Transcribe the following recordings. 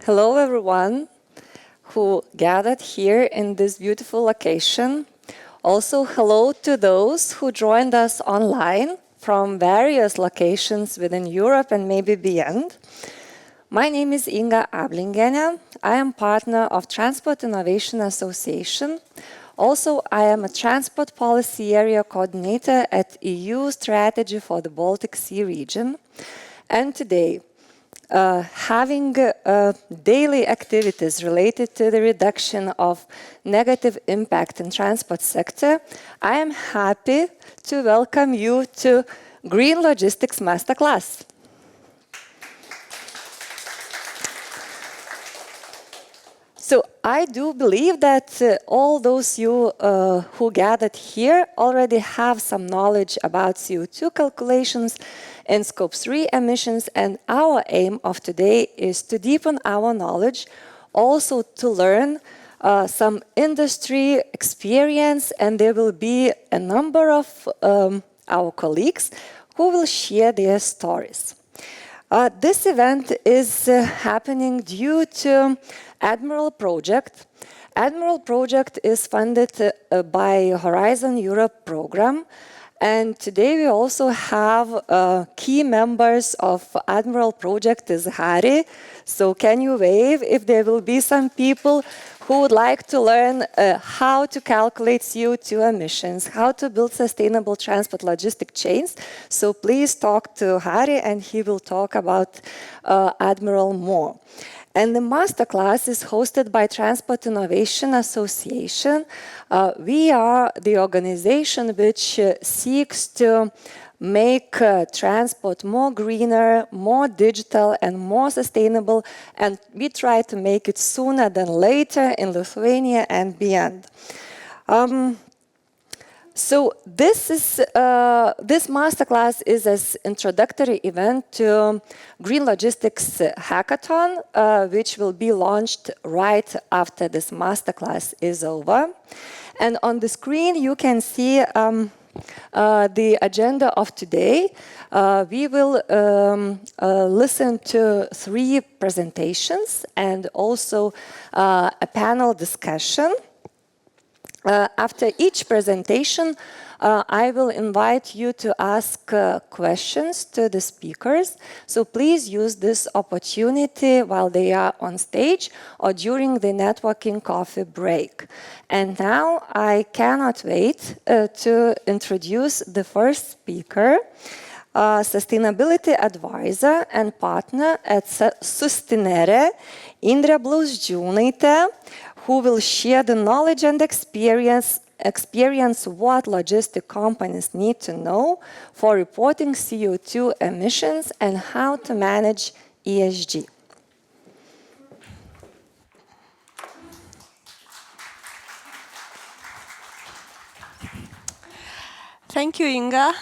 Hello everyone who gathered here in this beautiful location. Also hello to those who joined us online from various locations within Europe and maybe beyond. My name is Inga Ablingienė. I am partner of Transport Innovation Association. Also, I am a transport policy area coordinator at EU Strategy for the Baltic Sea region. And today, having daily activities related to the reduction of negative impact in transport sector, I am happy to welcome you to GreenLogistics Masterclass. So I do believe that all those you who gathered here already have some knowledge about CO2 calculations and Scope 3 emissions, and our aim of today is to deepen our knowledge, also to learn some industry experience, and there will be a number of our colleagues who will share their stories. This event is happening due to ADMIRAL Project. ADMIRAL Project is funded by Horizon Europe program, and today we also have key members of ADMIRAL Project is Harry. So can you wave if there will be some people who would like to learn how to calculate CO2 emissions, how to build sustainable transport logistic chains. So please talk to Harry and he will talk about ADMIRAL more. And the masterclass is hosted by Transport Innovation Association. We are the organization which seeks to make transport more greener, more digital and more sustainable, and we try to make it sooner than later in Lithuania and beyond. So this masterclass is an introductory event to GreenLogistics Hackathon, which will be launched right after this masterclass is over. And on the screen you can see the agenda of today. We will listen to 3 presentations and also a panel discussion. After each presentation, I will invite you to ask questions to the speakers. So please use this opportunity while they are on stage or during the networking coffee break. And now I cannot wait to introduce the first speaker, Sustainability Advisor and Partner at Sustinere, Indrė Blausdžiūnaitė, who will share the knowledge and experience what logistic companies need to know for reporting CO2 emissions and how to manage ESG. Thank you, Inga.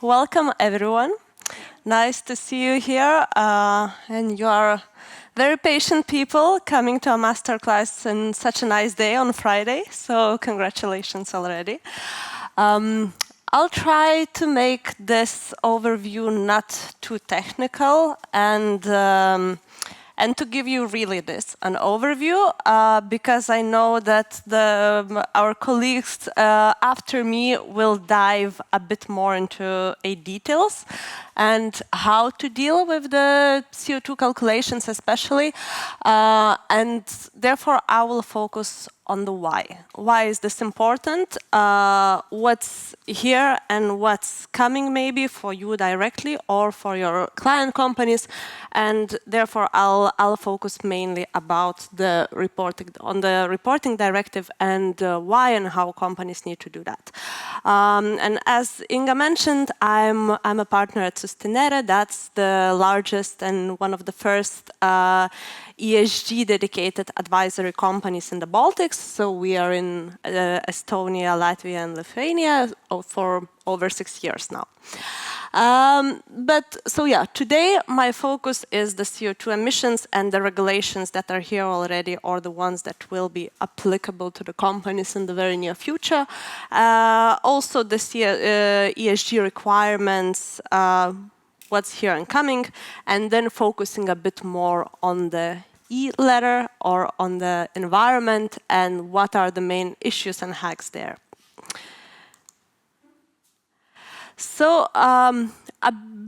Welcome, everyone. Nice to see you here, and you are very patient people coming to a masterclass on such a nice day on Friday, so congratulations already. I'll try to make this overview not too technical and to give you really an overview, because I know that our colleagues after me will dive a bit more into details and how to deal with the CO2 calculations especially, and therefore I will focus on the why. Why is this important? What's here and what's coming maybe for you directly or for your client companies, and therefore I'll focus mainly about the reporting directive and why and how companies need to do that. And as Inga mentioned, I'm a partner at Sustinere. That's the largest and one of the first ESG dedicated advisory companies in the Baltics. So we are in Estonia, Latvia and Lithuania for over 6 years now. Today my focus is the CO2 emissions and the regulations that are here already, or the ones that will be applicable to the companies in the very near future. Also the ESG requirements what's here and coming, and then focusing a bit more on the E letter or on the environment and what are the main issues and hacks there. So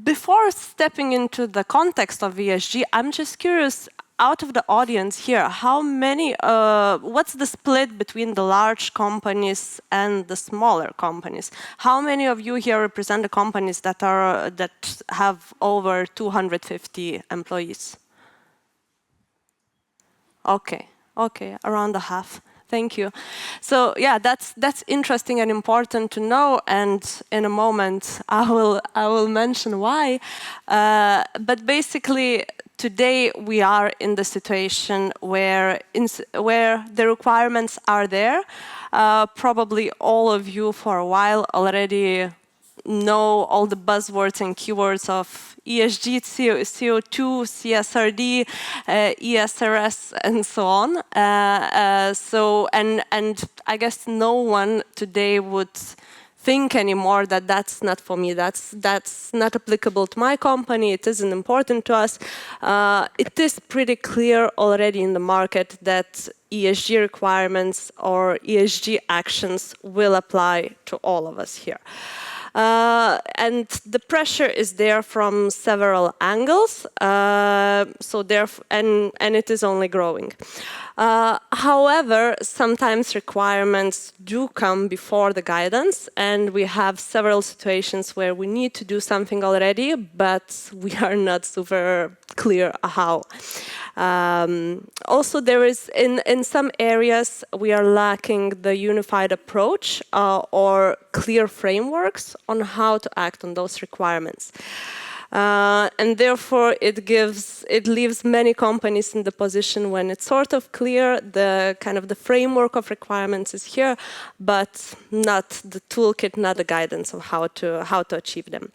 before stepping into the context of ESG, I'm just curious, out of the audience here, how many, what's the split between the large companies and the smaller companies? How many of you here represent the companies that have over 250 employees? Okay, around a half. Thank you. So yeah, that's interesting and important to know, and in a moment I will mention why. But basically, today we are in the situation where the requirements are there. Probably all of you for a while already know all the buzzwords and keywords of ESG, CO2, CSRD, ESRS, and so on. And I guess no one today would think anymore that that's not for me, that's not applicable to my company, it isn't important to us. It is pretty clear already in the market that ESG requirements or ESG actions will apply to all of us here. And the pressure is there from several angles, and it is only growing. However, sometimes requirements do come before the guidance, and we have several situations where we need to do something already, but we are not super clear how. Also, there is in some areas we are lacking the unified approach or clear frameworks on how to act on those requirements. And therefore, it leaves many companies in the position when it's sort of clear, the kind of the framework of requirements is here, but not the toolkit, not the guidance of how to achieve them.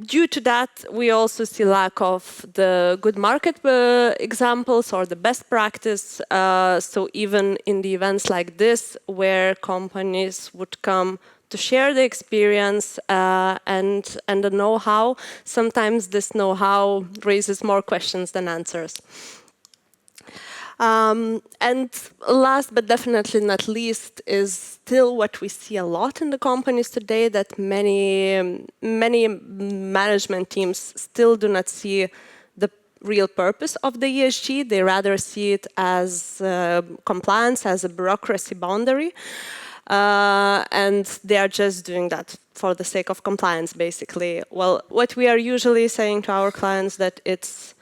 Due to that, we also see lack of the good market examples or the best practice. So even in the events like this, where companies would come to share the experience and the know-how, sometimes this know-how raises more questions than answers. And last but definitely not least is still what we see a lot in the companies today, that many management teams still do not see the real purpose of the ESG. They rather see it as compliance, as a bureaucracy boundary. And they are just doing that for the sake of compliance, basically. Well, what we are usually saying to our clients that it's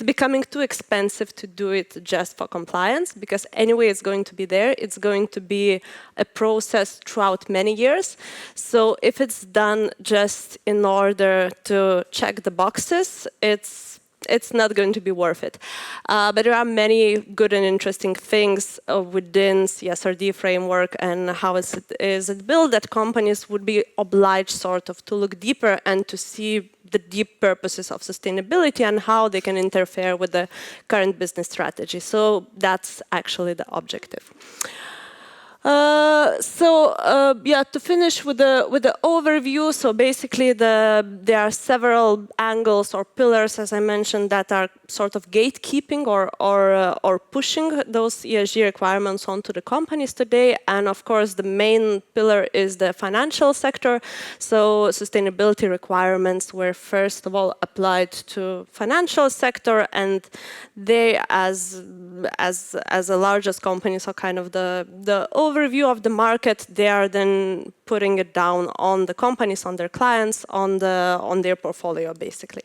becoming too expensive to do it just for compliance, because anyway it's going to be there. It's going to be a process throughout many years. So if it's done just in order to check the boxes, it's not going to be worth it. But there are many good and interesting things within CSRD framework and how is it built that companies would be obliged sort of to look deeper and to see the deep purposes of sustainability and how they can interfere with the current business strategy. So that's actually the objective. Yeah, to finish with the overview, so basically there are several angles or pillars, as I mentioned, that are sort of gatekeeping or pushing those ESG requirements onto the companies today. And of course, the main pillar is the financial sector. So sustainability requirements were first of all applied to financial sector, and they, as the largest companies, are kind of the overview of the market. They are then putting it down on the companies, on their clients, on their portfolio, basically.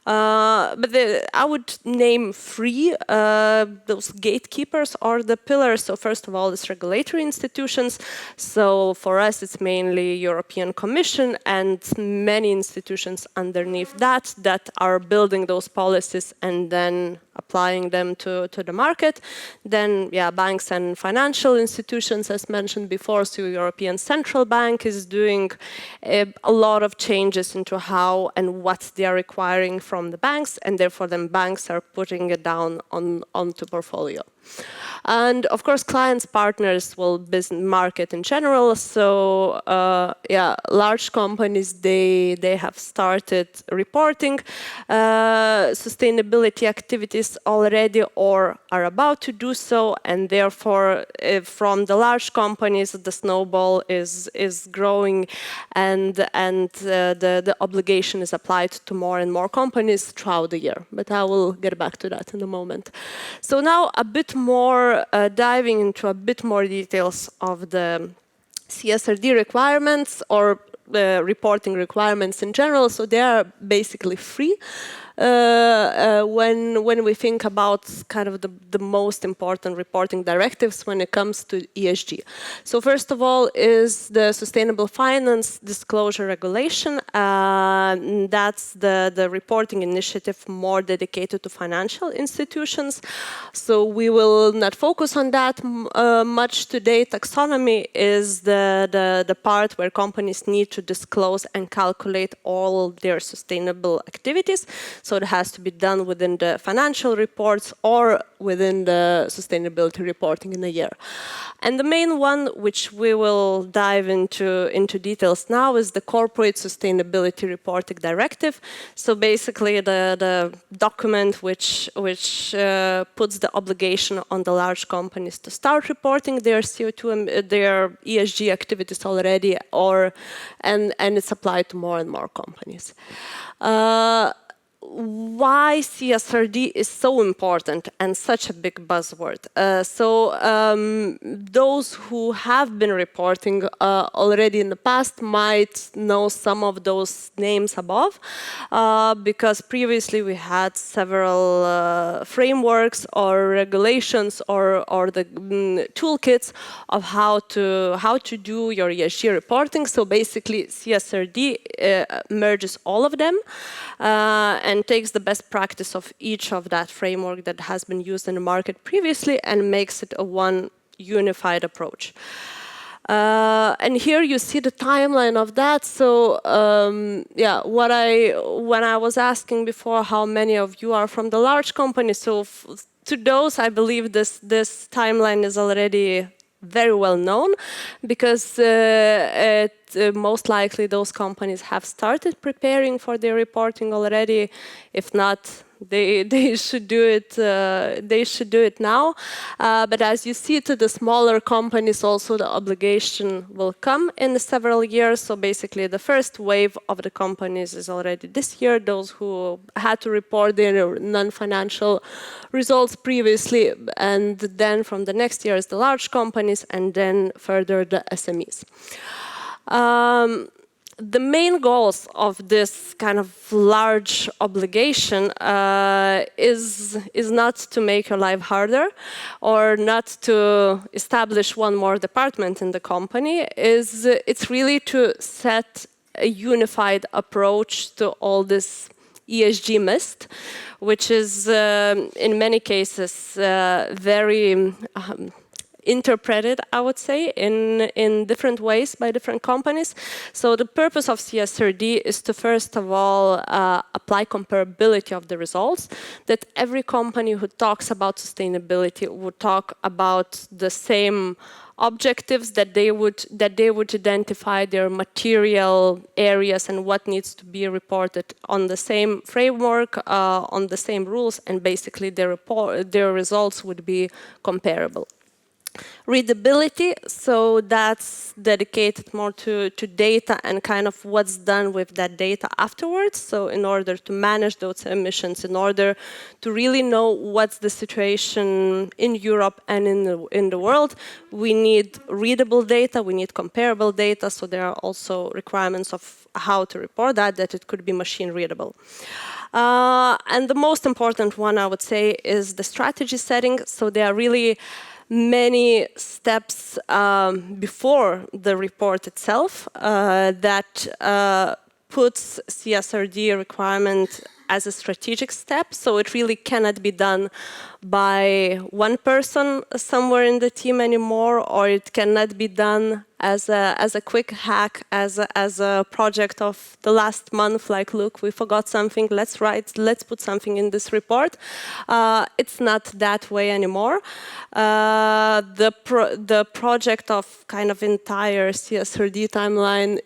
But I would name three those gatekeepers or the pillars. So first of all, it's regulatory institutions. So for us, it's mainly European Commission and many institutions underneath that are building those policies and then applying them to the market. Then, yeah, banks and financial institutions, as mentioned before. So European Central Bank is doing a lot of changes into how and what they are requiring from the banks, and therefore then banks are putting it down onto portfolio. And of course, clients, partners will business market in general. So yeah, large companies, they have started reporting sustainability activities already or are about to do so, and therefore from the large companies the snowball is growing, and the obligation is applied to more and more companies throughout the year. But I will get back to that in a moment. So now a bit more diving into a bit more details of the CSRD requirements or reporting requirements in general. So they are basically free when we think about kind of the most important reporting directives when it comes to ESG. So first of all is the Sustainable Finance Disclosure Regulation. That's the reporting initiative more dedicated to financial institutions. So we will not focus on that much today. Taxonomy is the part where companies need to disclose and calculate all their sustainable activities. So it has to be done within the financial reports or within the sustainability reporting in a year. And the main one, which we will dive into details now, is the Corporate Sustainability Reporting Directive. So basically the document which puts the obligation on the large companies to start reporting their CO2, their ESG activities already, and it's applied to more and more companies. Why CSRD is so important and such a big buzzword. Those who have been reporting already in the past might know some of those names above, because previously we had several frameworks or regulations or the toolkits of how to do your ESG reporting. So basically CSRD merges all of them and takes the best practice of each of that framework that has been used in the market previously and makes it a one unified approach. And here you see the timeline of that. So yeah, when I was asking before how many of you are from the large companies, so to those, I believe this timeline is already very well known, because most likely those companies have started preparing for their reporting already. If not, they should do it. They should do it now. But as you see, to the smaller companies, also the obligation will come in several years. So basically, the first wave of the companies is already this year. Those who had to report their non-financial results previously, and then from the next year is the large companies, and then further the SMEs. The main goals of this kind of large obligation is not to make your life harder or not to establish one more department in the company. It's really to set a unified approach to all this ESG mist, which is in many cases very interpreted, I would say, in different ways by different companies. So the purpose of CSRD is to first of all apply comparability of the results, that every company who talks about sustainability would talk about the same objectives, that they would identify their material areas and what needs to be reported on the same framework, on the same rules, and basically their results would be comparable. Readability, so that's dedicated more to data and kind of what's done with that data afterwards. So in order to manage those emissions, in order to really know what's the situation in Europe and in the world, we need readable data, we need comparable data. So there are also requirements of how to report that it could be machine readable. And the most important one, I would say, is the strategy setting. So there are really many steps before the report itself that puts CSRD requirement as a strategic step, so it really cannot be done by one person somewhere in the team anymore, or it cannot be done as a quick hack, as a project of the last month, like, look, we forgot something, let's put something in this report. It's not that way anymore. The project of kind of entire CSRD timeline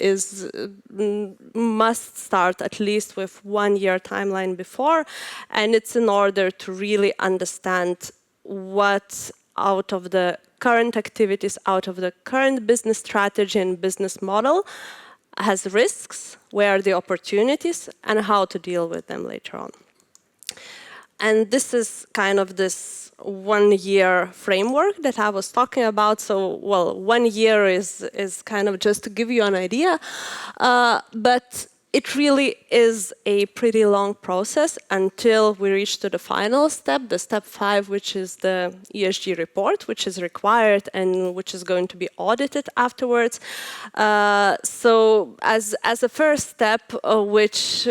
must start at least with 1 year timeline before, and it's in order to really understand what out of the current activities, out of the current business strategy and business model has risks, where are the opportunities, and how to deal with them later on. And this is kind of this 1 year framework that I was talking about. So, well, 1 year is kind of just to give you an idea, but it really is a pretty long process until we reach to the final step, the step 5, which is the ESG report, which is required and which is going to be audited afterwards. So as a first step, which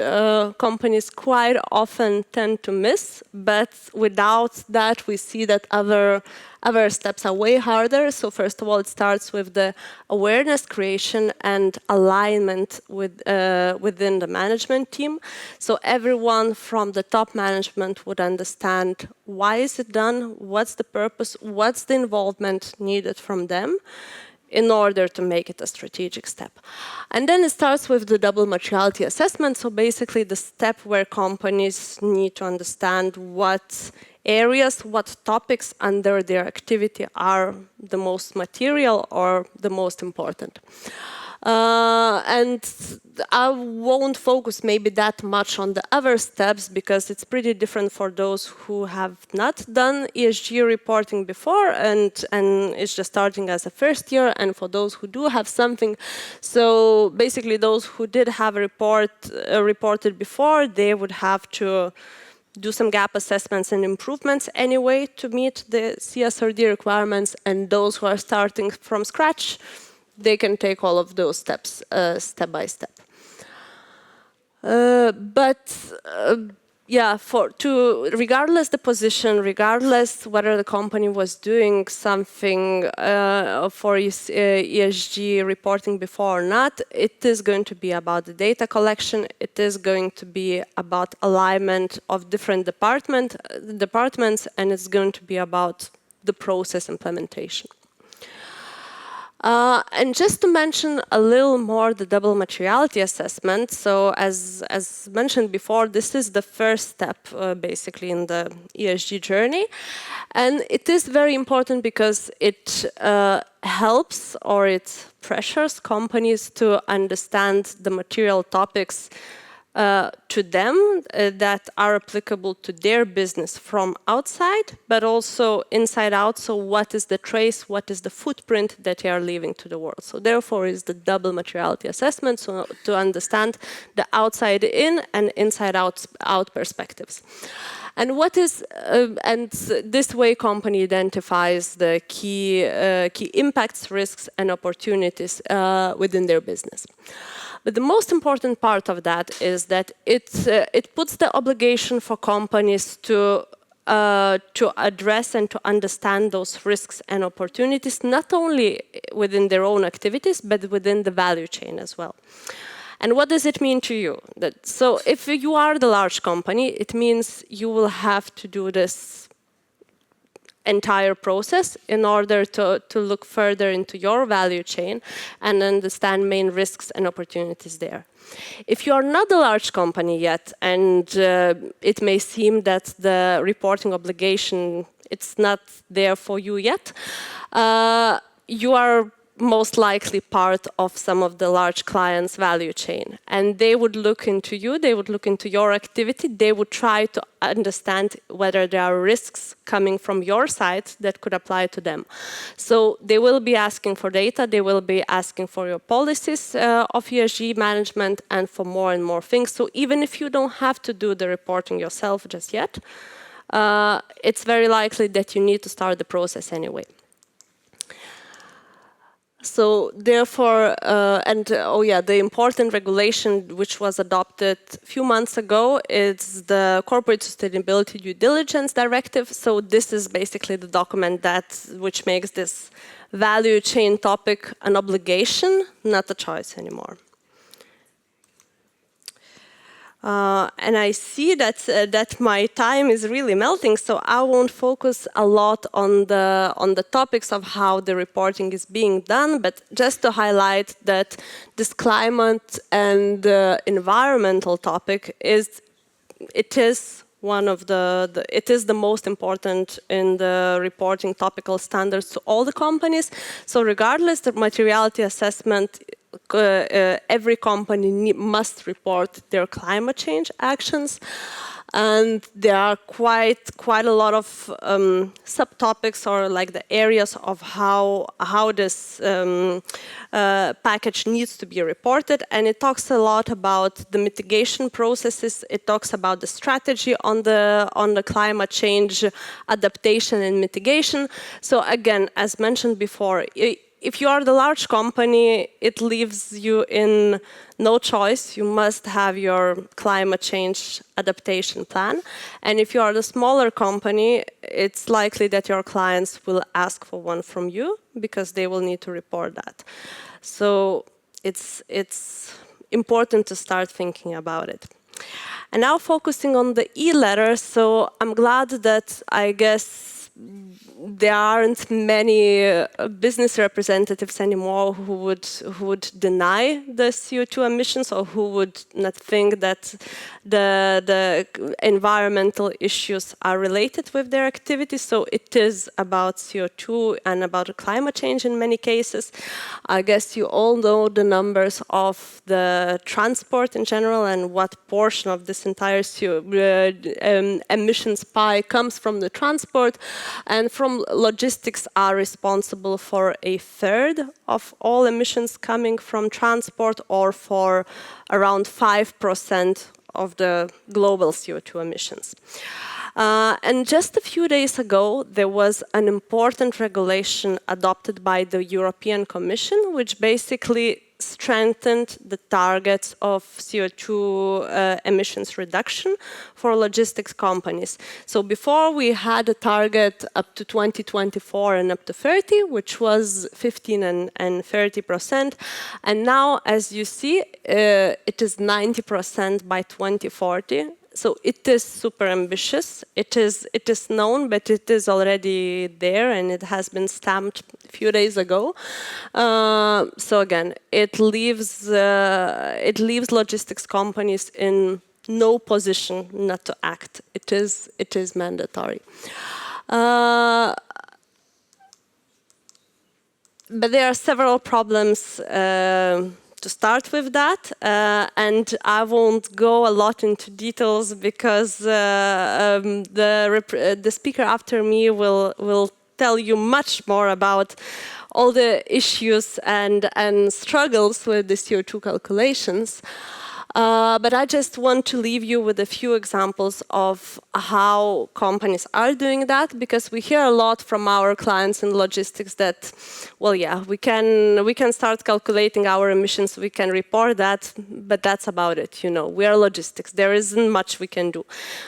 companies quite often tend to miss, but without that we see that other steps are way harder. So first of all, it starts with the awareness creation and alignment within the management team. So everyone from the top management would understand why is it done, what's the purpose, what's the involvement needed from them in order to make it a strategic step. And then it starts with the double materiality assessment. So basically the step where companies need to understand what areas, what topics under their activity are the most material or the most important. And I won't focus maybe that much on the other steps because it's pretty different for those who have not done ESG reporting before and it's just starting as a first year, and for those who do have something. So basically those who did have reported before, they would have to do some gap assessments and improvements anyway to meet the CSRD requirements, and those who are starting from scratch, they can take all of those steps step by step. Yeah, regardless the position, regardless whether the company was doing something for ESG reporting before or not, it is going to be about the data collection. It is going to be about alignment of different departments, and it's going to be about the process implementation. And just to mention a little more the double materiality assessment, so as mentioned before, this is the first step basically in the ESG journey. And it is very important because it helps or it pressures companies to understand the material topics to them that are applicable to their business from outside, but also inside out. So what is the trace, what is the footprint that they are leaving to the world? So therefore is the double materiality assessment, so to understand the outside in and inside out perspectives. And and this way company identifies the key impacts, risks and opportunities within their business. But the most important part of that is that it puts the obligation for companies to address and to understand those risks and opportunities, not only within their own activities, but within the value chain as well. And what does it mean to you? So if you are the large company, it means you will have to do this entire process in order to look further into your value chain and understand main risks and opportunities there. If you are not a large company yet, and it may seem that the reporting obligation, it's not there for you yet, you are most likely part of some of the large clients' value chain. And they would look into you, they would look into your activity, they would try to understand whether there are risks coming from your side that could apply to them. So they will be asking for data, they will be asking for your policies of ESG management and for more and more things. So even if you don't have to do the reporting yourself just yet, it's very likely that you need to start the process anyway. So therefore, the important regulation which was adopted a few months ago is the Corporate Sustainability Due Diligence Directive. So this is basically the document which makes this value chain topic an obligation, not a choice anymore. And I see that my time is really melting, so I won't focus a lot on the topics of how the reporting is being done, but just to highlight that this climate and environmental topic is the most important in the reporting topical standards to all the companies. So regardless of materiality assessment, every company must report their climate change actions, and there are quite a lot of subtopics or like the areas of how this package needs to be reported, and it talks a lot about the mitigation processes. It talks about the strategy on the climate change adaptation and mitigation. So again, as mentioned before, if you are the large company, it leaves you in no choice. You must have your climate change adaptation plan. And if you are the smaller company, it's likely that your clients will ask for one from you because they will need to report that. So it's important to start thinking about it. And now focusing on the E letter, so I'm glad that I guess there aren't many business representatives anymore who would deny the CO2 emissions or who would not think that the environmental issues are related with their activities. So it is about CO2 and about climate change in many cases. I guess you all know the numbers of the transport in general and what portion of this entire emissions pie comes from the transport. And from logistics are responsible for 1/3 of all emissions coming from transport, or for around 5% of the global CO2 emissions. And just a few days ago, there was an important regulation adopted by the European Commission, which basically strengthened the targets of CO2 emissions reduction for logistics companies. So before we had a target up to 2024 and up to 30, which was 15 and 30%. And now, as you see, it is 90% by 2040. So it is super ambitious. It is known, but it is already there, and it has been stamped a few days ago. So again, it leaves logistics companies in no position not to act. It is mandatory. But there are several problems to start with that, and I won't go a lot into details because the speaker after me will tell you much more about all the issues and struggles with the CO2 calculations. But I just want to leave you with a few examples of how companies are doing that, because we hear a lot from our clients in logistics that, well, yeah, we can start calculating our emissions, we can report that, but that's about it. You know, we are logistics. There isn't much we can do.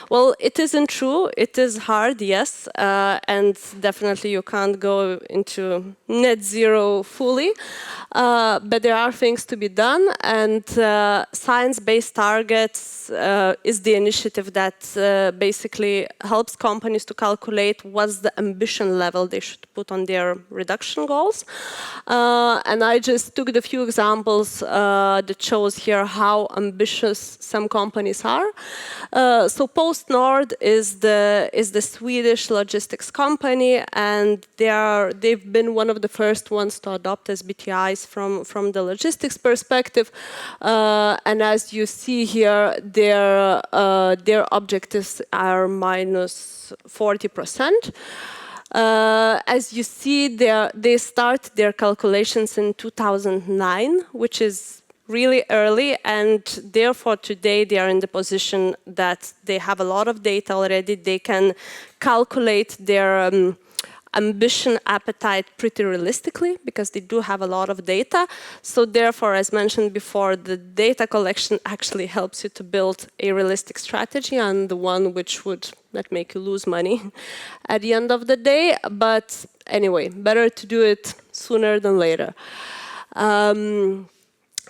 Well, it isn't true. It is hard, yes, and definitely you can't go into net zero fully. But there are things to be done, and science-based targets is the initiative that basically helps companies to calculate what's the ambition level they should put on their reduction goals. And I just took the few examples that shows here how ambitious some companies are. So PostNord is the Swedish logistics company, and they've been one of the first ones to adopt SBTIs from the logistics perspective. And as you see here, their objectives are minus 40%. As you see, they start their calculations in 2009, which is really early, and therefore today they are in the position that they have a lot of data already. They can calculate their ambition appetite pretty realistically, because they do have a lot of data. So therefore, as mentioned before, the data collection actually helps you to build a realistic strategy, and the one which would not make you lose money at the end of the day. But anyway, better to do it sooner than later.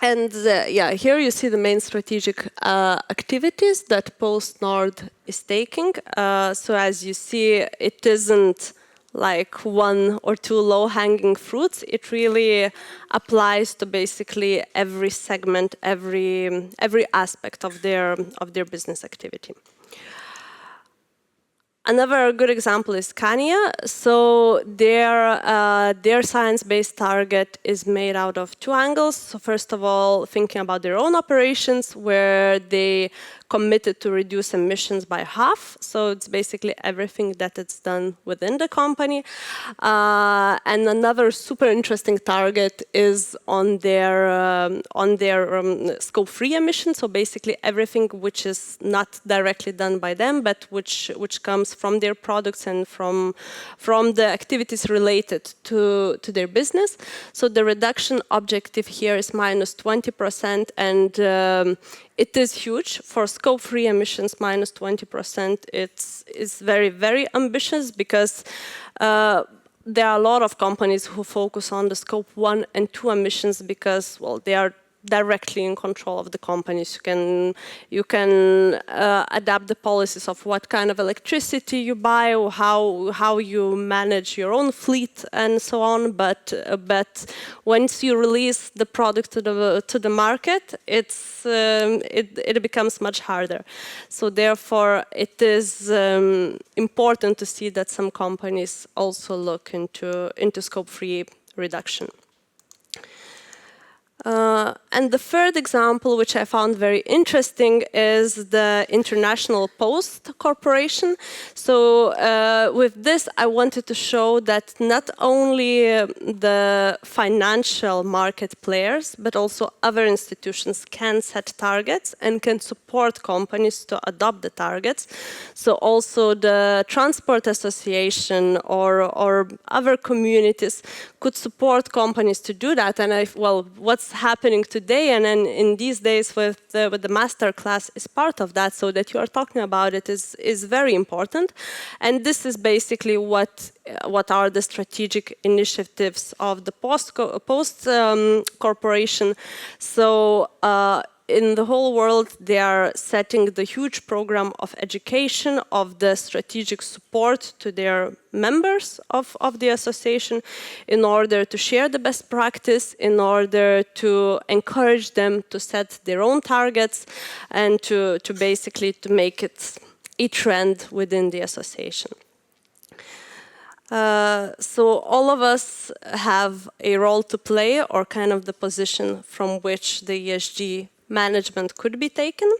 Yeah, here you see the main strategic activities that PostNord is taking. So as you see, it isn't like one or two low-hanging fruits. It really applies to basically every segment, every aspect of their business activity. Another good example is Scania. So their science-based target is made out of two angles. So first of all, thinking about their own operations, where they committed to reduce emissions by half. So it's basically everything that it's done within the company. And another super interesting target is on their scope 3 emissions. So basically everything which is not directly done by them, but which comes from their products and from the activities related to their business. So the reduction objective here is -20%, and it is huge. For scope 3 emissions, -20%, it's very, very ambitious, because there are a lot of companies who focus on the scope 1 and 2 emissions because, well, they are directly in control of the companies. You can adapt the policies of what kind of electricity you buy, or how you manage your own fleet, and so on. But once you release the product to the market, it becomes much harder. So therefore, it is important to see that some companies also look into scope 3 reduction. And the third example, which I found very interesting, is the International Post Corporation. So with this, I wanted to show that not only the financial market players, but also other institutions can set targets and can support companies to adopt the targets. So also the Transport Association or other communities could support companies to do that. And what's happening today and in these days with the Masterclass is part of that, so that you are talking about it is very important. And this is basically what are the strategic initiatives of the Post Corporation. So in the whole world, they are setting the huge program of education, of the strategic support to their members of the association, in order to share the best practice, in order to encourage them to set their own targets, and to basically to make it a trend within the association. So all of us have a role to play, or kind of the position from which the ESG management could be taken,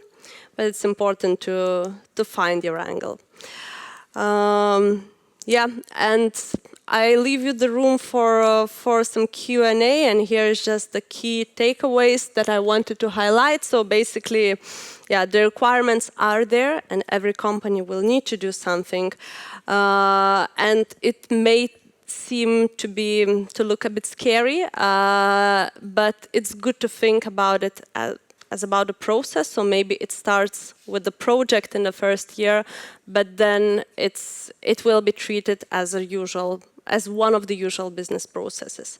but it's important to find your angle. Yeah, and I leave you the room for some Q&A, and here's just the key takeaways that I wanted to highlight. So basically, yeah, the requirements are there, and every company will need to do something, and it may seem to look a bit scary, but it's good to think about it as about a process. So maybe it starts with the project in the first year, but then it will be treated as one of the usual business processes.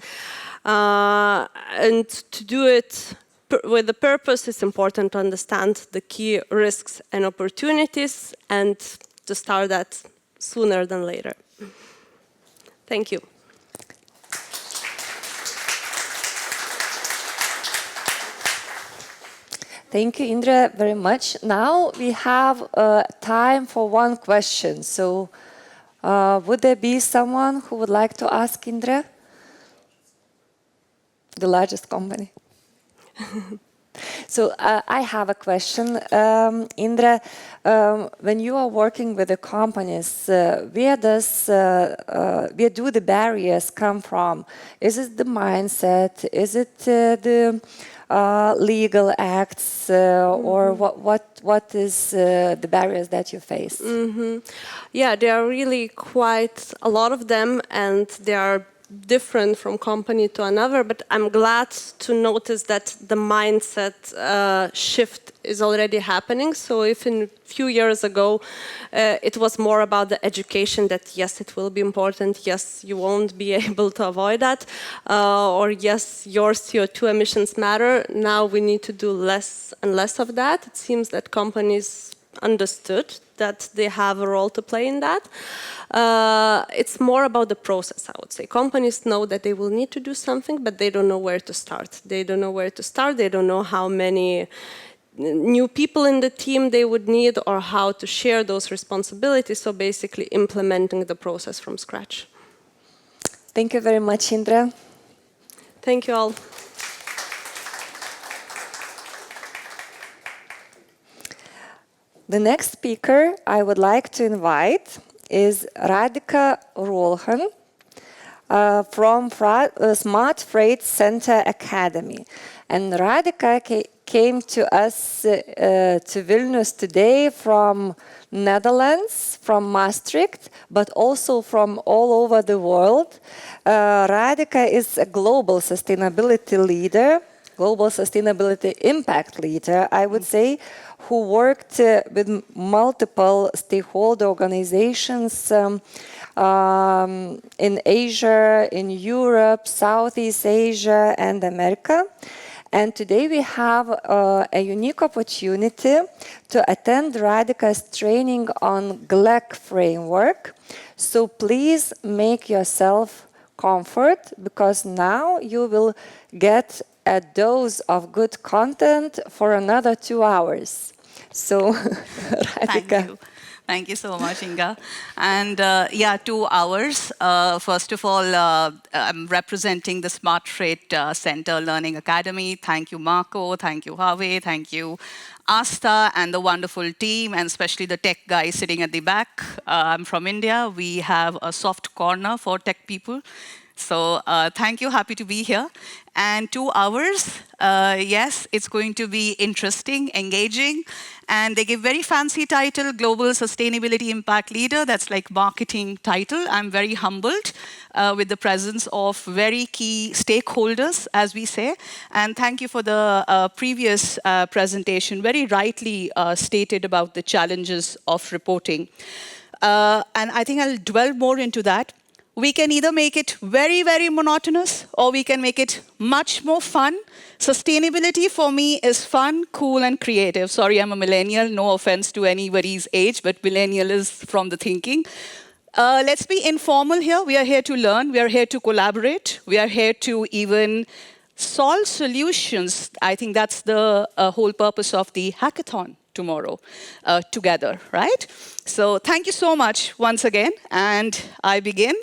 And to do it with a purpose, it's important to understand the key risks and opportunities, and to start that sooner than later. Thank you. Thank you, Indra, very much. Now we have time for one question. So would there be someone who would like to ask Indra? The largest company. So I have a question, Indra. When you are working with the companies, where do the barriers come from? Is it the mindset? Is it the legal acts, or what is the barriers that you face? Yeah, there are really quite a lot of them, and they are different from company to another, but I'm glad to notice that the mindset shift is already happening. So if in a few years ago it was more about the education that yes, it will be important, yes, you won't be able to avoid that, or yes, your CO2 emissions matter, now we need to do less and less of that. It seems that companies understood that they have a role to play in that. It's more about the process, I would say. Companies know that they will need to do something, but they don't know where to start. They don't know where to start. They don't know how many new people in the team they would need or how to share those responsibilities. So basically implementing the process from scratch. Thank you very much, Indra. Thank you all. The next speaker I would like to invite is Radika Rolhan from Smart Freight Center Academy. And Radika came to us to Vilnius today from Netherlands, from Maastricht, but also from all over the world. Radika is a global sustainability leader, global sustainability impact leader, I would say, who worked with multiple stakeholder organizations in Asia, in Europe, Southeast Asia, and America. And today we have a unique opportunity to attend Radika's training on GLEC Framework. So please make yourself comfort, because now you will get a dose of good content for another 2 hours. So, Radika. Thank you so much, Inga. And yeah, 2 hours. First of all, I'm representing the Smart Freight Center Learning Academy. Thank you, Marco. Thank you, Harvey. Thank you, Asta, and the wonderful team, and especially the tech guy sitting at the back. I'm from India. We have a soft corner for tech people. So thank you, happy to be here. And 2 hours, yes, it's going to be interesting, engaging. And they give very fancy title, Global Sustainability Impact Leader. That's like marketing title. I'm very humbled with the presence of very key stakeholders, as we say. And thank you for the previous presentation, very rightly stated about the challenges of reporting. And I think I'll dwell more into that. We can either make it very, very monotonous, or we can make it much more fun. Sustainability for me is fun, cool, and creative. Sorry, I'm a millennial. No offense to anybody's age, but millennial is from the thinking. Let's be informal here. We are here to learn. We are here to collaborate. We are here to even solve solutions. I think that's the whole purpose of the hackathon tomorrow together, right? So thank you so much once again, and I begin.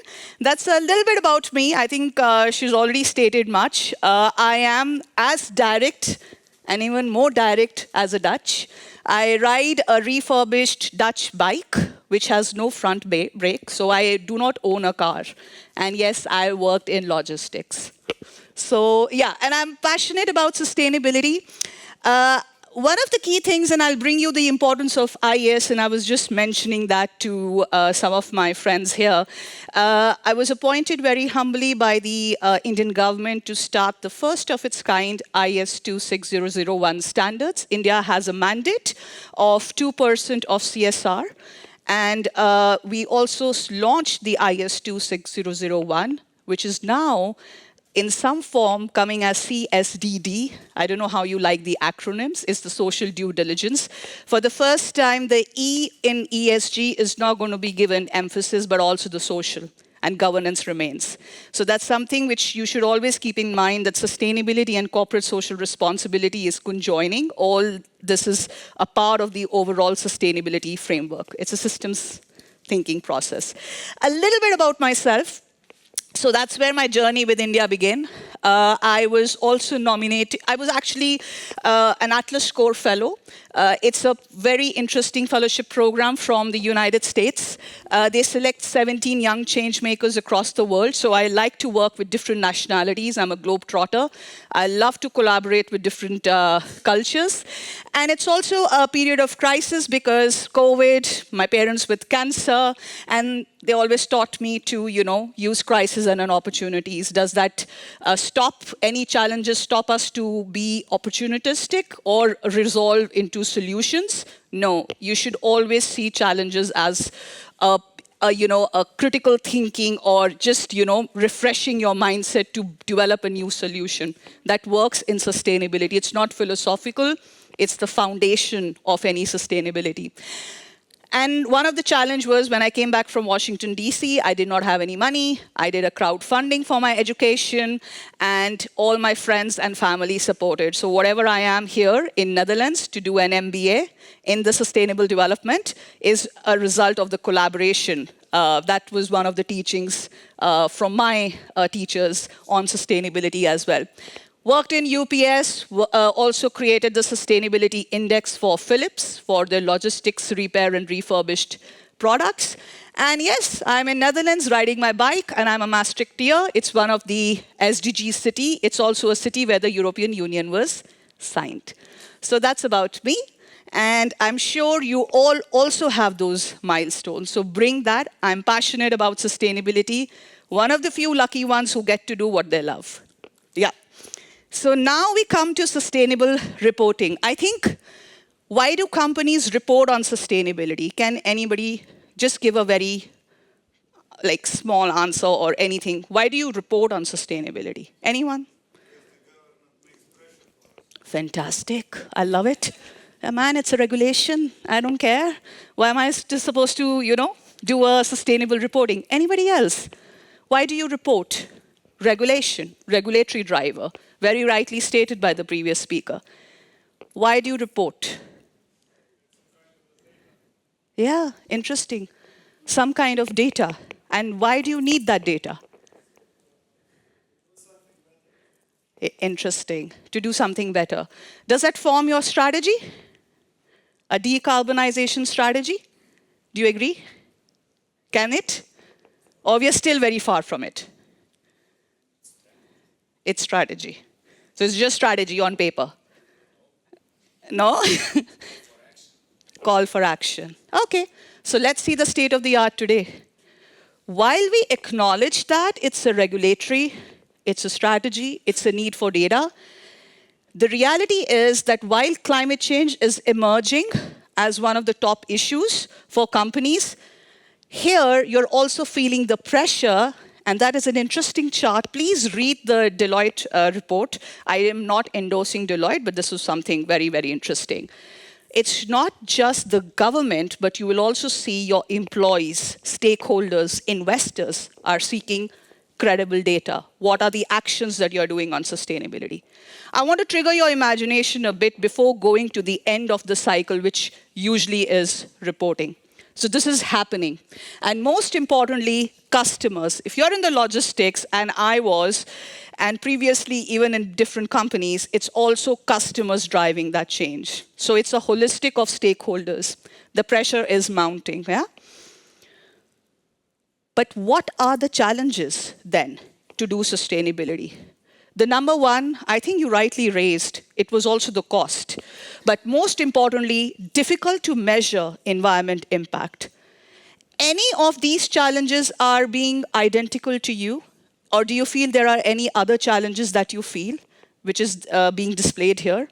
That's a little bit about me. I think she's already stated much. I am as direct and even more direct as a Dutch. I ride a refurbished Dutch bike, which has no front brake, so I do not own a car. And yes, I worked in logistics. So yeah, and I'm passionate about sustainability. One of the key things, and I'll bring you the importance of IS, and I was just mentioning that to some of my friends here. I was appointed very humbly by the Indian government to start the first of its kind IS 26001 standards. India has a mandate of 2% of CSR. And we also launched the IS 26001, which is now in some form coming as CSDD. I don't know how you like the acronyms. It's the social due diligence. For the first time, the E in ESG is not going to be given emphasis, but also the social, and governance remains. So that's something which you should always keep in mind, that sustainability and corporate social responsibility is conjoining. All this is a part of the overall sustainability framework. It's a systems thinking process. A little bit about myself. So that's where my journey with India began. I was also nominated. I was actually an Atlas Score Fellow. It's a very interesting fellowship program from the United States. They select 17 young change makers across the world. So I like to work with different nationalities. I'm a globetrotter. I love to collaborate with different cultures. And it's also a period of crisis because COVID, my parents with cancer, and they always taught me to, use crisis as an opportunities. Does that stop any challenges, stop us to be opportunistic or resolve into solutions? No, you should always see challenges as a critical thinking or just, refreshing your mindset to develop a new solution that works in sustainability. It's not philosophical. It's the foundation of any sustainability. And one of the challenges was when I came back from Washington, D.C., I did not have any money. I did a crowdfunding for my education, and all my friends and family supported. So whatever I am here in Netherlands to do an MBA in the sustainable development is a result of the collaboration. That was one of the teachings from my teachers on sustainability as well. Worked in UPS, also created the Sustainability Index for Philips for their logistics, repair, and refurbished products. And yes, I'm in Netherlands riding my bike, and I'm a Maastrichtier. It's one of the SDG city. It's also a city where the European Union was signed. So that's about me. And I'm sure you all also have those milestones. So bring that. I'm passionate about sustainability. One of the few lucky ones who get to do what they love. Yeah. So now we come to sustainable reporting. I think, why do companies report on sustainability? Can anybody just give a very small answer or anything? Why do you report on sustainability? Anyone? Fantastic. I love it. Man, it's a regulation. I don't care. Why am I just supposed to, do a sustainable reporting? Anybody else? Why do you report? Regulation, regulatory driver. Very rightly stated by the previous speaker. Why do you report? Yeah, interesting. Some kind of data. And why do you need that data? Interesting. To do something better. Does that form your strategy? A decarbonization strategy? Do you agree? Can it? Or we are still very far from it? It's strategy. So it's just strategy on paper. No? Call for action. Okay, so let's see the state of the art today. While we acknowledge that it's a regulatory, it's a strategy, it's a need for data, the reality is that while climate change is emerging as one of the top issues for companies, here you're also feeling the pressure. And that is an interesting chart. Please read the Deloitte report. I am not endorsing Deloitte, but this is something very, very interesting. It's not just the government, but you will also see your employees, stakeholders, investors are seeking credible data. What are the actions that you're doing on sustainability? I want to trigger your imagination a bit before going to the end of the cycle, which usually is reporting. So this is happening. And most importantly, customers. If you're in the logistics, and I was, and previously even in different companies, it's also customers driving that change. So it's a holistic of stakeholders. The pressure is mounting, yeah? But what are the challenges then to do sustainability? The number one, I think you rightly raised, it was also the cost. But most importantly, difficult to measure environment impact. Any of these challenges are being identical to you? Or do you feel there are any other challenges that you feel, which is being displayed here?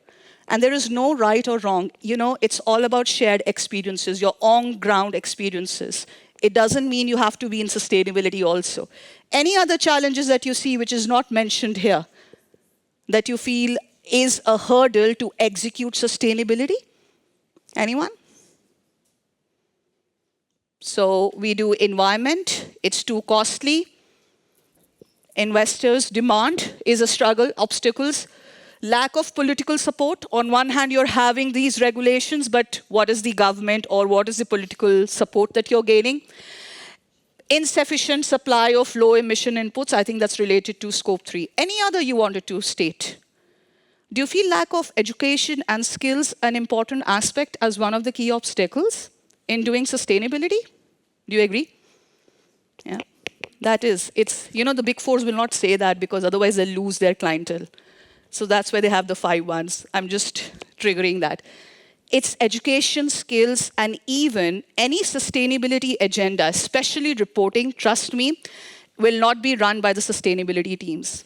And there is no right or wrong. It's all about shared experiences, your on-ground experiences. It doesn't mean you have to be in sustainability also. Any other challenges that you see which is not mentioned here that you feel is a hurdle to execute sustainability? Anyone? So we do environment, it's too costly. Investors' demand is a struggle, obstacles. Lack of political support. On one hand, you're having these regulations, but what is the government or what is the political support that you're gaining? insufficient supply of low emission inputs, I think that's related to scope 3. Any other you wanted to state? Do you feel lack of education and skills an important aspect as one of the key obstacles in doing sustainability? Do you agree? Yeah, that is. It's, you know, the big fours will not say that because otherwise they'll lose their clientele. So that's why they have the 5 ones. I'm just triggering that. It's education, skills, and even any sustainability agenda, especially reporting, trust me, will not be run by the sustainability teams.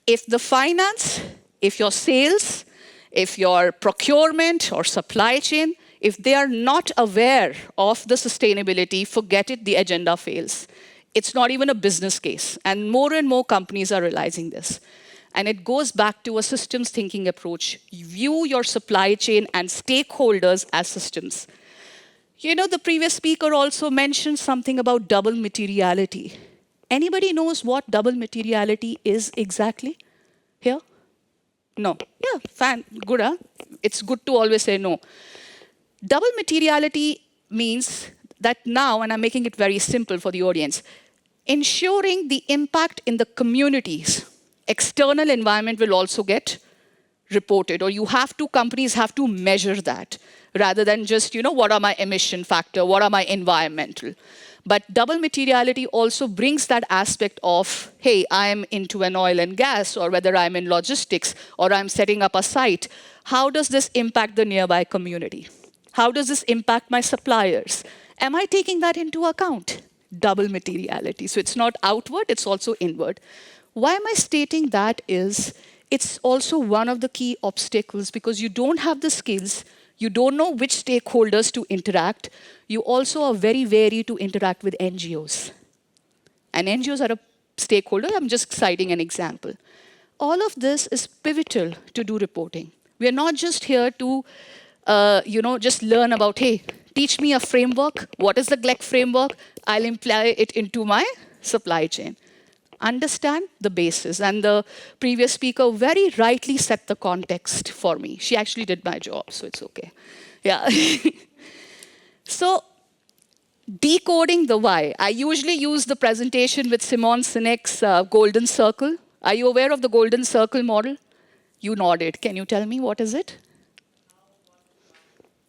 If the finance, if your sales, if your procurement or supply chain, if they are not aware of the sustainability, forget it, the agenda fails. It's not even a business case. And more companies are realizing this. And it goes back to a systems thinking approach. View your supply chain and stakeholders as systems. You know, the previous speaker also mentioned something about double materiality. Anybody knows what double materiality is exactly here? No. Yeah, fine, good, huh? It's good to always say no. Double materiality means that now, and I'm making it very simple for the audience, ensuring the impact in the communities, external environment will also get reported, or companies have to measure that, rather than just, you know, what are my emission factor, what are my environmental. But double materiality also brings that aspect of, hey, I'm into an oil and gas, or whether I'm in logistics, or I'm setting up a site. How does this impact the nearby community? How does this impact my suppliers? Am I taking that into account? Double materiality. So it's not outward, it's also inward. Why am I stating that is, it's also one of the key obstacles because you don't have the skills, you don't know which stakeholders to interact, you also are very wary to interact with NGOs. And NGOs are a stakeholder, I'm just citing an example. All of this is pivotal to do reporting. We are not just here to, just learn about, hey, teach me a framework, what is the GLEC framework, I'll imply it into my supply chain. Understand the basis. And the previous speaker very rightly set the context for me. She actually did my job, so it's okay. Yeah. So, decoding the why. I usually use the presentation with Simon Sinek's golden circle. Are you aware of the golden circle model? You nodded. Can you tell me what is it?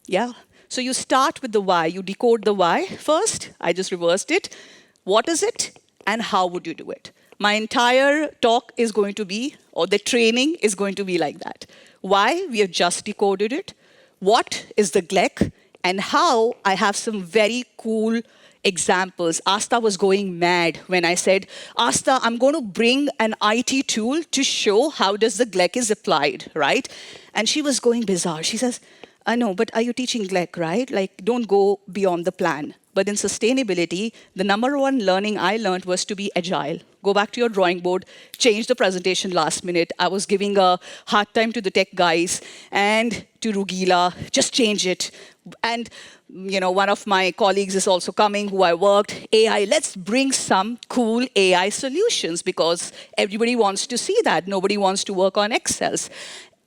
Yeah. So you start with the why. You decode the why first. I just reversed it. What is it? And how would you do it? My entire talk is going to be, or the training is going to be like that. Why? We have just decoded it. What is the GLEC? And how? I have some very cool examples. Asta was going mad when I said, Asta, I'm going to bring an IT tool to show how does the GLEC is applied, right? And she was going bizarre. She says, I know, but are you teaching GLEC, right? Like, don't go beyond the plan. But in sustainability, the #1 learning I learned was to be agile. Go back to your drawing board, change the presentation last minute. I was giving a hard time to the tech guys and to Rugila, just change it. And one of my colleagues is also coming, who I worked, AI, let's bring some cool AI solutions because everybody wants to see that. Nobody wants to work on Excels.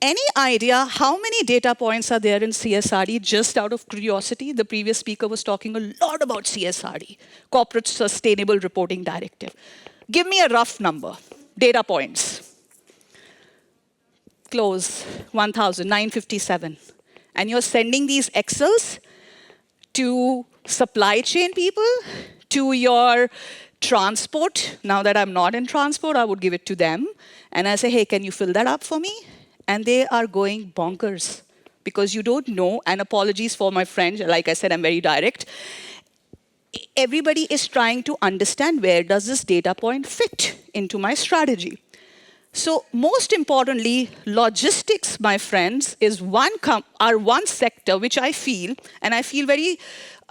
Any idea how many data points are there in CSRD, just out of curiosity? The previous speaker was talking a lot about CSRD, Corporate Sustainable Reporting Directive. Give me a rough number, data points. Close, 1,957. And you're sending these Excels to supply chain people, to your transport. Now that I'm not in transport, I would give it to them. And I say, hey, can you fill that up for me? And they are going bonkers because you don't know, and apologies for my French, like I said, I'm very direct. Everybody is trying to understand where does this data point fit into my strategy. So most importantly, logistics, my friends, is one sector which I feel, and I feel very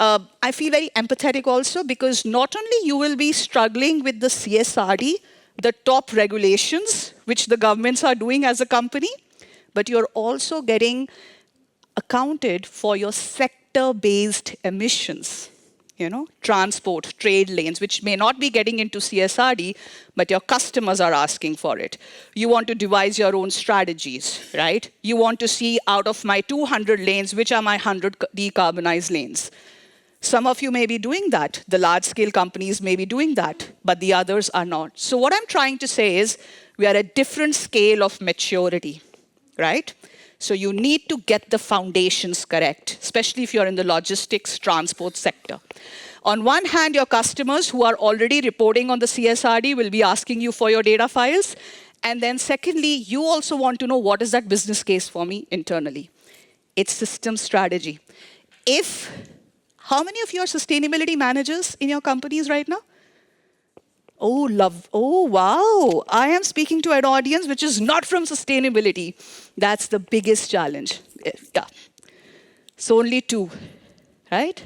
empathetic also, because not only you will be struggling with the CSRD, the top regulations, which the governments are doing as a company, but you're also getting accounted for your sector-based emissions. Transport, trade lanes, which may not be getting into CSRD, but your customers are asking for it. You want to devise your own strategies, right? You want to see out of my 200 lanes, which are my 100 decarbonized lanes. Some of you may be doing that. The large-scale companies may be doing that, but the others are not. So what I'm trying to say is we are at different scale of maturity, right? So you need to get the foundations correct, especially if you're in the logistics transport sector. On one hand, your customers who are already reporting on the CSRD will be asking you for your data files. And then secondly, you also want to know what is that business case for me internally. It's system strategy. How many of you are sustainability managers in your companies right now? Oh, wow. I am speaking to an audience which is not from sustainability. That's the biggest challenge. Yeah. So only 2, right?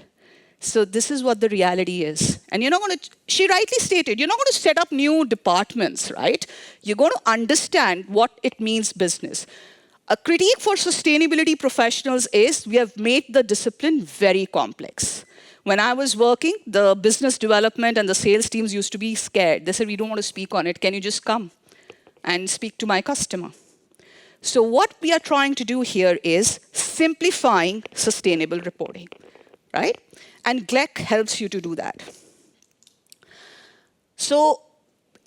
So this is what the reality is. And you're not going to, she rightly stated, you're not going to set up new departments, right? You're going to understand what it means business. A critique for sustainability professionals is we have made the discipline very complex. When I was working, the business development and the sales teams used to be scared. They said, we don't want to speak on it. Can you just come and speak to my customer? So what we are trying to do here is simplifying sustainable reporting, right? And GLEC helps you to do that. So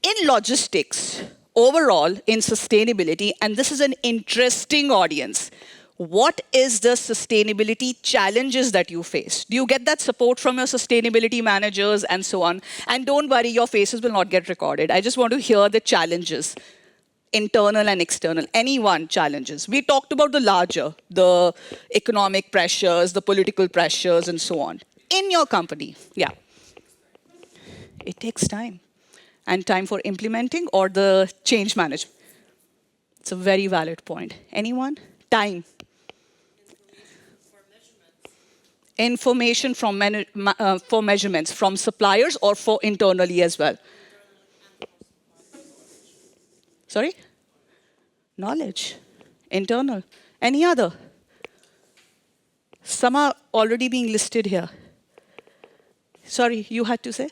in logistics, overall, in sustainability, and this is an interesting audience, what is the sustainability challenges that you face? Do you get that support from your sustainability managers and so on? And don't worry, your faces will not get recorded. I just want to hear the challenges, internal and external, anyone challenges. We talked about the larger, the economic pressures, the political pressures, and so on. In your company, yeah. It takes time. And time for implementing or the change management. It's a very valid point. Anyone? Time. Information for measurements from suppliers or for internally as well? Sorry? Knowledge. Internal. Any other? Some are already being listed here. Sorry, you had to say?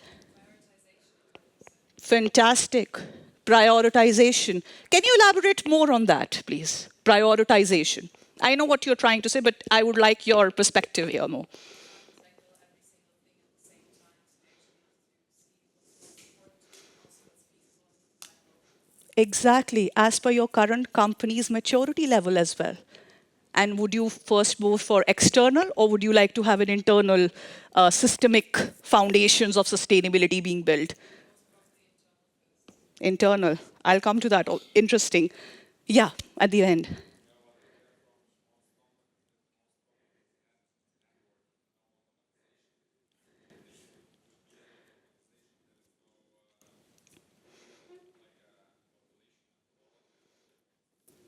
Fantastic. Prioritization. Can you elaborate more on that, please? Prioritization. I know what you're trying to say, but I would like your perspective here more. Exactly, as per your current company's maturity level as well. And would you first move for external, or would you like to have an internal systemic foundations of sustainability being built? Internal. I'll come to that. Oh, interesting. Yeah, at the end.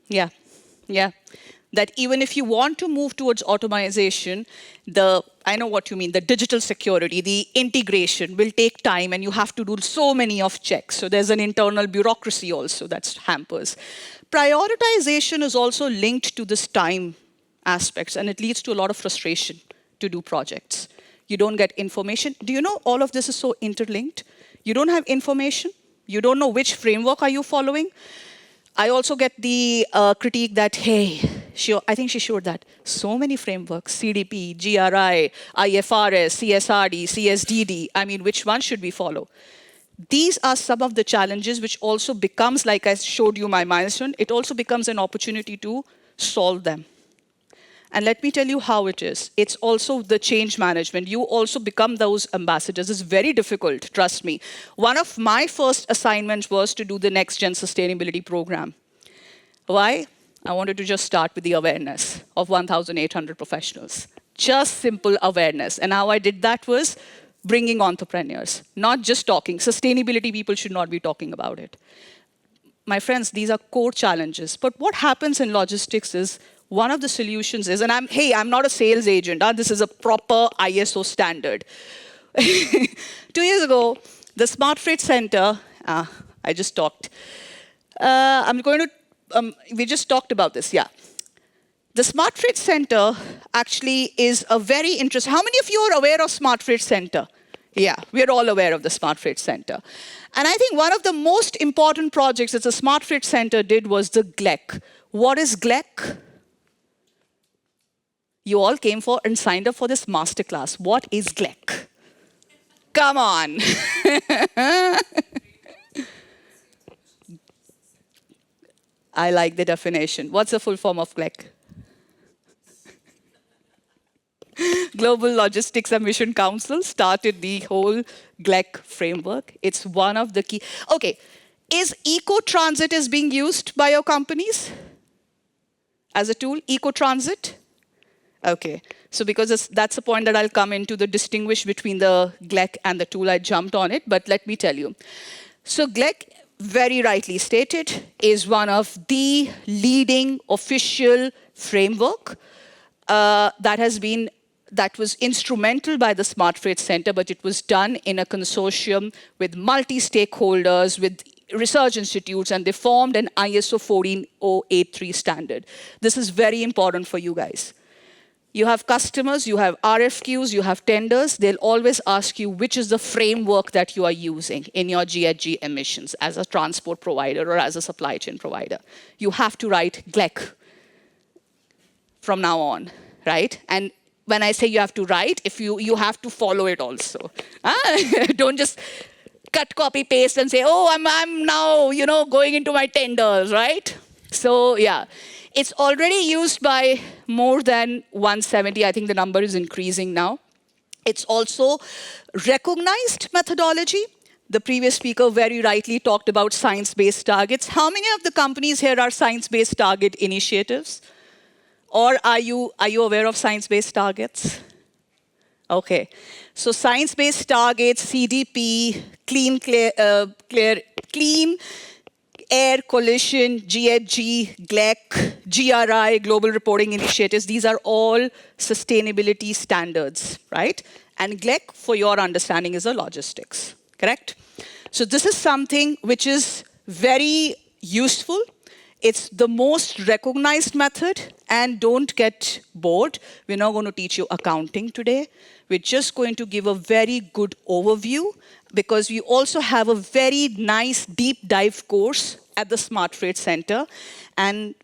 Yeah, yeah. That even if you want to move towards automation, I know what you mean, the digital security, the integration will take time and you have to do so many of checks. So there's an internal bureaucracy also that hampers. Prioritization is also linked to this time aspects and it leads to a lot of frustration to do projects. You don't get information. Do you know all of this is so interlinked? You don't have information. You don't know which framework are you following. I also get the critique that, hey, I think she showed that. So many frameworks, CDP, GRI, IFRS, CSRD, CSDD. I mean, which one should we follow? These are some of the challenges which also becomes, like I showed you my milestone, it also becomes an opportunity to solve them. And let me tell you how it is. It's also the change management. You also become those ambassadors. It's very difficult, trust me. One of my first assignments was to do the Next Gen Sustainability Program. Why? I wanted to just start with the awareness of 1,800 professionals. Just simple awareness. And how I did that was bringing entrepreneurs, not just talking. Sustainability people should not be talking about it. My friends, these are core challenges. But what happens in logistics is, one of the solutions is, and I'm not a sales agent. This is a proper ISO standard. 2 years ago, the Smart Freight Center, I just talked. We just talked about this, yeah. The Smart Freight Center actually is a very interesting, how many of you are aware of Smart Freight Center? Yeah, we're all aware of the Smart Freight Center. And I think one of the most important projects that the Smart Freight Center did was the GLEC. What is GLEC? You all came for and signed up for this masterclass. What is GLEC? Come on. I like the definition. What's the full form of GLEC? Global Logistics Emission Council started the whole GLEC framework. It's one of the key. Okay, is eco-transit is being used by your companies as a tool? Eco-transit? Okay, so because that's the point that I'll come into, the distinguish between the GLEC and the tool. I jumped on it, but let me tell you. So GLEC, very rightly stated, is one of the leading official framework that was instrumental by the Smart Freight Center, but it was done in a consortium with multi-stakeholders, with research institutes, and they formed an ISO 14083 standard. This is very important for you guys. You have customers, you have RFQs, you have tenders. They'll always ask you which is the framework that you are using in your GHG emissions as a transport provider or as a supply chain provider. You have to write GLEC from now on, right? And when I say you have to write, if you have to follow it also. Don't just cut, copy, paste, and say, oh, I'm now going into my tenders, right? So yeah, it's already used by more than 170. I think the number is increasing now. It's also recognized methodology. The previous speaker very rightly talked about science-based targets. How many of the companies here are science-based target initiatives? Or are you aware of science-based targets? Okay, so science-based targets, CDP, Clean Air Coalition, GHG, GLEC, GRI, Global Reporting Initiatives, these are all sustainability standards, right? And GLEC, for your understanding, is a logistics, correct? So this is something which is very useful. It's the most recognized method, and don't get bored. We're not going to teach you accounting today. We're just going to give a very good overview, because we also have a very nice deep dive course at the Smart Freight Center. And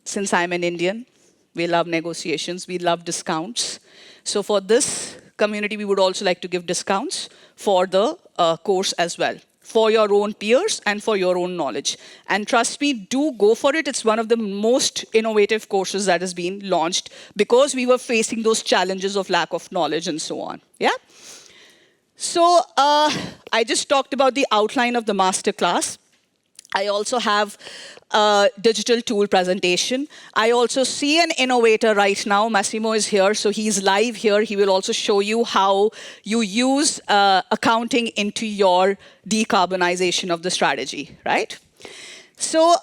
since I'm an Indian, we love negotiations, we love discounts. So for this community, we would also like to give discounts for the course as well, for your own peers and for your own knowledge. And trust me, do go for it. It's one of the most innovative courses that has been launched, because we were facing those challenges of lack of knowledge and so on. Yeah? So I just talked about the outline of the masterclass. I also have a digital tool presentation. I also see an innovator right now. Massimo is here, so he's live here. He will also show you how you use accounting into your decarbonization of the strategy, right? So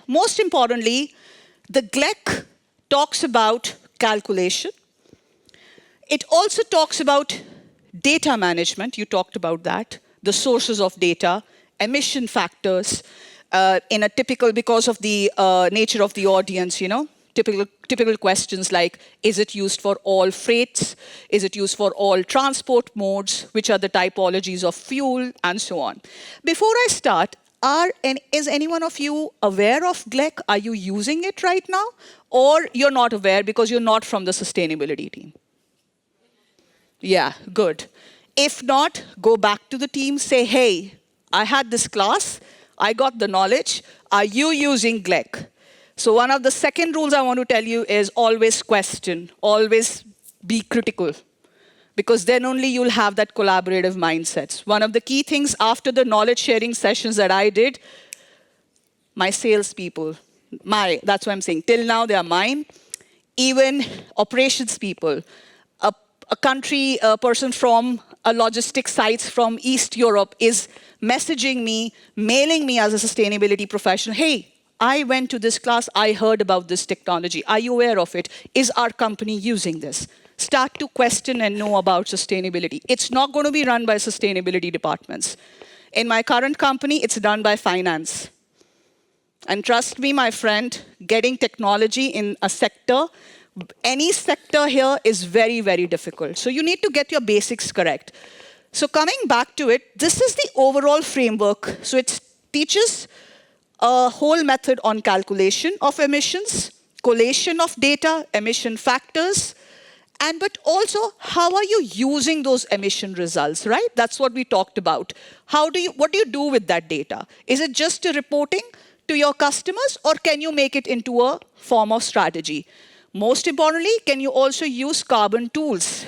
most importantly, the GLEC talks about calculation. It also talks about data management. You talked about that. The sources of data, emission factors, in a typical, because of the nature of the audience, typical questions like, is it used for all freights? Is it used for all transport modes? Which are the typologies of fuel? And so on. Before I start, is any one of you aware of GLEC? Are you using it right now? Or you're not aware because you're not from the sustainability team? Yeah, good. If not, go back to the team, say, hey, I had this class, I got the knowledge, are you using GLEC? So one of the second rules I want to tell you is always question, always be critical, because then only you'll have that collaborative mindset. One of the key things after the knowledge sharing sessions that I did, my salespeople, that's what I'm saying, till now they are mine, even operations people, a person from a logistics sites from East Europe is messaging me, mailing me as a sustainability professional, hey, I went to this class, I heard about this technology. Are you aware of it? Is our company using this? Start to question and know about sustainability. It's not going to be run by sustainability departments. In my current company, it's done by finance. And trust me, my friend, getting technology in a sector, any sector here is very, very difficult. So you need to get your basics correct. So coming back to it, this is the overall framework. So it teaches a whole method on calculation of emissions, collation of data, emission factors, But also, how are you using those emission results, right? That's what we talked about. What do you do with that data? Is it just a reporting to your customers, or can you make it into a form of strategy? Most importantly, can you also use carbon tools,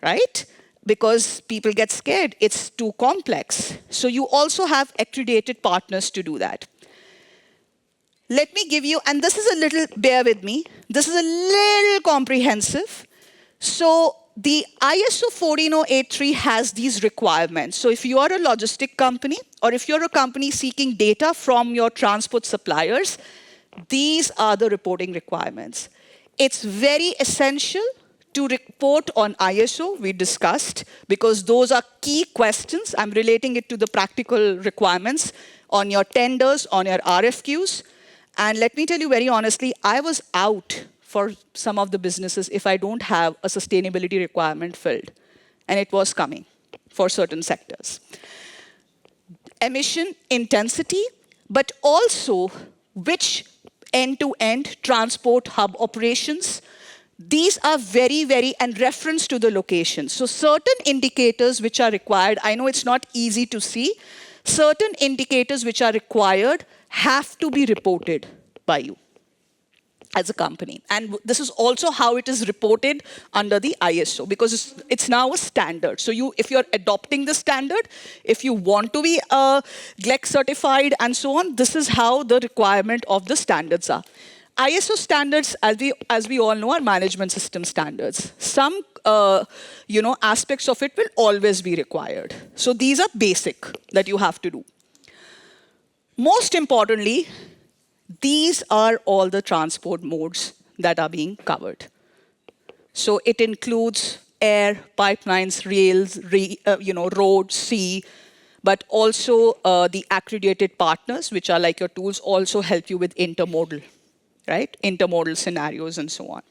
right? Because people get scared, it's too complex. So you also have accredited partners to do that. Let me give you, and this is a little, bear with me, this is a little comprehensive. So the ISO 14083 has these requirements. So if you are a logistic company, or if you're a company seeking data from your transport suppliers, these are the reporting requirements. It's very essential to report on ISO, we discussed, because those are key questions. I'm relating it to the practical requirements on your tenders, on your RFQs. And let me tell you very honestly, I was out for some of the businesses if I don't have a sustainability requirement filled. And it was coming for certain sectors. Emission intensity, but also which end-to-end transport hub operations. These are very, very, and reference to the location. So certain indicators which are required, I know it's not easy to see, certain indicators which are required have to be reported by you as a company. And this is also how it is reported under the ISO, because it's now a standard. So if you're adopting the standard, if you want to be GLEC certified and so on, this is how the requirement of the standards are. ISO standards, as we all know, are management system standards. Some aspects of it will always be required. So these are basic that you have to do. Most importantly, these are all the transport modes that are being covered. So it includes air, pipelines, rails, roads, sea, but also the accredited partners, which are like your tools, also help you with intermodal, right? Intermodal scenarios and so on.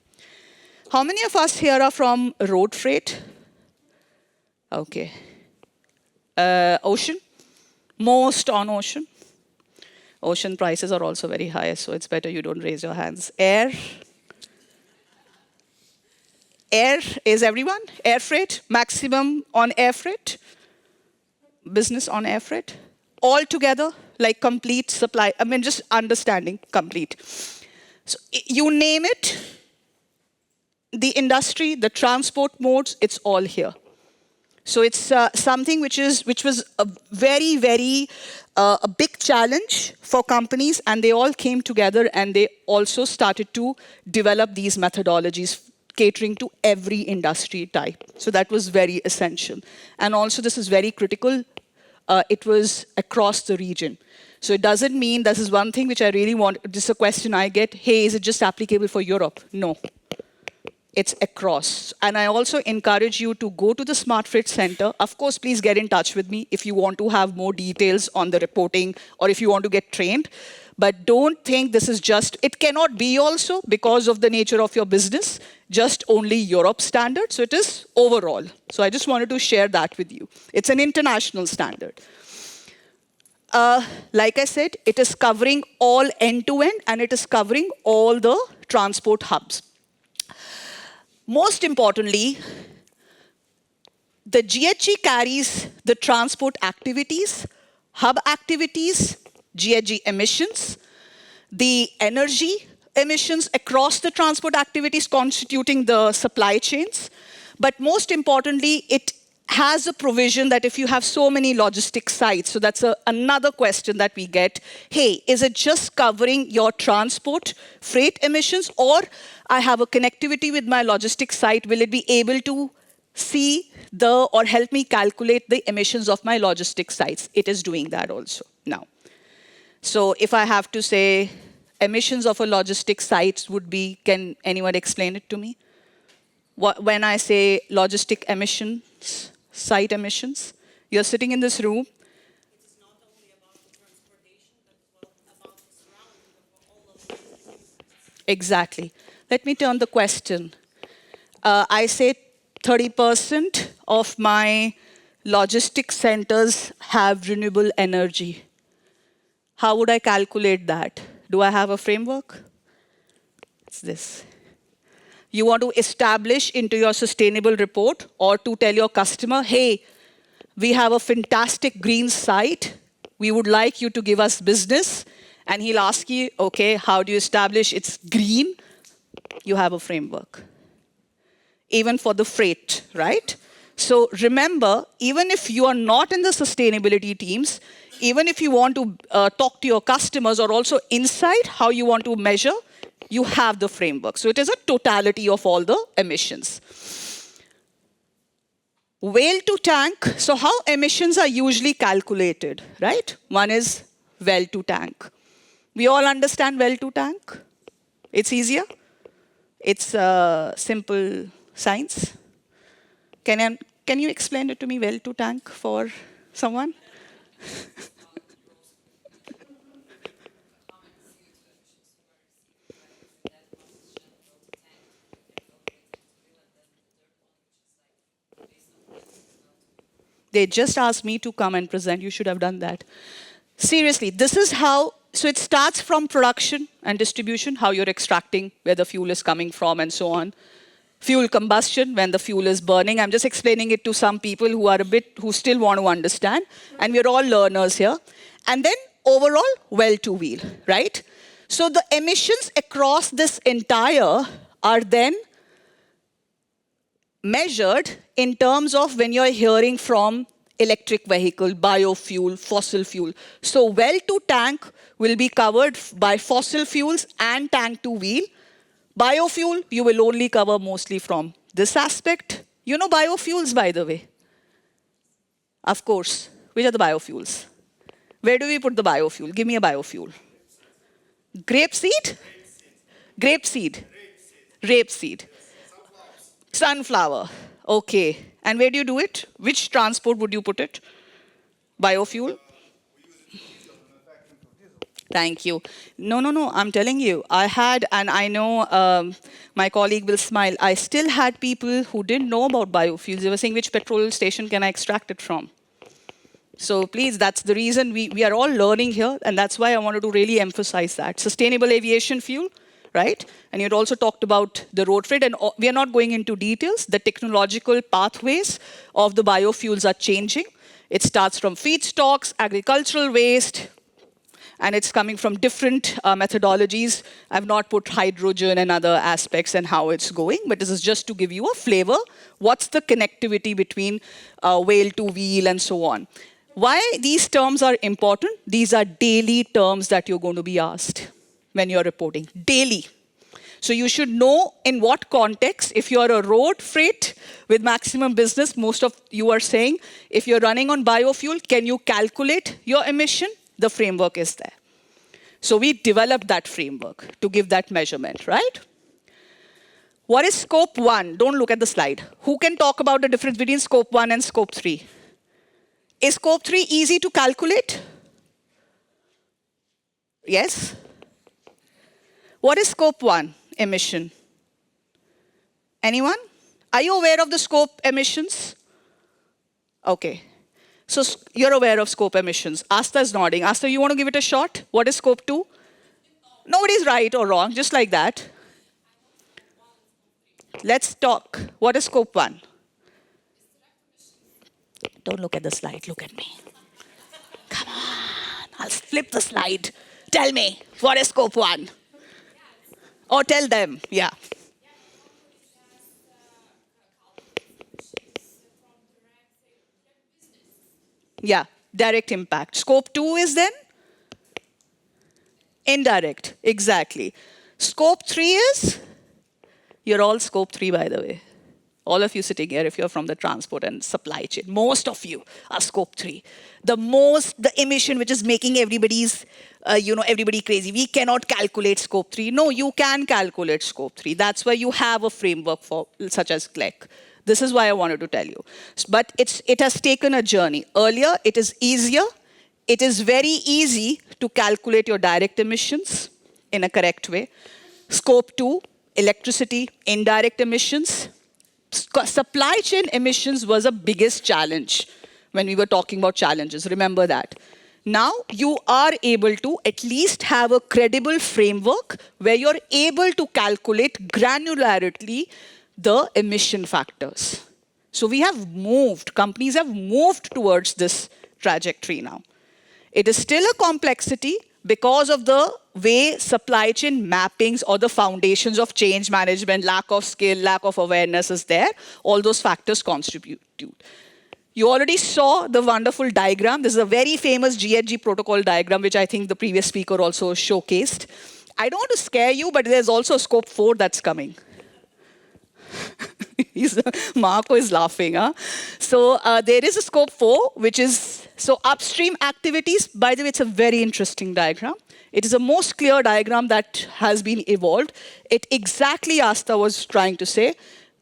How many of us here are from road freight? Okay. Ocean? Most on ocean. Ocean prices are also very high, so it's better you don't raise your hands. Air? Air is everyone? Air freight? Maximum on air freight? Business on air freight? All together, like complete supply. I mean, just understanding, complete. So you name it, the industry, the transport modes, it's all here. So it's something which was a very, very a big challenge for companies, and they all came together and they also started to develop these methodologies catering to every industry type. So that was very essential. And also this is very critical. It was across the region. So it doesn't mean, this is one thing which I really want, this is a question I get, hey, is it just applicable for Europe? No. It's across. And I also encourage you to go to the Smart Freight Center. Of course, please get in touch with me if you want to have more details on the reporting or if you want to get trained. But don't think this is just, it cannot be also because of the nature of your business, just only Europe standard. So it is overall. So I just wanted to share that with you. It's an international standard. Like I said, it is covering all end-to-end and it is covering all the transport hubs. Most importantly, the GHG carries the transport activities, hub activities, GHG emissions, the energy emissions across the transport activities constituting the supply chains. But most importantly, it has a provision that if you have so many logistic sites, so that's another question that we get, hey, is it just covering your transport freight emissions, or I have a connectivity with my logistic site, will it be able to see or help me calculate the emissions of my logistic sites? It is doing that also now. So if I have to say emissions of a logistic site would be, can anyone explain it to me? When I say logistic emissions, site emissions, you're sitting in this room. It's not only about the transportation, but about the surrounding of all of this. Exactly. Let me turn the question. I say 30% of my logistic centers have renewable energy. How would I calculate that? Do I have a framework? It's this. You want to establish into your sustainable report or to tell your customer, hey, we have a fantastic green site. We would like you to give us business. And he'll ask you, okay, how do you establish it's green? You have a framework. Even for the freight, right? So remember, even if you are not in the sustainability teams, even if you want to talk to your customers or also inside how you want to measure, you have the framework. So it is a totality of all the emissions. Whale to tank. So how emissions are usually calculated, right? One is well to tank. We all understand well to tank. It's easier. It's simple science. Can you explain it to me, well to tank, for someone? They just asked me to come and present. You should have done that. Seriously, this is how, so it starts from production and distribution, how you're extracting, where the fuel is coming from and so on. Fuel combustion, when the fuel is burning. I'm just explaining it to some people who are who still want to understand. And we're all learners here. And then overall, well to wheel, right? So the emissions across this entire are then measured in terms of when you're hearing from electric vehicle, biofuel, fossil fuel. So well to tank will be covered by fossil fuels and tank to wheel. Biofuel, you will only cover mostly from this aspect. You know biofuels, by the way? Of course. Which are the biofuels? Where do we put the biofuel? Give me a biofuel. Grapeseed? Grapeseed. Rapeseed. Sunflower. Okay. And where do you do it? Which transport would you put it? Biofuel? Thank you. No, I'm telling you. I had, and I know my colleague will smile, I still had people who didn't know about biofuels. They were saying, which petrol station can I extract it from? So please, that's the reason we are all learning here, and that's why I wanted to really emphasize that. Sustainable aviation fuel, right? And you'd also talked about the road freight, and we are not going into details. The technological pathways of the biofuels are changing. It starts from feedstocks, agricultural waste, and it's coming from different methodologies. I've not put hydrogen and other aspects and how it's going, but this is just to give you a flavor. What's the connectivity between whale to wheel and so on? Why these terms are important? These are daily terms that you're going to be asked when you're reporting, daily. So you should know in what context, if you're a road freight with maximum business, most of you are saying, if you're running on biofuel, can you calculate your emission? The framework is there. So we developed that framework to give that measurement, right? What is scope 1? Don't look at the slide. Who can talk about the difference between scope 1 and scope 3? Is scope 3 easy to calculate? Yes? What is scope 1 emission? Anyone? Are you aware of the scope emissions? Okay. So you're aware of scope emissions. Asta is nodding. Asta, you want to give it a shot? What is scope 2? Nobody's right or wrong, just like that. Let's talk. What is scope 1? Don't look at the slide, look at me. Come on, I'll flip the slide. Tell me, what is scope 1? Or tell them, yeah. Yeah, direct impact. Scope 2 is then? Indirect, exactly. Scope 3 is? You're all scope 3, by the way. All of you sitting here, if you're from the transport and supply chain, most of you are scope 3. The emission which is making everybody crazy. We cannot calculate scope 3. No, you can calculate scope 3. That's why you have a framework for such as GLEC. This is why I wanted to tell you. But it has taken a journey. Earlier, it is easier. It is very easy to calculate your direct emissions in a correct way. Scope 2, electricity, indirect emissions. Supply chain emissions was a biggest challenge when we were talking about challenges. Remember that. Now you are able to at least have a credible framework where you're able to calculate granularly the emission factors. So we have moved, companies have moved towards this trajectory now. It is still a complexity because of the way supply chain mappings or the foundations of change management, lack of skill, lack of awareness is there. All those factors contribute. You already saw the wonderful diagram. This is a very famous GHG protocol diagram, which I think the previous speaker also showcased. I don't want to scare you, but there's also scope 4 that's coming. Marco is laughing. Huh? So there is a scope 4, which is, so upstream activities. By the way, it's a very interesting diagram. It is the most clear diagram that has been evolved. It exactly, Asta was trying to say,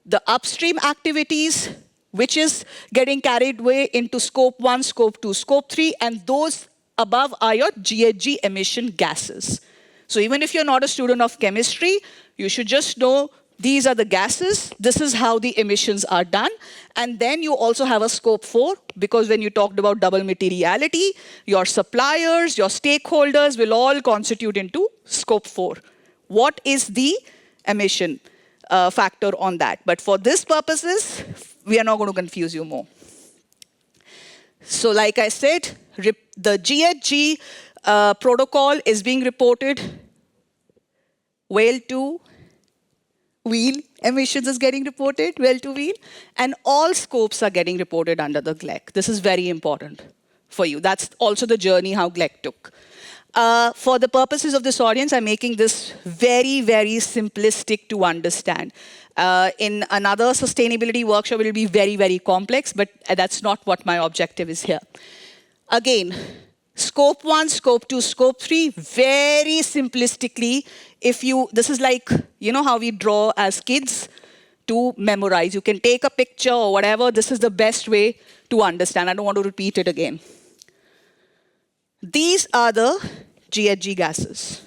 the upstream activities, which is getting carried away into scope 1, scope 2, scope 3, and those above are your GHG emission gases. So even if you're not a student of chemistry, you should just know these are the gases, this is how the emissions are done, and then you also have a scope 4, because when you talked about double materiality, your suppliers, your stakeholders will all constitute into scope 4. What is the emission factor on that? But for this purposes, we are not going to confuse you more. So like I said, the GHG protocol is being reported. Whale to wheel emissions is getting reported, whale to wheel. And all scopes are getting reported under the GLEC. This is very important for you. That's also the journey how GLEC took. For the purposes of this audience, I'm making this very, very simplistic to understand. In another sustainability workshop, it will be very, very complex, but that's not what my objective is here. Again, scope 1, scope 2, scope 3, very simplistically, this is like, you know how we draw as kids to memorize. You can take a picture or whatever. This is the best way to understand. I don't want to repeat it again. These are the GHG gases.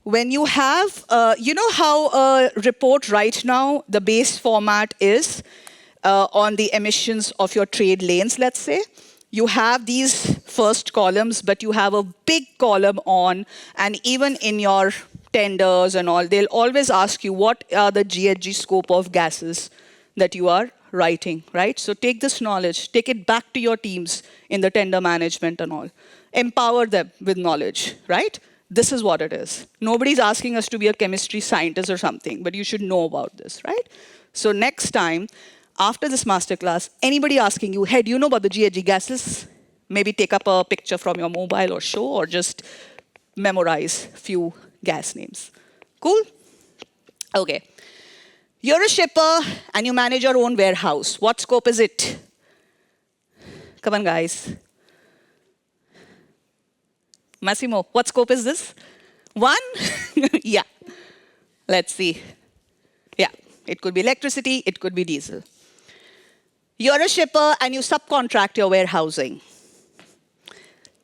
When you have, you know how a report right now, the base format is on the emissions of your trade lanes, let's say. You have these first columns, but you have a big column on, and even in your tenders and all, they'll always ask you what are the GHG scope of gases that you are writing, right? So take this knowledge, take it back to your teams in the tender management and all. Empower them with knowledge, right? This is what it is. Nobody's asking us to be a chemistry scientist or something, but you should know about this, right? So next time, after this masterclass, anybody asking you, hey, do you know about the GHG gases? Maybe take up a picture from your mobile or show, or just memorize a few gas names. Cool? Okay. You're a shipper and you manage your own warehouse. What scope is it? Come on, guys. Massimo, what scope is this? 1? Yeah. Let's see. Yeah, it could be electricity, it could be diesel. You're a shipper and you subcontract your warehousing.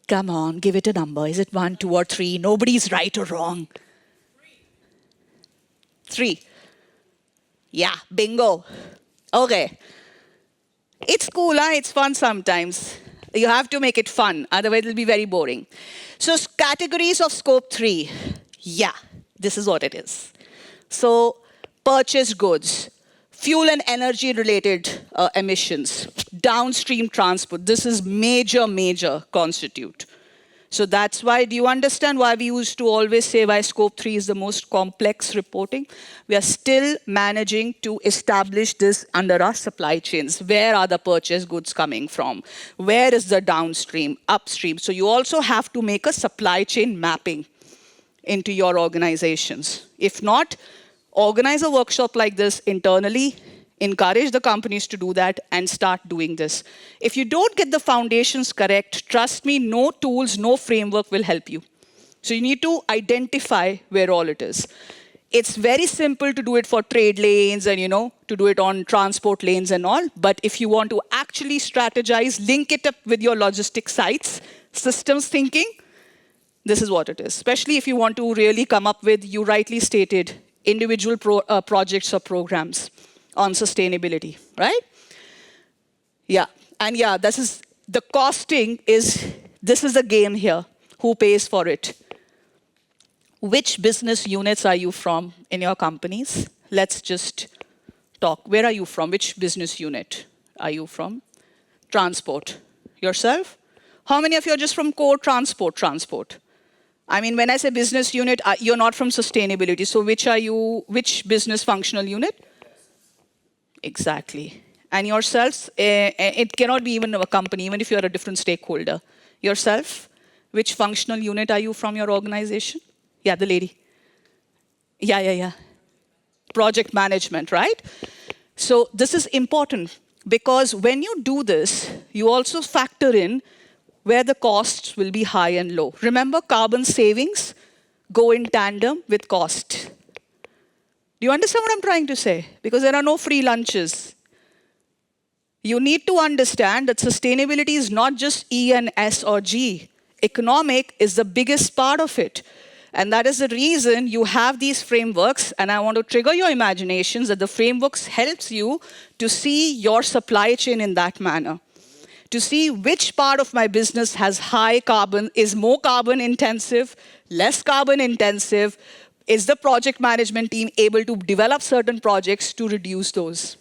Come on, give it a number. Is it 1, 2, or 3? Nobody's right or wrong. 3. Yeah, bingo. Okay. It's cool, huh? It's fun sometimes. You have to make it fun, otherwise it'll be very boring. So categories of scope 3. Yeah, this is what it is. So purchased goods, fuel and energy related emissions, downstream transport. This is major constitute. So that's why, do you understand why we used to always say why scope 3 is the most complex reporting? We are still managing to establish this under our supply chains. Where are the purchased goods coming from? Where is the downstream, upstream? So you also have to make a supply chain mapping into your organizations. If not, organize a workshop like this internally, encourage the companies to do that, and start doing this. If you don't get the foundations correct, trust me, no tools, no framework will help you. So you need to identify where all it is. It's very simple to do it for trade lanes and, to do it on transport lanes and all. But if you want to actually strategize, link it up with your logistic sites, systems thinking, this is what it is. Especially if you want to really come up with, you rightly stated, individual projects or programs on sustainability, right? Yeah, and yeah, this is, the costing is this is the game here. Who pays for it? Which business units are you from in your companies? Let's just talk. Where are you from? Which business unit are you from? Transport. Yourself? How many of you are just from core transport? I mean, when I say business unit, you're not from sustainability. So which business functional unit? Exactly. And yourselves, it cannot be even a company, even if you're a different stakeholder. Yourself, which functional unit are you from your organization? Yeah, the lady. Yeah. Project management, right? So this is important because when you do this, you also factor in where the costs will be high and low. Remember, carbon savings go in tandem with cost. Do you understand what I'm trying to say? Because there are no free lunches. You need to understand that sustainability is not just E and S or G. Economic is the biggest part of it. And that is the reason you have these frameworks, and I want to trigger your imaginations that the frameworks helps you to see your supply chain in that manner. To see which part of my business has high carbon, is more carbon intensive, less carbon intensive, is the project management team able to develop certain projects to reduce those?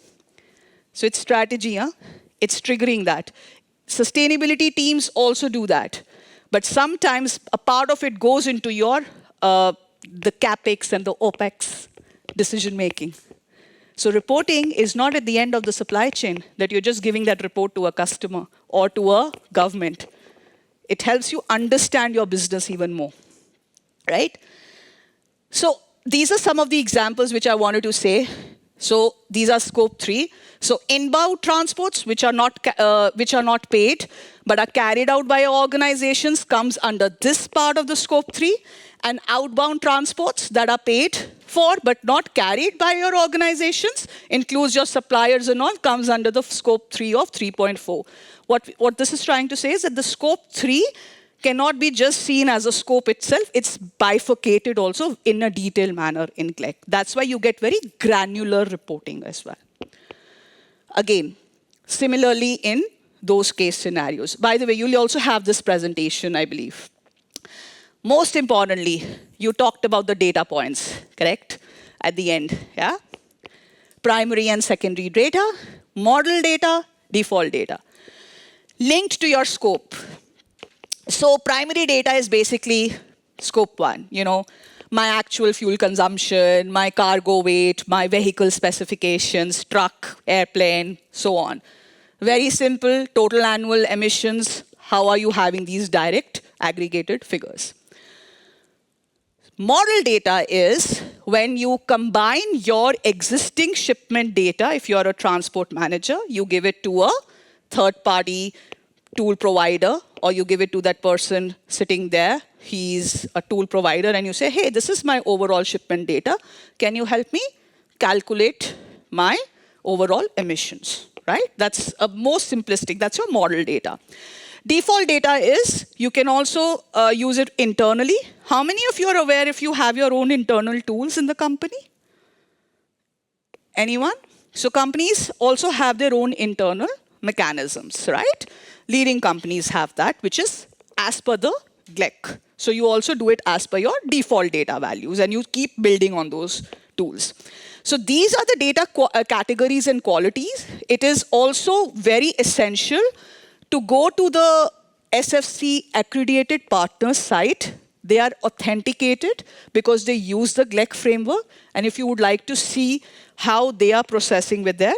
So it's strategy, huh? It's triggering that. Sustainability teams also do that. But sometimes a part of it goes into your the CapEx and the OpEx decision making. So reporting is not at the end of the supply chain that you're just giving that report to a customer or to a government. It helps you understand your business even more, right? So these are some of the examples which I wanted to say. So these are scope 3. So inbound transports, which are not paid, but are carried out by organizations, comes under this part of the scope 3. And outbound transports that are paid for, but not carried by your organizations, includes your suppliers and all, comes under the scope 3 of 3.4. What this is trying to say is that the scope 3 cannot be just seen as a scope itself. It's bifurcated also in a detailed manner in GLEC. That's why you get very granular reporting as well. Again, similarly in those case scenarios. By the way, you'll also have this presentation, I believe. Most importantly, you talked about the data points, correct? At the end, yeah? Primary and secondary data, model data, default data. Linked to your scope. So primary data is basically scope 1, my actual fuel consumption, my cargo weight, my vehicle specifications, truck, airplane, so on. Very simple, total annual emissions. How are you having these direct aggregated figures? Model data is when you combine your existing shipment data, if you're a transport manager, you give it to a third-party tool provider, or you give it to that person sitting there. He's a tool provider, and you say, hey, this is my overall shipment data. Can you help me calculate my overall emissions, right? That's a most simplistic. That's your model data. Default data is, you can also use it internally. How many of you are aware if you have your own internal tools in the company? Anyone? So companies also have their own internal mechanisms, right? Leading companies have that, which is as per the GLEC. So you also do it as per your default data values, and you keep building on those tools. So these are the data categories and qualities. It is also very essential to go to the SFC accredited partners site. They are authenticated because they use the GLEC framework. And if you would like to see how they are processing with their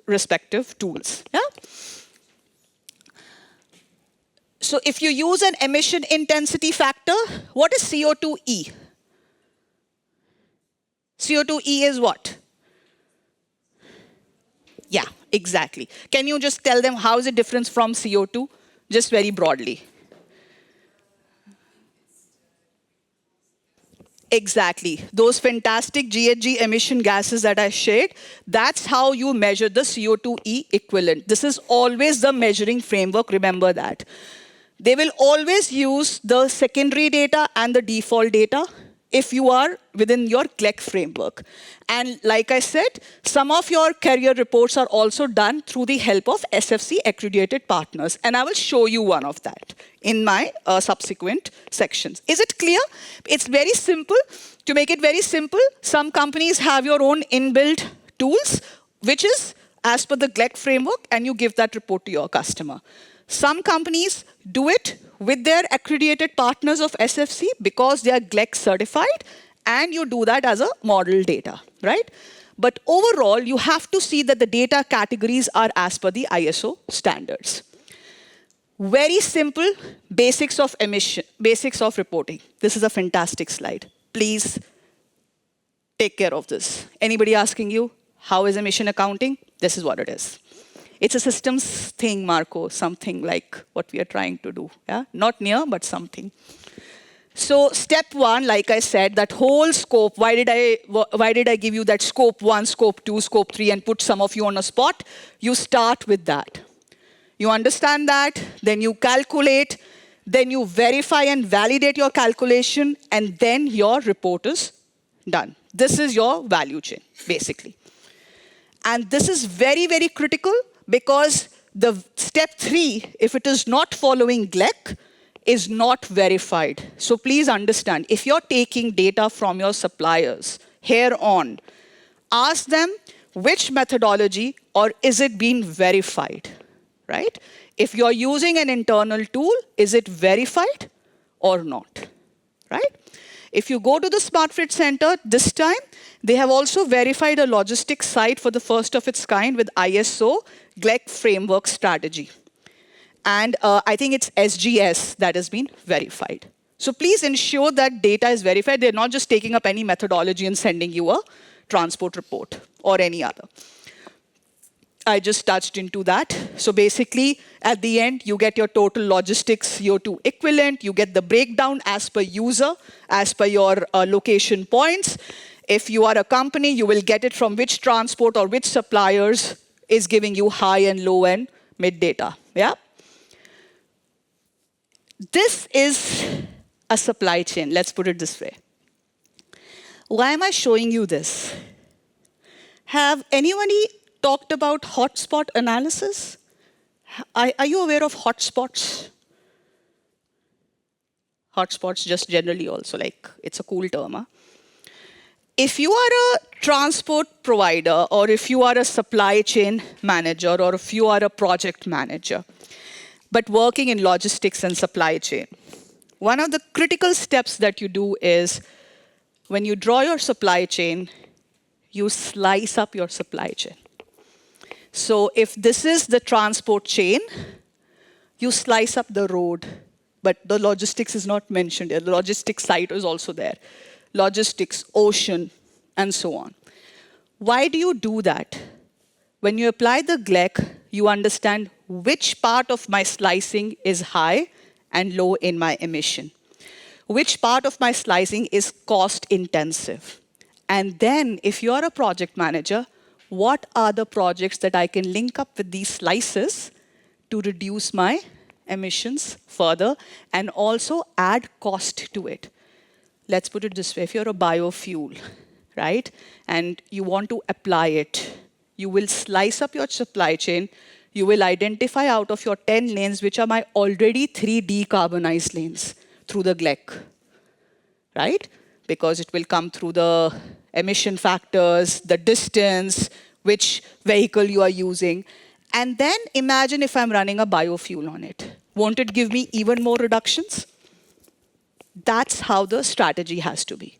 respective tools. Yeah? So if you use an emission intensity factor, what is CO2e? CO2e is what? Yeah, exactly. Can you just tell them how is it different from CO2? Just very broadly. Exactly. Those fantastic GHG emission gases that I shared, that's how you measure the CO2e equivalent. This is always the measuring framework, remember that. They will always use the secondary data and the default data if you are within your GLEC framework. And like I said, some of your career reports are also done through the help of SFC accredited partners. And I will show you one of that in my subsequent sections. Is it clear? It's very simple. To make it very simple, some companies have your own inbuilt tools, which is as per the GLEC framework, and you give that report to your customer. Some companies do it with their accredited partners of SFC because they are GLEC certified, and you do that as a model data, right? But overall, you have to see that the data categories are as per the ISO standards. Very simple basics of emission, basics of reporting. This is a fantastic slide. Please take care of this. Anybody asking you, how is emission accounting? This is what it is. It's a systems thing, Marco, something like what we are trying to do. Yeah? Not near, but something. So step one, like I said, that whole scope, why did I give you that scope 1, scope 2, scope 3, and put some of you on a spot? You start with that. You understand that, then you calculate, then you verify and validate your calculation, and then your report is done. This is your value chain, basically. And this is very, very critical because the step 3, if it is not following GLEC, is not verified. So please understand, if you're taking data from your suppliers here on, ask them which methodology or is it being verified, right? If you're using an internal tool, is it verified or not, right? If you go to the Smart Freight Center this time, they have also verified a logistics site for the first of its kind with ISO GLEC Framework strategy. And I think it's SGS that has been verified. So please ensure that data is verified. They're not just taking up any methodology and sending you a transport report or any other. I just touched into that. So basically, at the end, you get your total logistics CO2 equivalent. You get the breakdown as per user, as per your location points. If you are a company, you will get it from which transport or which suppliers is giving you high and low and mid data. Yeah? This is a supply chain. Let's put it this way. Why am I showing you this? Have anybody talked about hotspot analysis? Are you aware of hotspots? Hotspots just generally also, like, it's a cool term. Huh? If you are a transport provider, or if you are a supply chain manager, or if you are a project manager, but working in logistics and supply chain, one of the critical steps that you do is when you draw your supply chain, you slice up your supply chain. So if this is the transport chain, you slice up the road, but the logistics is not mentioned here. The logistics site is also there. Logistics, ocean, and so on. Why do you do that? When you apply the GLEC, you understand which part of my slicing is high and low in my emission. Which part of my slicing is cost intensive. And then, if you're a project manager, what are the projects that I can link up with these slices to reduce my emissions further and also add cost to it? Let's put it this way. If you're a biofuel, right, and you want to apply it, you will slice up your supply chain. You will identify out of your 10 lanes, which are my already 3 decarbonized lanes through the GLEC, right? Because it will come through the emission factors, the distance, which vehicle you are using. And then imagine if I'm running a biofuel on it. Won't it give me even more reductions? That's how the strategy has to be.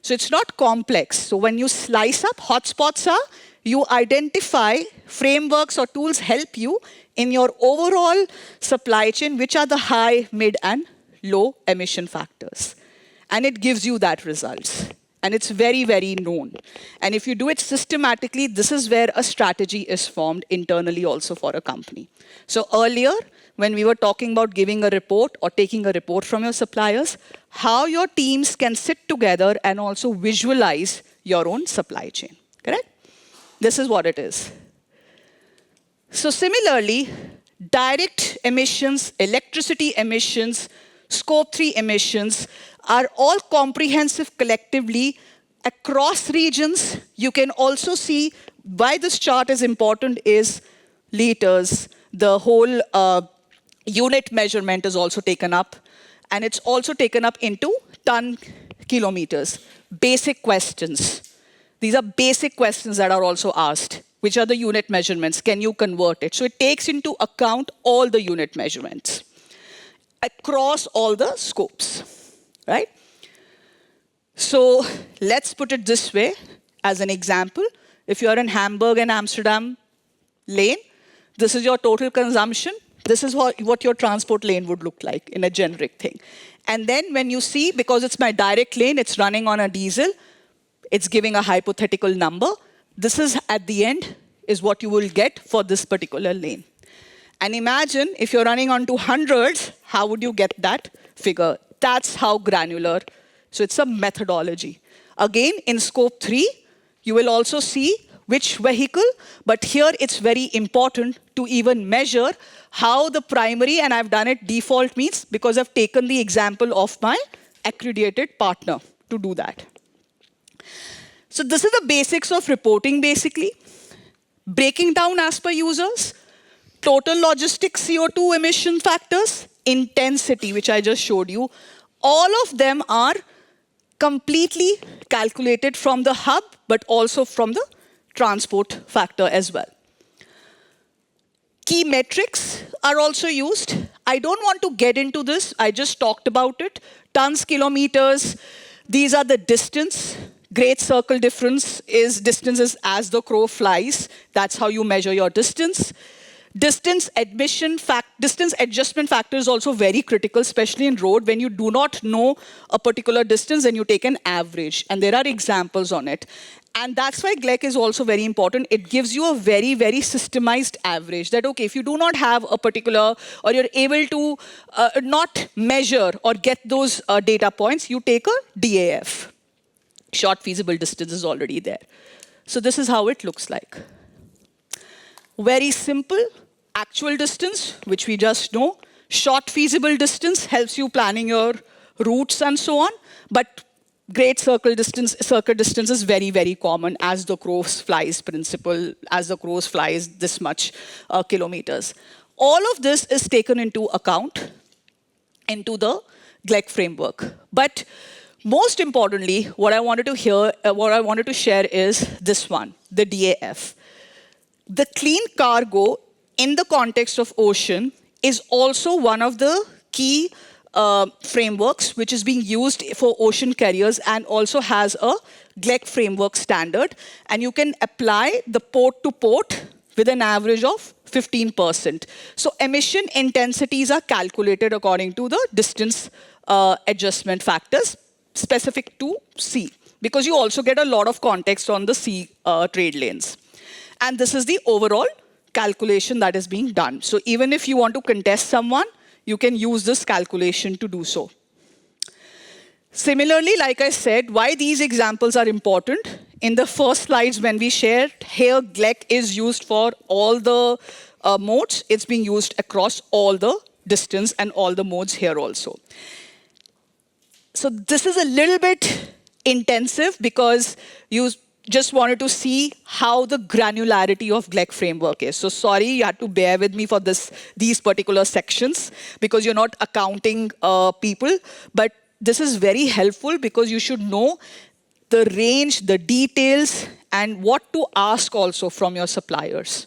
So it's not complex. So when you slice up, hotspots are, you identify frameworks or tools help you in your overall supply chain, which are the high, mid, and low emission factors. And it gives you that results. And it's very, very known. And if you do it systematically, this is where a strategy is formed internally also for a company. So earlier, when we were talking about giving a report or taking a report from your suppliers, how your teams can sit together and also visualize your own supply chain, correct? This is what it is. So similarly, direct emissions, electricity emissions, Scope 3 emissions are all comprehensive collectively across regions. You can also see why this chart is important is liters. The whole unit measurement is also taken up, and it's also taken up into ton kilometers. Basic questions. These are basic questions that are also asked. Which are the unit measurements? Can you convert it? So it takes into account all the unit measurements across all the scopes, right? So let's put it this way as an example. If you're in Hamburg and Amsterdam lane, this is your total consumption. This is what your transport lane would look like in a generic thing. And then when you see, because it's my direct lane, it's running on a diesel, it's giving a hypothetical number. This is, at the end, is what you will get for this particular lane. And imagine if you're running onto hundreds, how would you get that figure? That's how granular. So it's a methodology. Again, in scope 3, you will also see which vehicle, but here it's very important to even measure how the primary, and I've done it default means because I've taken the example of my accredited partner to do that. So this is the basics of reporting, basically. Breaking down as per users, total logistics CO2 emission factors, intensity, which I just showed you. All of them are completely calculated from the hub, but also from the transport factor as well. Key metrics are also used. I don't want to get into this. I just talked about it. Tons, kilometers. These are the distance. Great circle difference is distances as the crow flies. That's how you measure your distance. Distance adjustment factor is also very critical, especially in road. When you do not know a particular distance, then you take an average. And there are examples on it. And that's why GLEC is also very important. It gives you a very, very systemized average. That, OK, if you do not have a particular, or you're able to not measure or get those data points, you take a DAF. Short feasible distance is already there. So this is how it looks like. Very simple. Actual distance, which we just know. Short feasible distance helps you planning your routes and so on. But great circle distance is very, very common as the crow flies principle, as the crow flies this much kilometers. All of this is taken into account into the GLEC framework. But most importantly, what I wanted to share is this one, the DAF. The clean cargo in the context of ocean is also one of the key frameworks which is being used for ocean carriers and also has a GLEC framework standard. And you can apply the port to port with an average of 15%. So emission intensities are calculated according to the distance adjustment factors specific to sea, because you also get a lot of context on the sea trade lanes. And this is the overall calculation that is being done. So even if you want to contest someone, you can use this calculation to do so. Similarly, like I said, why these examples are important. In the first slides when we shared, here GLEC is used for all the modes. It's being used across all the distance and all the modes here also. So this is a little bit intensive because you just wanted to see how the granularity of GLEC framework is. So sorry, you had to bear with me for these particular sections because you're not accounting people. But this is very helpful because you should know the range, the details, and what to ask also from your suppliers.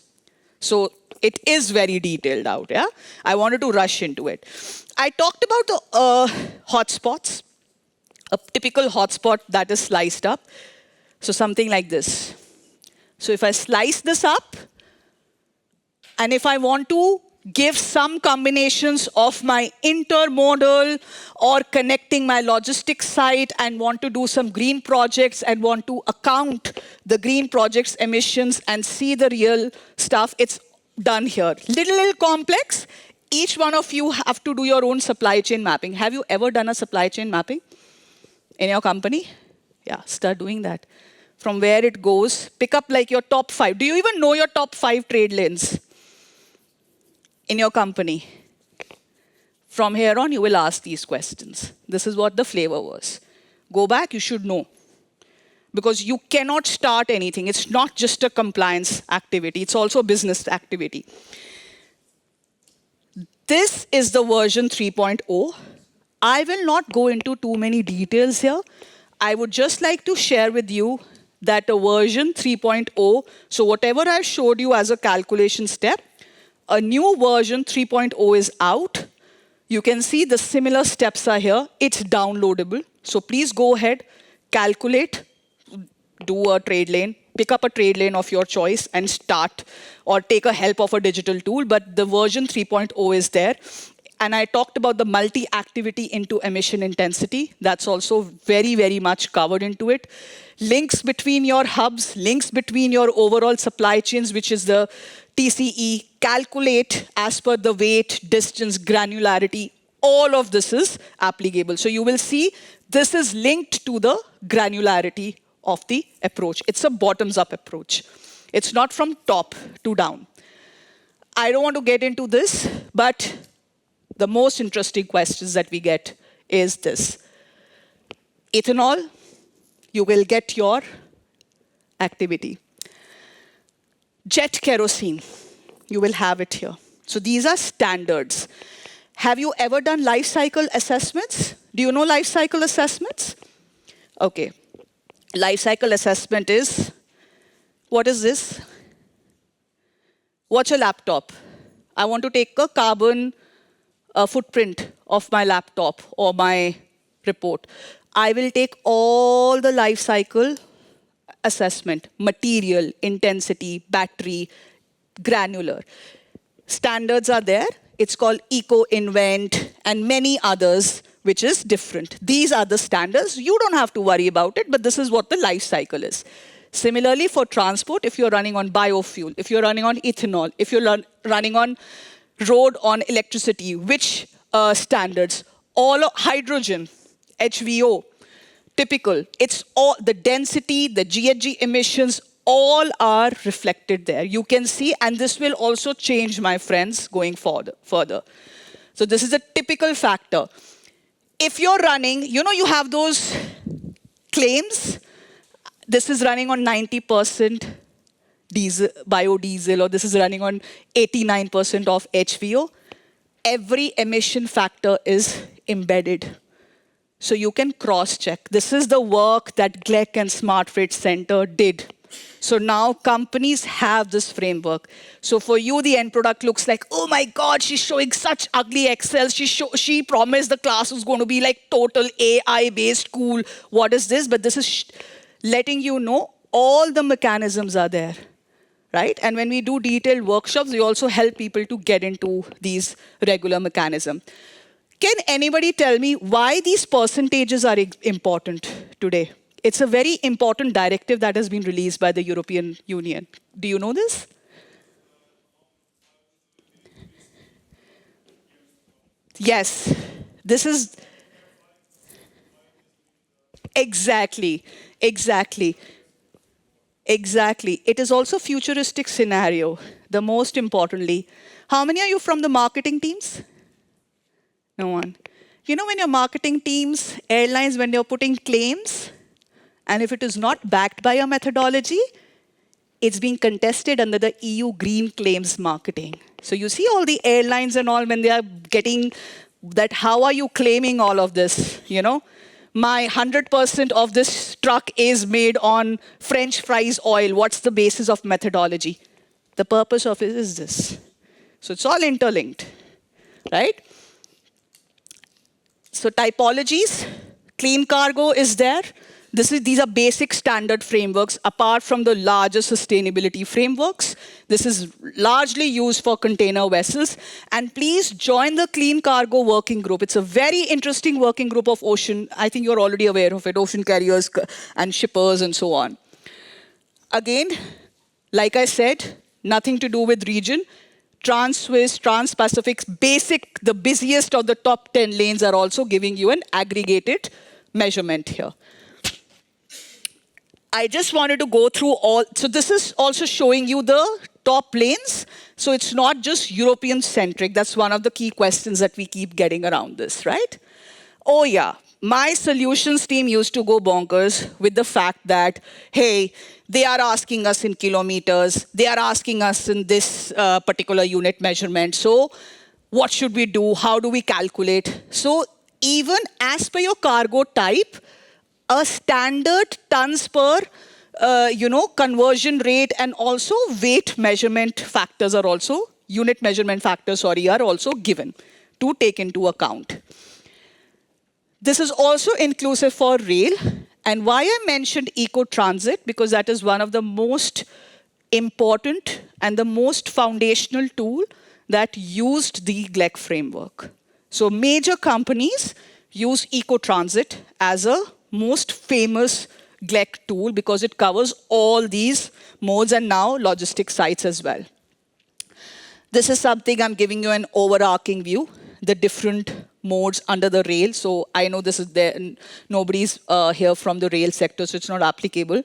So it is very detailed out, yeah? I wanted to rush into it. I talked about the hotspots, a typical hotspot that is sliced up. So something like this. So if I slice this up, and if I want to give some combinations of my intermodal or connecting my logistics site and want to do some green projects and want to account the green projects emissions and see the real stuff, it's done here. Little complex. Each one of you have to do your own supply chain mapping. Have you ever done a supply chain mapping in your company? Yeah, start doing that. From where it goes, pick up like your top 5. Do you even know your top 5 trade lanes in your company? From here on, you will ask these questions. This is what the flavor was. Go back, you should know. Because you cannot start anything. It's not just a compliance activity. It's also a business activity. This is the version 3.0. I will not go into too many details here. I would just like to share with you that a version 3.0, so whatever I showed you as a calculation step, a new version 3.0 is out. You can see the similar steps are here. It's downloadable. So please go ahead, calculate, do a trade lane, pick up a trade lane of your choice and start, or take a help of a digital tool. But the version 3.0 is there. And I talked about the multi-activity into emission intensity. That's also very, very much covered into it. Links between your hubs, links between your overall supply chains, which is the TCE, calculate as per the weight, distance, granularity. All of this is applicable. So you will see this is linked to the granularity of the approach. It's a bottoms-up approach. It's not from top to down. I don't want to get into this, but the most interesting questions that we get is this. Ethanol, you will get your activity. Jet kerosene, you will have it here. So these are standards. Have you ever done life cycle assessments? Do you know life cycle assessments? Okay. Life cycle assessment is, what is this? Watch a laptop. I want to take a carbon footprint of my laptop or my report. I will take all the life cycle assessment, material, intensity, battery, granular. Standards are there. It's called Eco-Invent and many others, which is different. These are the standards. You don't have to worry about it, but this is what the life cycle is. Similarly, for transport, if you're running on biofuel, if you're running on ethanol, if you're running on road on electricity, which standards? All hydrogen, HVO, typical. It's all the density, the GHG emissions, all are reflected there. You can see, and this will also change, my friends, going further. So this is a typical factor. If you're running, you know, you have those claims. This is running on 90% diesel, biodiesel, or this is running on 89% of HVO. Every emission factor is embedded. So you can cross-check. This is the work that GLEC and Smart Freight Center did. So now companies have this framework. So for you, the end product looks like, oh my God, she's showing such ugly Excel. She promised the class was going to be like total AI-based cool. What is this? But this is letting you know all the mechanisms are there, right? And when we do detailed workshops, we also help people to get into these regular mechanisms. Can anybody tell me why these percentages are important today? It's a very important directive that has been released by the European Union. Do you know this? Yes, this is exactly. It is also a futuristic scenario. The most importantly, how many are you from the marketing teams? No one. You know, when your marketing teams, airlines, when they're putting claims, and if it is not backed by a methodology, it's being contested under the EU Green Claims Marketing. So you see all the airlines and all, when they are getting that, how are you claiming all of this? You know, my 100% of this truck is made on French fries oil. What's the basis of methodology? The purpose of it is this. So it's all interlinked, right? So typologies, clean cargo is there. These are basic standard frameworks apart from the larger sustainability frameworks. This is largely used for container vessels. And please join the Clean Cargo Working Group. It's a very interesting working group of ocean. I think you're already aware of it, ocean carriers and shippers and so on. Again, like I said, nothing to do with region. Trans-Swiss, Trans-Pacific, basic, the busiest of the top 10 lanes are also giving you an aggregated measurement here. I just wanted to go through all. So this is also showing you the top lanes. So it's not just European-centric. That's one of the key questions that we keep getting around this, right? Oh, yeah. My solutions team used to go bonkers with the fact that, hey, they are asking us in kilometers. They are asking us in this particular unit measurement. So what should we do? How do we calculate? So even as per your cargo type, a standard tons per conversion rate and also weight measurement factors are also, unit measurement factors, sorry, are also given to take into account. This is also inclusive for rail. And why I mentioned eco-transit, because that is one of the most important and the most foundational tool that used the GLEC framework. So major companies use eco-transit as a most famous GLEC tool because it covers all these modes and now logistics sites as well. This is something I'm giving you an overarching view, the different modes under the rail. So I know this is there, nobody's here from the rail sector, so it's not applicable.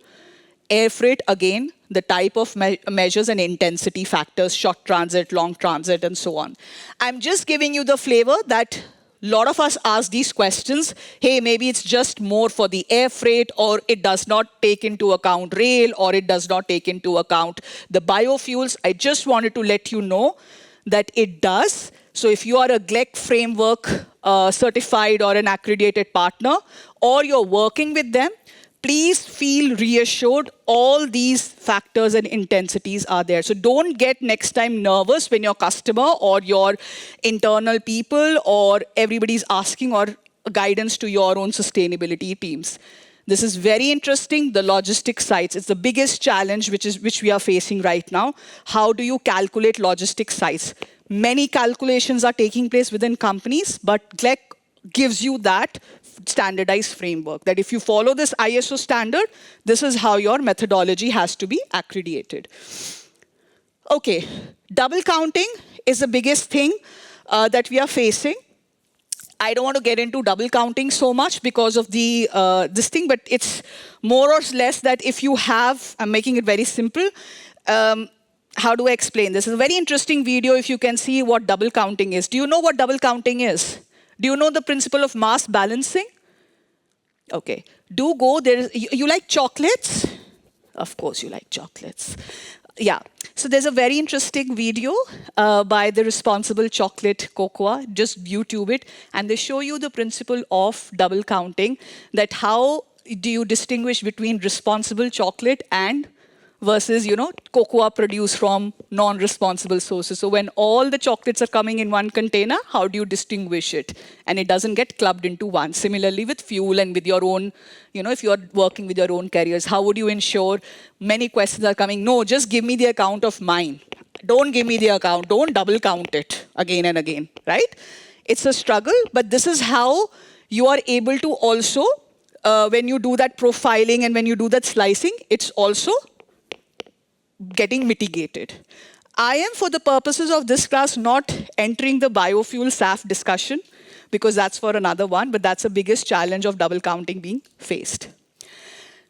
Air freight, again, the type of measures and intensity factors, short transit, long transit, and so on. I'm just giving you the flavor that a lot of us ask these questions. Hey, maybe it's just more for the air freight, or it does not take into account rail, or it does not take into account the biofuels. I just wanted to let you know that it does. So if you are a GLEC framework certified or an accredited partner, or you're working with them, please feel reassured. All these factors and intensities are there. So don't get next time nervous when your customer or your internal people or everybody's asking or guidance to your own sustainability teams. This is very interesting. The logistics sites, it's the biggest challenge which we are facing right now. How do you calculate logistics sites? Many calculations are taking place within companies, but GLEC gives you that standardized framework, that if you follow this ISO standard, this is how your methodology has to be accredited. Okay, double counting is the biggest thing that we are facing. I don't want to get into double counting so much because of the this thing, but it's more or less that if you have, I'm making it very simple, how do I explain this? It's a very interesting video if you can see what double counting is. Do you know what double counting is? Do you know the principle of mass balancing? Okay, do go. You like chocolates? Of course you like chocolates. Yeah, so there's a very interesting video by the Responsible Chocolate Cocoa. Just YouTube it, and they show you the principle of double counting, that how do you distinguish between responsible chocolate and versus, cocoa produced from non-responsible sources. So when all the chocolates are coming in one container, how do you distinguish it? And it doesn't get clubbed into one. Similarly with fuel and with your own, if you're working with your own carriers, how would you ensure? Many questions are coming, no, just give me the account of mine. Don't give me the account, don't double count it again and again, right? It's a struggle, but this is how you are able to also, when you do that profiling and when you do that slicing, it's also getting mitigated. I am, for the purposes of this class, not entering the biofuel SAF discussion because that's for another one, but that's the biggest challenge of double counting being faced.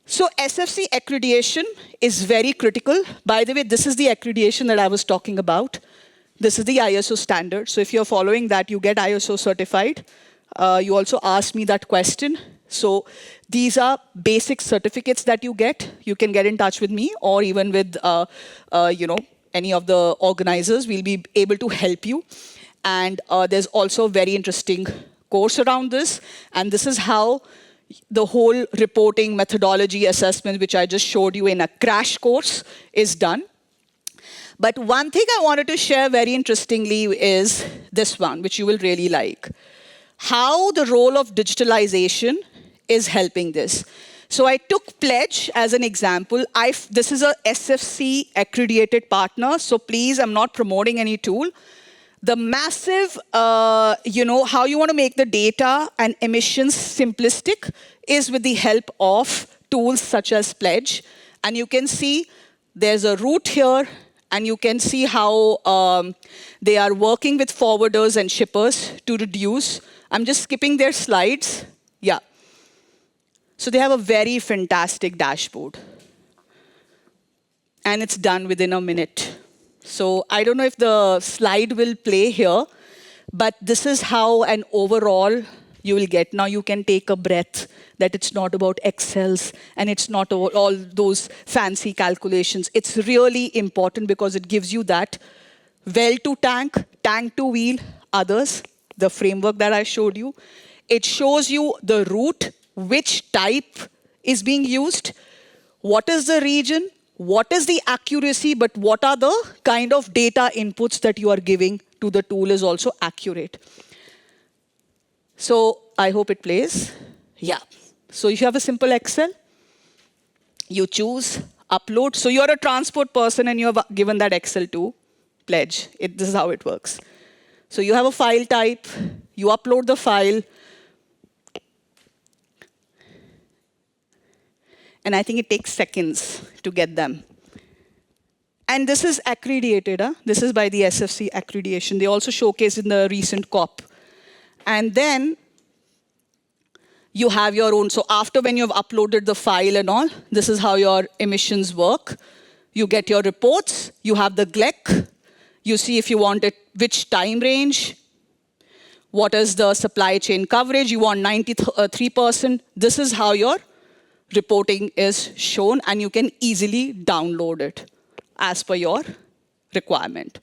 So SFC accreditation is very critical. By the way, this is the accreditation that I was talking about. This is the ISO standard. So if you're following that, you get ISO certified. You also asked me that question. So these are basic certificates that you get. You can get in touch with me or even with any of the organizers. We'll be able to help you. And there's also a very interesting course around this. And this is how the whole reporting methodology assessment, which I just showed you in a crash course, is done. But one thing I wanted to share very interestingly is this one, which you will really like. How the role of digitalization is helping this. So I took Pledge as an example. This is a SFC accredited partner, so please, I'm not promoting any tool. The massive, how you want to make the data and emissions simplistic is with the help of tools such as Pledge. And you can see there's a route here, and you can see how they are working with forwarders and shippers to reduce. I'm just skipping their slides. Yeah. So they have a very fantastic dashboard. And it's done within a minute. So I don't know if the slide will play here, but this is how an overall you will get. Now you can take a breath that it's not about Excels and it's not all those fancy calculations. It's really important because it gives you that well to tank, tank to wheel, others, the framework that I showed you. It shows you the route, which type is being used, what is the region, what is the accuracy, but what are the kind of data inputs that you are giving to the tool is also accurate. So I hope it plays. Yeah. So if you have a simple Excel, you choose upload. So you're a transport person and you have given that Excel to Pledge. This is how it works. So you have a file type, you upload the file, and I think it takes seconds to get them. And this is accredited. This is by the SFC accreditation. They also showcased in the recent COP. And then you have your own. So after when you've uploaded the file and all, this is how your emissions work. You get your reports. You have the GLEC. You see if you want it, which time range. What is the supply chain coverage? You want 93%. This is how your reporting is shown, and you can easily download it as per your requirement.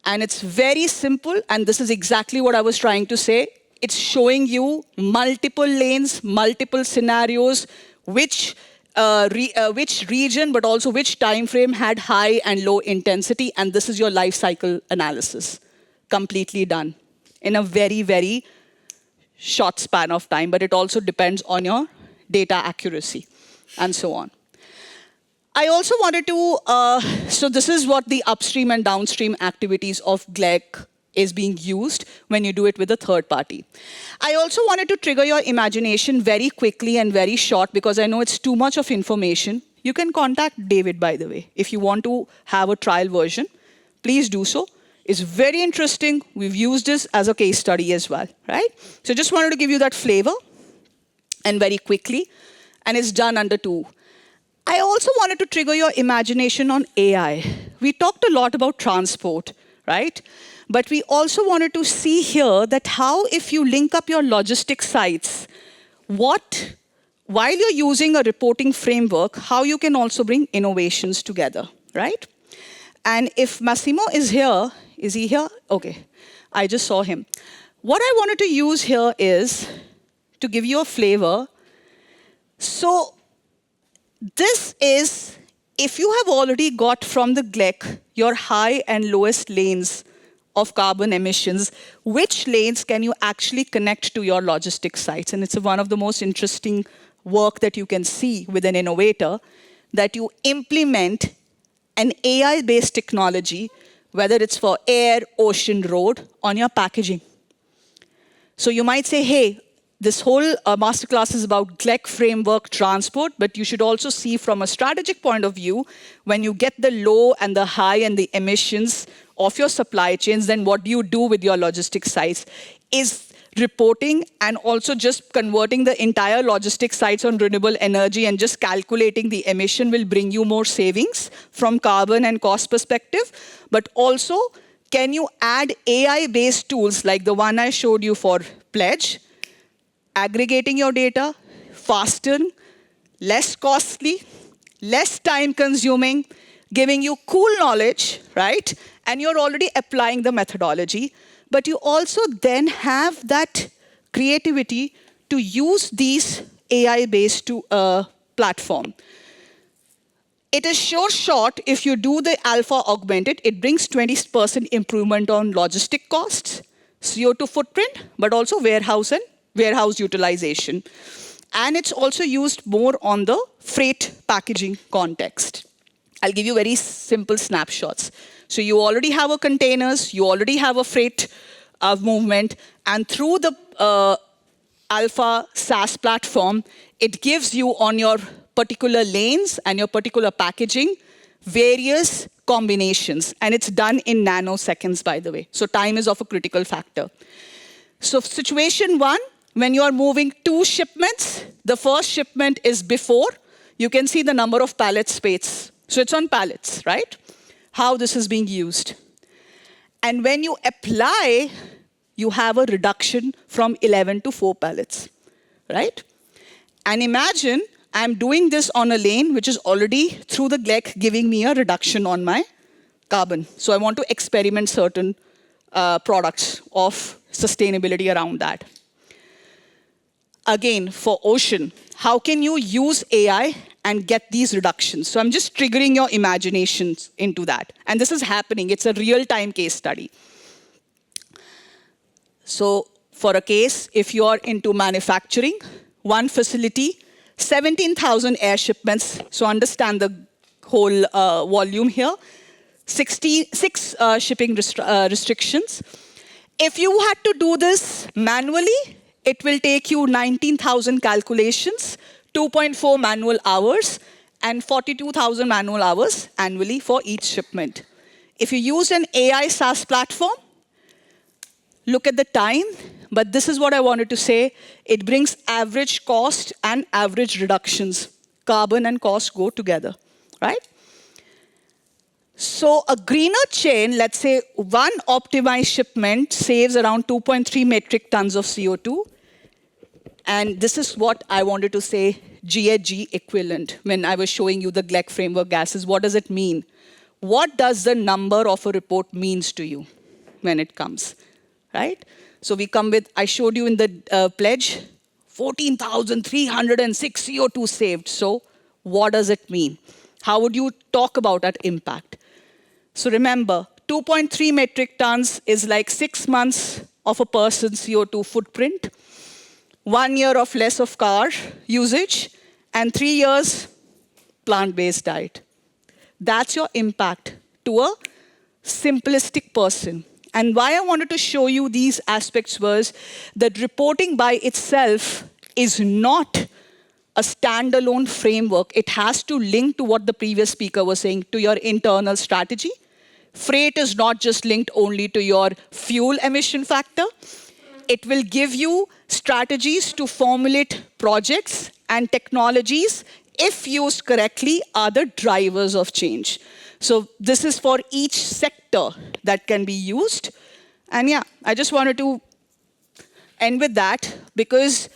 And it's very simple, and this is exactly what I was trying to say. It's showing you multiple lanes, multiple scenarios, which region, but also which time frame had high and low intensity, and this is your life cycle analysis, completely done in a very, very short span of time, but it also depends on your data accuracy, and so on. I also wanted to, so this is what the upstream and downstream activities of GLEC is being used when you do it with a third party. I also wanted to trigger your imagination very quickly and very short because I know it's too much of information. You can contact David, by the way, if you want to have a trial version. Please do so. It's very interesting. We've used this as a case study as well, right? So just wanted to give you that flavor and very quickly, and it's done under 2. I also wanted to trigger your imagination on AI. We talked a lot about transport, right? But we also wanted to see here that how if you link up your logistics sites, while you're using a reporting framework, how you can also bring innovations together, right? And if Massimo is here, is he here? Okay, I just saw him. What I wanted to use here is to give you a flavor. So this is, if you have already got from the GLEC your high and lowest lanes of carbon emissions, which lanes can you actually connect to your logistics sites? And it's one of the most interesting work that you can see with an innovator, that you implement an AI-based technology, whether it's for air, ocean, road, on your packaging. So you might say, hey, this whole masterclass is about GLEC framework transport, but you should also see from a strategic point of view, when you get the low and the high and the emissions of your supply chains, then what do you do with your logistics sites? Is reporting and also just converting the entire logistics sites on renewable energy and just calculating the emission will bring you more savings from carbon and cost perspective. But also, can you add AI-based tools like the one I showed you for Pledge, aggregating your data, faster, less costly, less time consuming, giving you cool knowledge, right? And you're already applying the methodology. But you also then have that creativity to use these AI-based platform. It is sure shot if you do the alpha augmented, it brings 20% improvement on logistic costs, CO2 footprint, but also warehouse utilization. And it's also used more on the freight packaging context. I'll give you very simple snapshots. So you already have a containers, you already have a freight movement, and through the Alpha SaaS platform, it gives you on your particular lanes and your particular packaging various combinations, and it's done in nanoseconds, by the way. So time is of a critical factor. So situation 1, when you are moving 2 shipments, the first shipment is before. You can see the number of pallet space. So it's on pallets, right? How this is being used. And when you apply, you have a reduction from 11 to 4 pallets, right? And imagine I'm doing this on a lane which is already through the GLEC giving me a reduction on my carbon. So I want to experiment certain products of sustainability around that. Again, for ocean, how can you use AI and get these reductions? So I'm just triggering your imaginations into that. And this is happening. It's a real-time case study. So for a case, if you're into manufacturing, one facility, 17,000 air shipments. So understand the whole volume here. 66 shipping restrictions. If you had to do this manually, it will take you 19,000 calculations, 2.4 manual hours, and 42,000 manual hours annually for each shipment. If you use an AI SaaS platform, look at the time, but this is what I wanted to say. It brings average cost and average reductions. Carbon and cost go together, right? So a greener chain, let's say one optimized shipment saves around 2.3 metric tons of CO2. And this is what I wanted to say, GHG equivalent, when I was showing you the GLEC framework gases. What does it mean? What does the number of a report means to you when it comes, right? So we come with, I showed you in the pledge, 14,306 CO2 saved. So what does it mean? How would you talk about that impact? So remember, 2.3 metric tons is like 6 months of a person's CO2 footprint, 1 year of less of car usage, and 3 years plant-based diet. That's your impact to a simplistic person. And why I wanted to show you these aspects was that reporting by itself is not a standalone framework. It has to link to what the previous speaker was saying, to your internal strategy. Freight is not just linked only to your fuel emission factor. It will give you strategies to formulate projects and technologies, if used correctly, are the drivers of change. So this is for each sector that can be used. And yeah, I just wanted to end with that because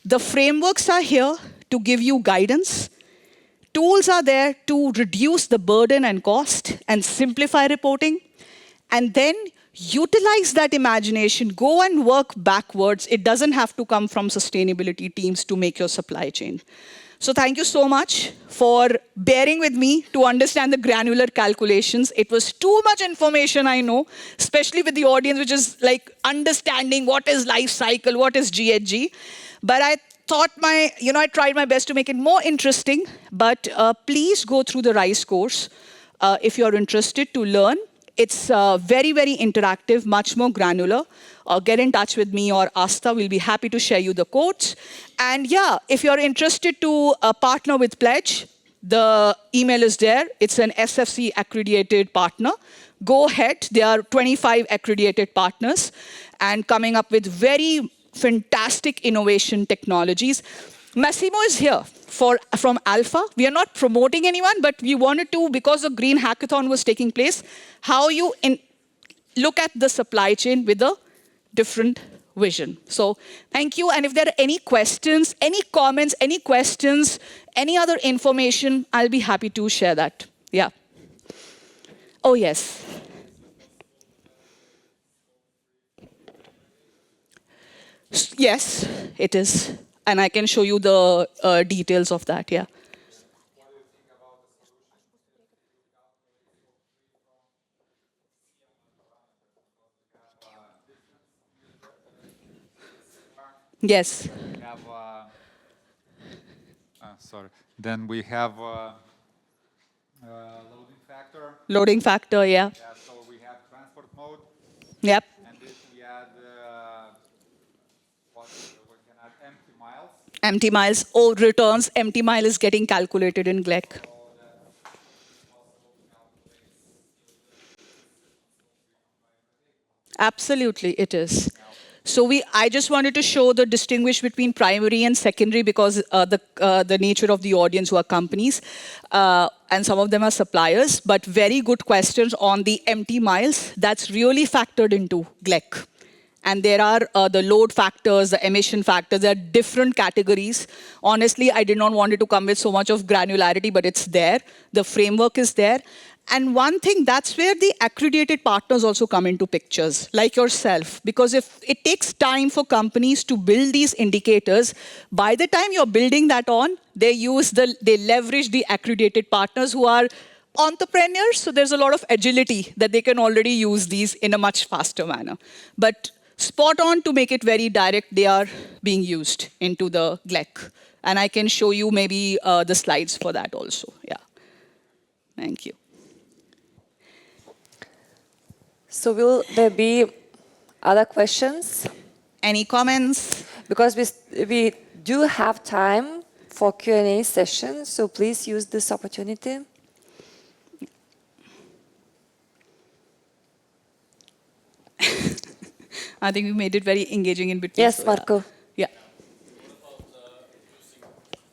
the frameworks are here to give you guidance. Tools are there to reduce the burden and cost and simplify reporting. And then utilize that imagination, go and work backwards. It doesn't have to come from sustainability teams to make your supply chain. So thank you so much for bearing with me to understand the granular calculations. It was too much information, I know, especially with the audience, which is like understanding what is life cycle, what is GHG. But I thought I tried my best to make it more interesting. But please go through the RISE course if you're interested to learn. It's very, very interactive, much more granular. Get in touch with me or Asta. We'll be happy to share you the codes. And yeah, if you're interested to partner with Pledge, the email is there. It's an SFC accredited partner. Go ahead. There are 25 accredited partners and coming up with very fantastic innovation technologies. Massimo is here from Alpha. We are not promoting anyone, but we wanted to, because the Green Hackathon was taking place, how you look at the supply chain with a different vision. So thank you. And if there are any questions, any comments, any questions, any other information, I'll be happy to share that. Yeah. Oh, yes. Yes, it is. And I can show you the details of that, yeah. Yes. We have, sorry. Then we have loading factor. Loading factor, yeah. Yeah, so we have transport mode. Yep. And this we add, we can add empty miles. Empty miles, or returns, empty mile is getting calculated in GLEC. Absolutely, it is. So I just wanted to show the distinguish between primary and secondary because the nature of the audience who are companies, and some of them are suppliers, but very good questions on the empty miles. That's really factored into GLEC. And there are the load factors, the emission factors, there are different categories. Honestly, I did not want it to come with so much of granularity, but it's there. The framework is there. And one thing, that's where the accredited partners also come into pictures, like yourself. Because if it takes time for companies to build these indicators, by the time you're building that on, they leverage the accredited partners who are entrepreneurs. So there's a lot of agility that they can already use these in a much faster manner. But spot on to make it very direct, they are being used into the GLEC. And I can show you maybe the slides for that also. Yeah. Thank you. So will there be other questions? Any comments? Because we do have time for Q&A session, so please use this opportunity. I think we made it very engaging in between. Yes, so, Marco. Yeah. What about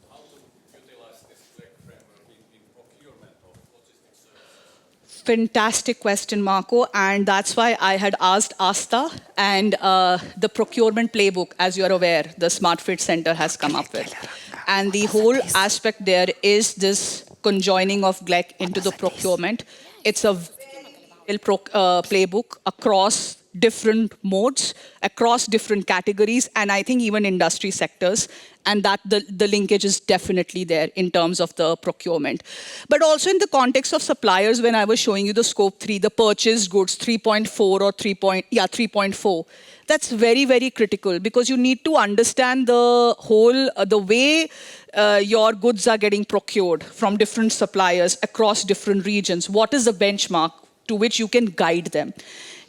how to utilize this GLEC framework in procurement of logistics services? Fantastic question, Marco. And that's why I had asked Asta and the procurement playbook, as you're aware, the Smart Fit Center has come up with. And the whole aspect there is this conjoining of GLEC into the procurement. It's a playbook across different modes, across different categories, and I think even industry sectors. And that the linkage is definitely there in terms of the procurement. But also in the context of suppliers, when I was showing you the scope 3, the purchased goods 3.4 or 3.4, that's very, very critical because you need to understand the whole, the way your goods are getting procured from different suppliers across different regions. What is the benchmark to which you can guide them?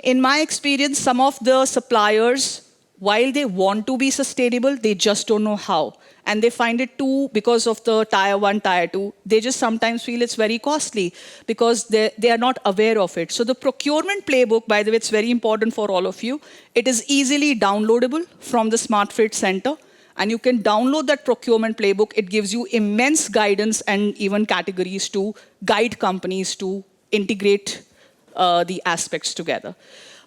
In my experience, some of the suppliers, while they want to be sustainable, they just don't know how. And they find it too, because of the tier 1, tier 2, they just sometimes feel it's very costly because they are not aware of it. So the procurement playbook, by the way, it's very important for all of you. It is easily downloadable from the Smart Fit Center. And you can download that procurement playbook. It gives you immense guidance and even categories to guide companies to integrate the aspects together.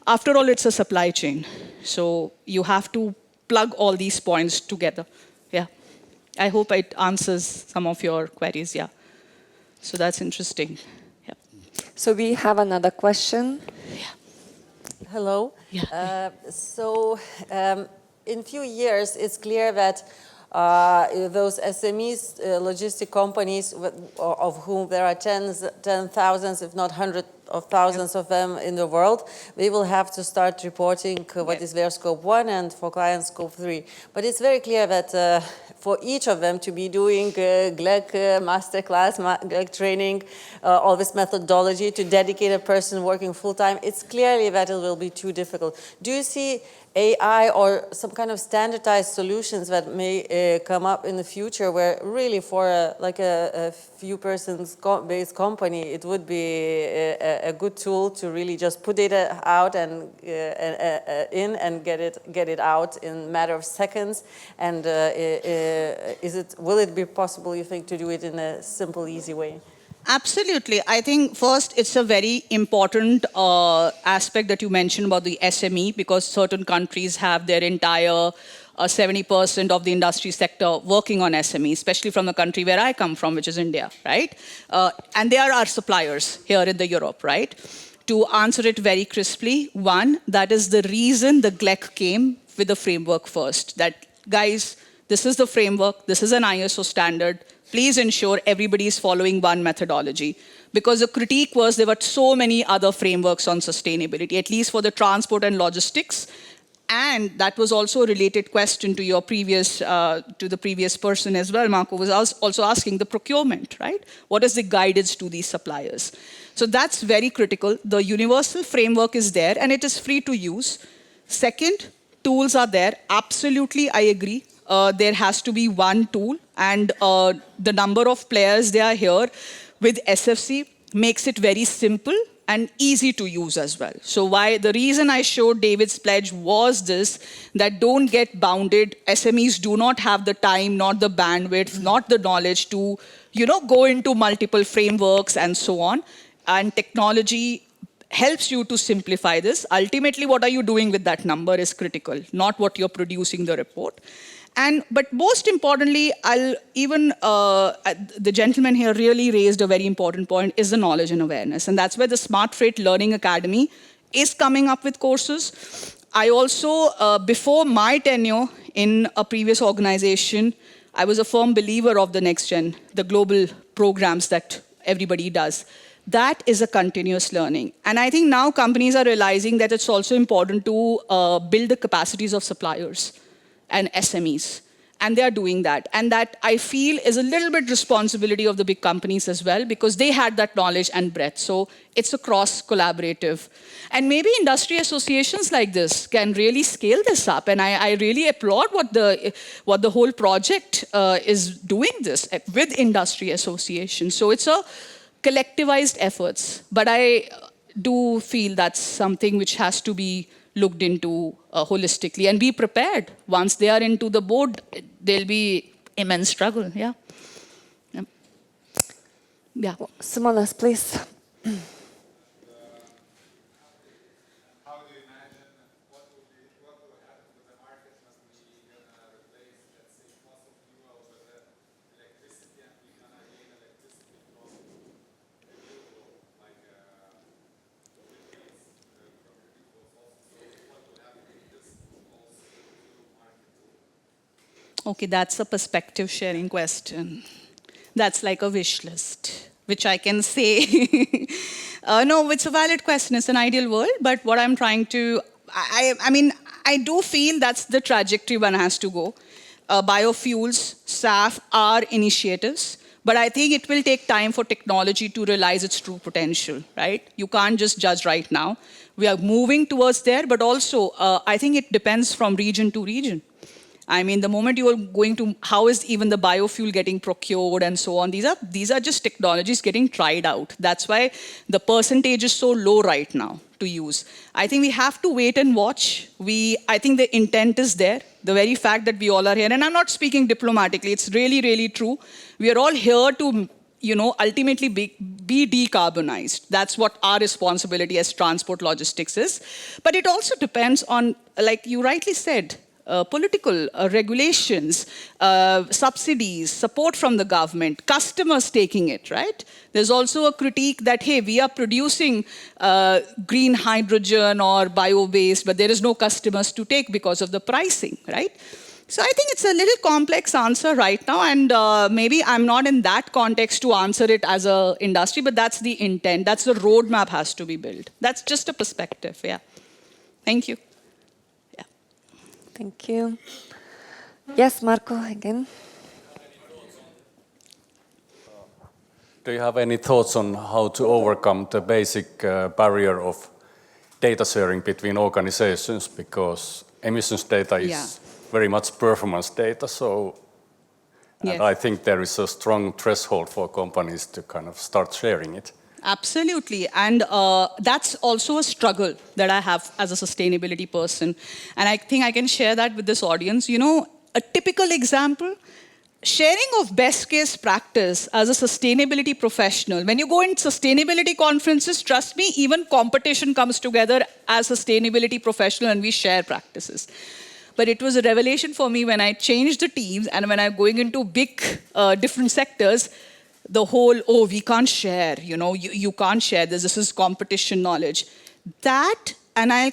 After all, it's a supply chain. So you have to plug all these points together. Yeah. I hope it answers some of your queries. Yeah. So that's interesting. Yeah. So we have another question. Yeah. Hello. Yeah. In few years, it's clear that those SMEs, logistic companies, of whom there are 10,000s, if not hundreds of thousands of them in the world, they will have to start reporting what is their scope 1 and for clients scope 3. But it's very clear that for each of them to be doing GLEC Masterclass, GLEC training, all this methodology to dedicate a person working full-time, it's clearly that it will be too difficult. Do you see AI or some kind of standardized solutions that may come up in the future where really for a few persons based company, it would be a good tool to really just put data out and in and get it out in a matter of seconds? And will it be possible, you think, to do it in a simple, easy way? Absolutely. I think first it's a very important aspect that you mentioned about the SME because certain countries have their entire 70% of the industry sector working on SME, especially from the country where I come from, which is India, right? And they are our suppliers here in the Europe, right? To answer it very crisply, one, that is the reason the GLEC came with the framework first. That, guys, this is the framework, this is an ISO standard, please ensure everybody is following one methodology. Because the critique was there were so many other frameworks on sustainability, at least for the transport and logistics. And that was also a related question to your previous, to the previous person as well. Marco was also asking the procurement, right? What is the guidance to these suppliers? So that's very critical. The universal framework is there and it is free to use. Second, tools are there. Absolutely, I agree. There has to be one tool, and the number of players they are here with SFC makes it very simple and easy to use as well. So the reason I showed David's pledge was this, that don't get bounded. SMEs do not have the time, not the bandwidth, not the knowledge to go into multiple frameworks and so on. And technology helps you to simplify this. Ultimately, what are you doing with that number is critical, not what you're producing the report. But most importantly, the gentleman here really raised a very important point, is the knowledge and awareness. And that's where the Smart Freight Learning Academy is coming up with courses. I also, before my tenure in a previous organization, I was a firm believer of the next gen, the global programs that everybody does. That is a continuous learning. And I think now companies are realizing that it's also important to build the capacities of suppliers and SMEs. And they are doing that. And that, I feel, is a little bit responsibility of the big companies as well, because they had that knowledge and breadth. So it's a cross-collaborative. And maybe industry associations like this can really scale this up. And I really applaud what the whole project is doing this with industry associations. So it's a collectivized efforts. But I do feel that's something which has to be looked into holistically and be prepared. Once they are into the board, there'll be immense struggle. Yeah. Simonas, please. How do you imagine what will happen to the market when we're gonna replace, let's say, fossil fuel with electricity, and we're gonna gain electricity from renewable, like windmills from renewable sources? So what will happen if this falls into market? Okay, that's a perspective sharing question. That's like a wish list, which I can say. No, it's a valid question. It's an ideal world, but what I'm trying to, I do feel that's the trajectory one has to go. Biofuels, SAF are initiatives, but I think it will take time for technology to realize its true potential, right? You can't just judge right now. We are moving towards there, but also I think it depends from region to region. I mean, the moment you are going to, how is even the biofuel getting procured and so on, these are just technologies getting tried out. That's why the percentage is so low right now to use. I think we have to wait and watch. I think the intent is there. The very fact that we all are here, and I'm not speaking diplomatically, it's really, really true. We are all here to ultimately be decarbonized. That's what our responsibility as transport logistics is. But it also depends on, like you rightly said, political regulations, subsidies, support from the government, customers taking it, right? There's also a critique that, hey, we are producing green hydrogen or bio-based, but there is no customers to take because of the pricing, right? So I think it's a little complex answer right now, and maybe I'm not in that context to answer it as an industry, but that's the intent. That's the roadmap has to be built. That's just a perspective, yeah. Thank you. Thank you. Yes, Marco, again. Do you have any thoughts on how to overcome the basic barrier of data sharing between organizations? Because emissions data is very much performance data, so and I think there is a strong threshold for companies to kind of start sharing it. Absolutely, and that's also a struggle that I have as a sustainability person. And I think I can share that with this audience. A typical example, sharing of best case practice as a sustainability professional. When you go in sustainability conferences, trust me, even competition comes together as sustainability professional and we share practices. But it was a revelation for me when I changed the teams and when I'm going into big different sectors, the whole, we can't share, you can't share this is competition knowledge. That I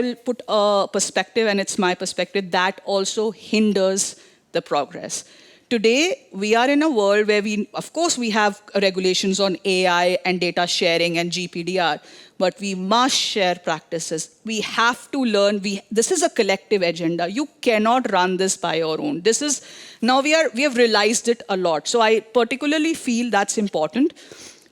will put a perspective, and it's my perspective, that also hinders the progress. Today, we are in a world where of course, we have regulations on AI and data sharing and GPDR, but we must share practices. We have to learn. This is a collective agenda. You cannot run this by your own. Now we have realized it a lot. So I particularly feel that's important.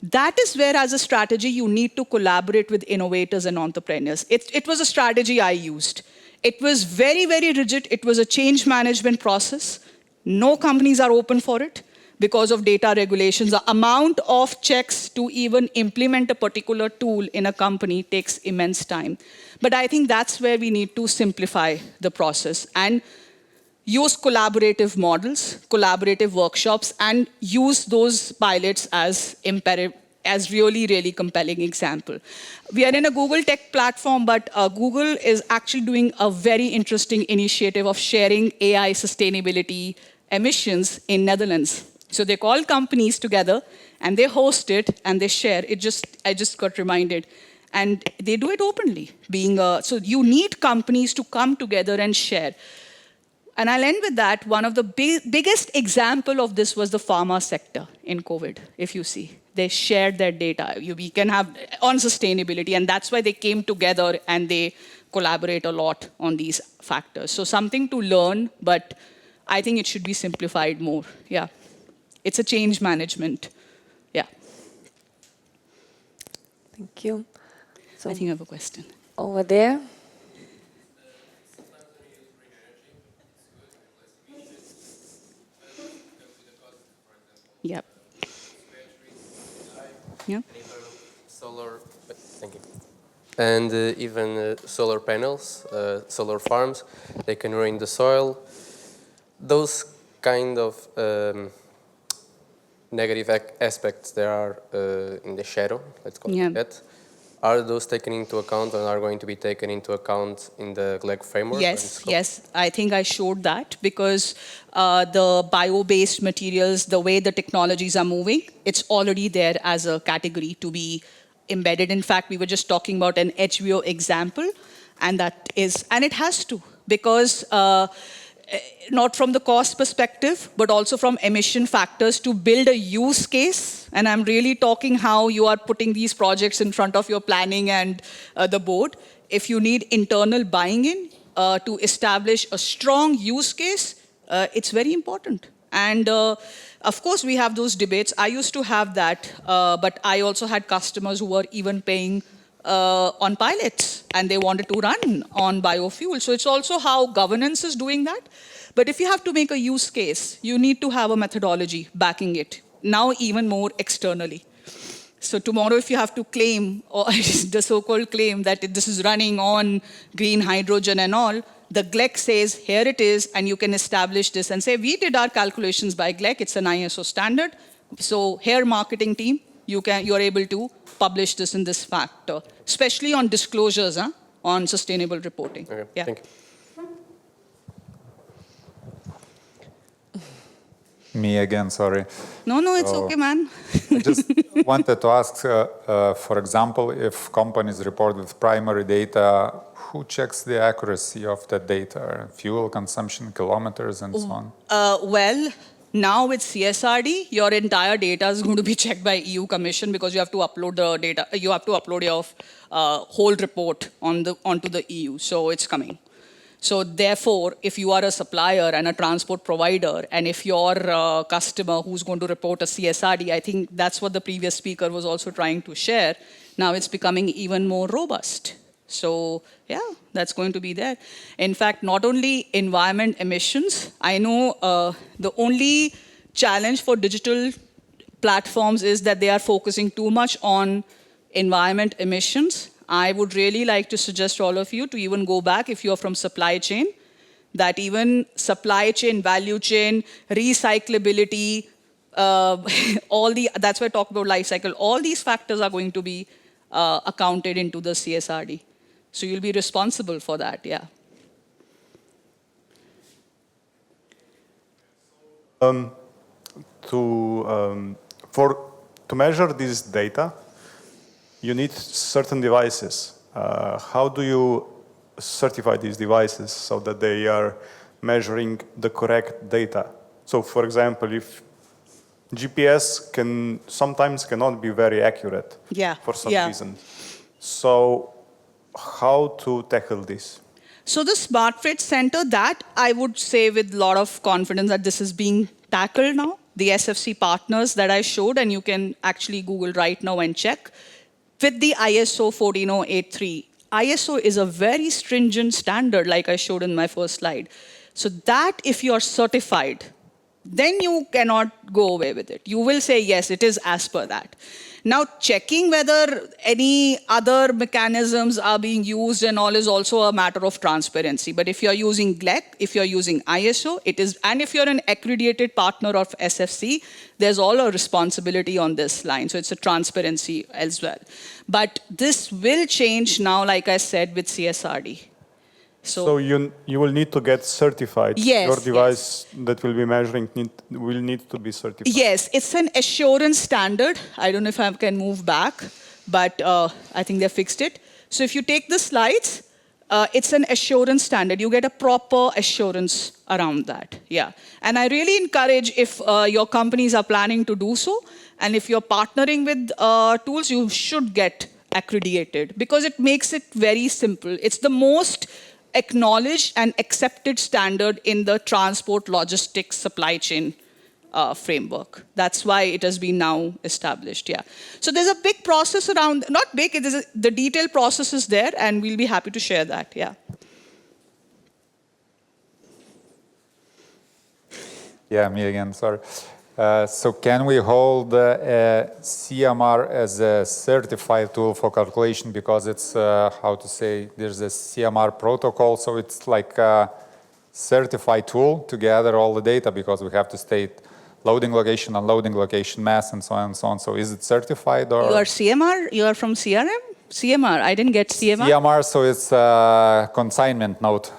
That is where, as a strategy, you need to collaborate with innovators and entrepreneurs. It was a strategy I used. It was very, very rigid. It was a change management process. No companies are open for it. because of data regulations. The amount of checks to even implement a particular tool in a company takes immense time. But I think that's where we need to simplify the process and use collaborative models, collaborative workshops, and use those pilots as imperative, as really, really compelling example. We are in a Google Tech platform, but Google is actually doing a very interesting initiative of sharing AI sustainability emissions in Netherlands. So they call companies together, and they host it, and they share. I just got reminded. And they do it openly. So you need companies to come together and share. And I'll end with that. One of the biggest example of this was the pharma sector in COVID, if you see. They shared their data. We can have on sustainability, and that's why they came together and they collaborate a lot on these factors. So something to learn, but I think it should be simplified more. Yeah, it's a change management. Yeah. Thank you. So I think I have a question. over there. Yeah. Yeah. Solar, thank you. And even solar panels, solar farms, they can ruin the soil. Those kind of negative aspects there are in the shadow, let's call it that. Are those taken into account and are going to be taken into account in the GLEC framework? Yes, yes. I think I showed that because the bio-based materials, the way the technologies are moving, it's already there as a category to be embedded. In fact, we were just talking about an HBO example, and it has to, because not from the cost perspective, but also from emission factors to build a use case. And I'm really talking how you are putting these projects in front of your planning and the board. If you need internal buying-in to establish a strong use case, it's very important. And of course, we have those debates. I used to have that, but I also had customers who were even paying on pilots, and they wanted to run on biofuel. So it's also how governance is doing that. But if you have to make a use case, you need to have a methodology backing it, now even more externally. So tomorrow, if you have to claim, or the so-called claim that this is running on green hydrogen and all, the GLEC says, here it is, and you can establish this and say, we did our calculations by GLEC, it's an ISO standard. So here, marketing team, you're able to publish this in this factor, especially on disclosures, on sustainable reporting. Okay, yeah. Thank you. Me again, sorry. No, it's okay, man. I just wanted to ask, for example, if companies report with primary data, who checks the accuracy of that data? Fuel consumption, kilometers, and so on? Well, now with CSRD, your entire data is going to be checked by EU Commission because you have to upload the data. You have to upload your whole report onto the EU. So it's coming. So therefore, if you are a supplier and a transport provider, and if you're a customer who's going to report a CSRD, I think that's what the previous speaker was also trying to share. Now it's becoming even more robust. So yeah, that's going to be there. In fact, not only environment emissions, I know the only challenge for digital platforms is that they are focusing too much on environment emissions. I would really like to suggest to all of you to even go back, if you're from supply chain, that even supply chain, value chain, recyclability, that's why I talk about life cycle. All these factors are going to be accounted into the CSRD. So you'll be responsible for that, yeah. To measure this data, you need certain devices. How do you certify these devices so that they are measuring the correct data? So, for example, if GPS sometimes cannot be very accurate for some reason. So, how to tackle this? So the Smart Freight Center, that I would say with a lot of confidence that this is being tackled now. The SFC partners that I showed, and you can actually Google right now and check. With the ISO 14083, ISO is a very stringent standard, like I showed in my first slide. So that, if you are certified, then you cannot go away with it. You will say, yes, it is as per that. Now, checking whether any other mechanisms are being used and all is also a matter of transparency. But if you're using GLEC, if you're using ISO, it is, and if you're an accredited partner of SFC, there's all a responsibility on this line. So it's a transparency as well. But this will change now, like I said, with CSRD. So you will need to get certified. Yes, Your device that will be measuring will need to be certified. Yes, it's an assurance standard. I don't know if I can move back, but I think they fixed it. So if you take the slides, it's an assurance standard. You get a proper assurance around that. Yeah, and I really encourage if your companies are planning to do so, and if you're partnering with tools, you should get accredited because it makes it very simple. It's the most acknowledged and accepted standard in the transport logistics supply chain framework. That's why it has been now established, yeah. So there's a big process around, not big, the detailed process is there, and we'll be happy to share that, yeah. Yeah, me again, sorry. So can we hold CMR as a certified tool for calculation because it's, how to say, there's a CMR protocol, so it's like a certified tool to gather all the data because we have to state loading location, unloading location, mass, and so on and so on. So is it certified or? You are CMR? You are from CRM? CMR, I didn't get CMR. CMR, so it's a consignment node.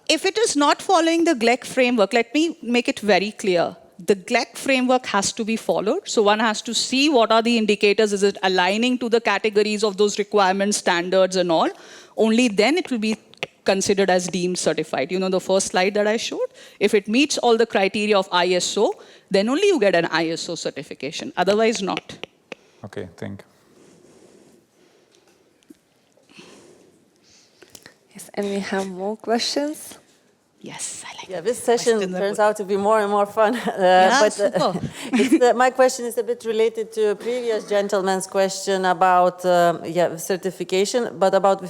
If it is not following the GLEC framework, let me make it very clear. The GLEC framework has to be followed. So one has to see what are the indicators. Is it aligning to the categories of those requirements, standards, and all? Only then it will be considered as deemed certified. You know the first slide that I showed? If it meets all the criteria of ISO, then only you get an ISO certification. Otherwise, not. Okay, thank you. Yes, and we have more questions. Yes, I like Yeah, it. this session turns out to be more and more fun. My question is a bit related to a previous gentleman's question about certification, but about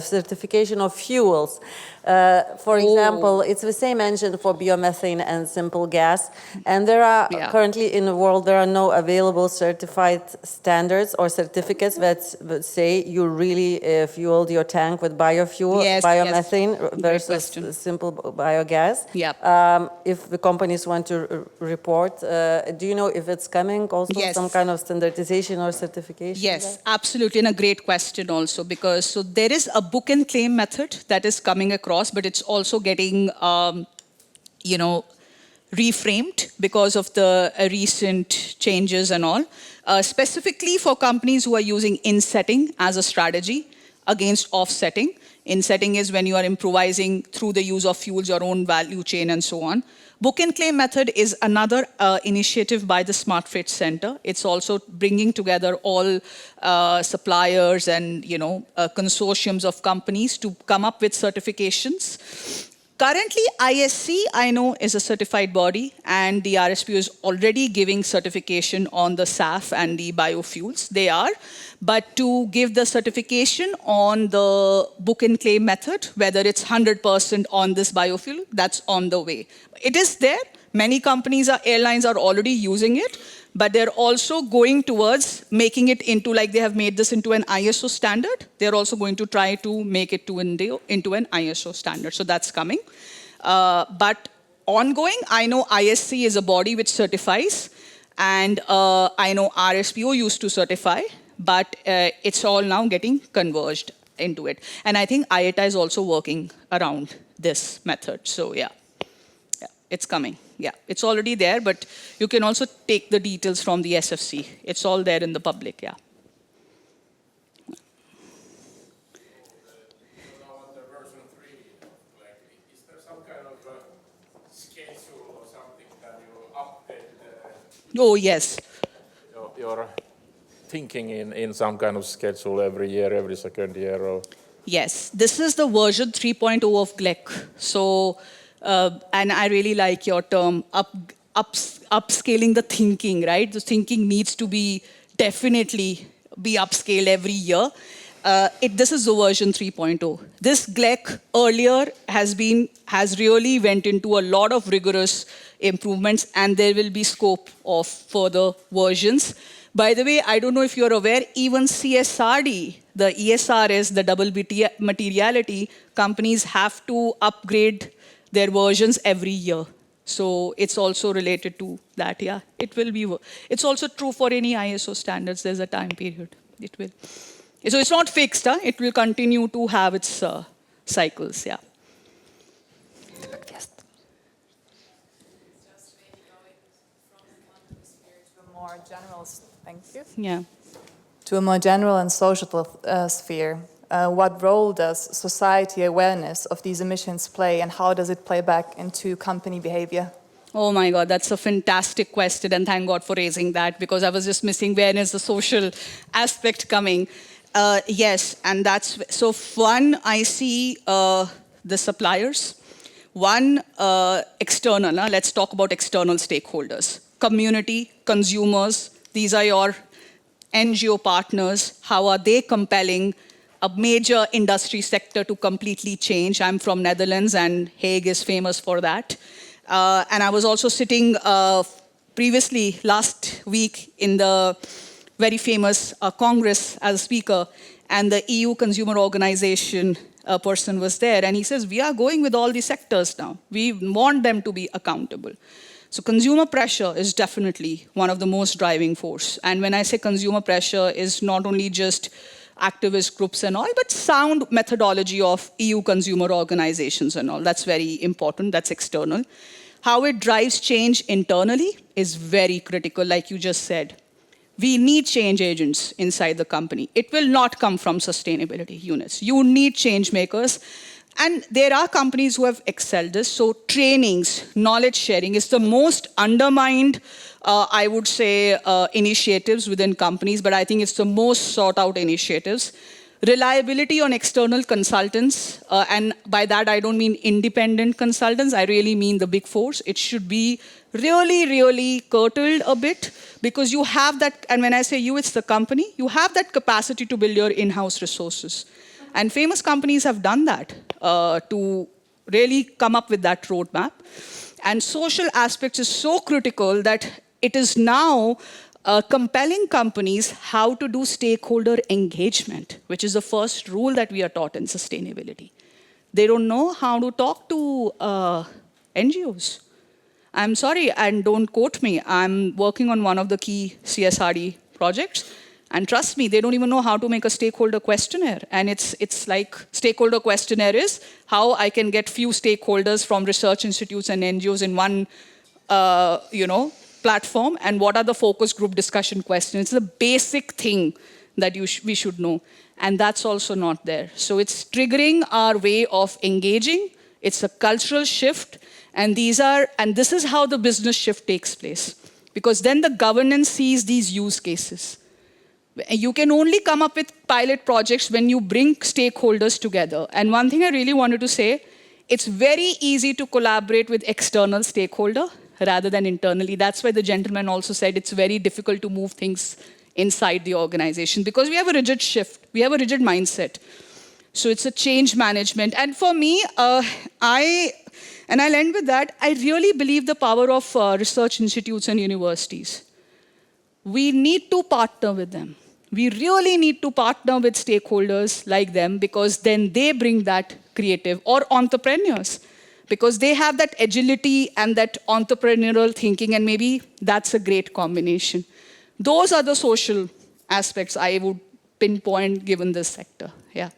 certification of fuels. For example, it's the same engine for biomethane and simple gas, and there are currently in the world there are no available certified standards or certificates that say you really fueled your tank with biofuel, biomethane versus simple biogas. If the companies want to report, do you know if it's coming also some kind of standardization or certification? Yes, absolutely, and a great question also because so there is a book and claim method that is coming across, but it's also getting, reframed because of the recent changes and all. Specifically for companies who are using insetting as a strategy against offsetting. Insetting is when you are improvising through the use of fuels, your own value chain, and so on. Book and claim method is another initiative by the Smart Freight Center. It's also bringing together all suppliers and consortiums of companies to come up with certifications. Currently, ISC, I know, is a certified body, and the RSPO is already giving certification on the SAF and the biofuels. They are. But to give the certification on the book and claim method, whether it's 100% on this biofuel, that's on the way. It is there. Many companies, airlines are already using it, but they're also going towards making it into, like they have made this into an ISO standard. They're also going to try to make it into an ISO standard. So that's coming. But ongoing, I know ISC is a body which certifies, and I know RSPO used to certify, but it's all now getting converged into it. And I think IATA is also working around this method. So yeah, it's coming. Yeah, it's already there, but you can also take the details from the SFC. It's all there in the public, yeah. Is there some kind of schedule or something that you update? Oh, yes. Your thinking in some kind of schedule every year, every second year? Or? Yes, this is the version 3.0 of GLEC. So, and I really like your term, upscaling the thinking, right? The thinking needs to be definitely be upscaled every year. This is the version 3.0. This GLEC earlier has really went into a lot of rigorous improvements, and there will be scope of further versions. By the way, I don't know if you're aware, even CSRD, the ESRS, the double materiality, companies have to upgrade their versions every year. So it's also related to that, yeah. It will be, it's also true for any ISO standards, there's a time period, it will. So it's not fixed, huh? It will continue to have its cycles, yeah. Yes. Just maybe going from one sphere to a more general, thank you. Yeah. To a more general and social sphere. What role does society awareness of these emissions play, and how does it play back into company behavior? Oh my God, that's a fantastic question, and thank God for raising that, because I was just missing where is the social aspect coming. Yes, and that's, so one, I see the suppliers. One, external, let's talk about external stakeholders. Community, consumers, these are your NGO partners. How are they compelling a major industry sector to completely change? I'm from Netherlands, and Hague is famous for that. And I was also sitting previously last week in the very famous Congress as a speaker, and the EU Consumer Organization person was there, and he says, we are going with all the sectors now. We want them to be accountable. So consumer pressure is definitely one of the most driving force. And when I say consumer pressure, is not only just activist groups and all, but sound methodology of EU consumer organizations and all. That's very important, that's external. How it drives change internally is very critical, like you just said. We need change agents inside the company. It will not come from sustainability units. You need change makers. And there are companies who have excelled this. So trainings, knowledge sharing is the most undermined, I would say, initiatives within companies, but I think it's the most sought out initiatives. Reliability on external consultants, and by that I don't mean independent consultants, I really mean the big fours. It should be really, really curtailed a bit, because you have that, and when I say you, it's the company, you have that capacity to build your in-house resources. And famous companies have done that to really come up with that roadmap. And social aspects is so critical that it is now compelling companies how to do stakeholder engagement, which is the first rule that we are taught in sustainability. They don't know how to talk to NGOs. I'm sorry, and don't quote me. I'm working on one of the key CSRD projects, and trust me, they don't even know how to make a stakeholder questionnaire. And it's like stakeholder questionnaire is how I can get few stakeholders from research institutes and NGOs in one, platform, and what are the focus group discussion questions. It's the basic thing that we should know, and that's also not there. So it's triggering our way of engaging. It's a cultural shift, and this is how the business shift takes place, because then the governance sees these use cases. You can only come up with pilot projects when you bring stakeholders together. And one thing I really wanted to say, it's very easy to collaborate with external stakeholder rather than internally. That's why the gentleman also said it's very difficult to move things inside the organization, because we have a rigid shift, we have a rigid mindset. So it's a change management. And for me, and I'll end with that, I really believe the power of research institutes and universities. We need to partner with them. We really need to partner with stakeholders like them, because then they bring that creative, or entrepreneurs, because they have that agility and that entrepreneurial thinking, and maybe that's a great combination. Those are the social aspects I would pinpoint given this sector, yeah.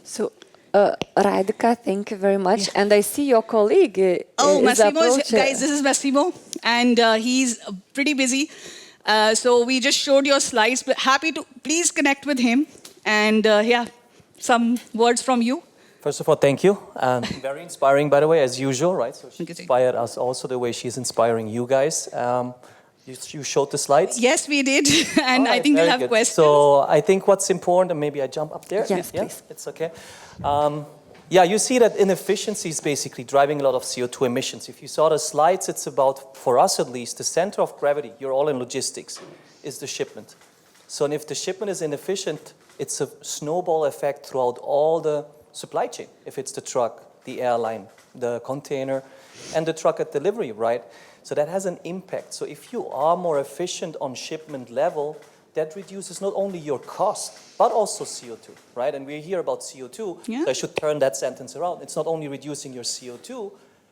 So, Radhika, thank you very much. Yeah. And I see your colleague Massimo, guys, this is Massimo, and he's pretty busy. So we just showed your slides, but happy to please connect with him. And yeah, some words from you. First of all, thank you. Very inspiring, by the way, as usual, right? So she inspired us also the way she's inspiring you guys. You showed the slides? Yes, we did. And right, I think we'll have questions. So I think what's important, and maybe I jump up there. Yes, please. It's okay. Yeah, you see that inefficiency is basically driving a lot of CO2 emissions. If you saw the slides, it's about, for us at least, the center of gravity, you're all in logistics, is the shipment. So if the shipment is inefficient, it's a snowball effect throughout all the supply chain. If it's the truck, the airline, the container, and the truck at delivery, right? So that has an impact. So if you are more efficient on shipment level, that reduces not only your cost, but also CO2, right? And we're here about CO2, Yeah. so I should turn that sentence around. It's not only reducing your CO2,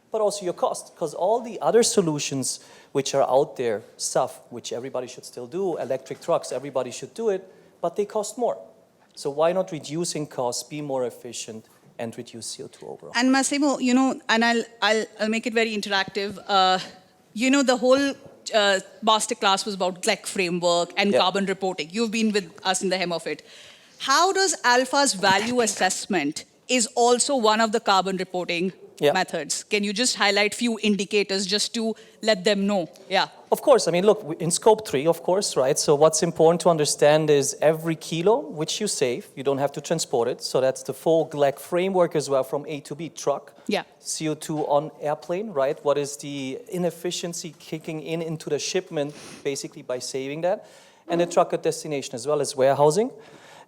but also your cost, because all the other solutions which are out there, SAF, which everybody should still do, electric trucks, everybody should do it, but they cost more. So why not reducing costs, be more efficient, and reduce CO2 overall? And Massimo, you know, and I'll make it very interactive. You know, the whole masterclass was about GLEC framework and carbon reporting. You've been with us in the hem of it. How does Alpha's value assessment is also one of the carbon reporting methods? Can you just highlight few indicators just to let them know? Yeah. Of course. I mean, look, in scope 3, of course, right? So what's important to understand is every kilo which you save, you don't have to transport it. So that's the full GLEC framework as well from A to B, truck. Yeah. CO2 on airplane, right? What is the inefficiency kicking in into the shipment, basically by saving that? And the truck at destination as well as warehousing.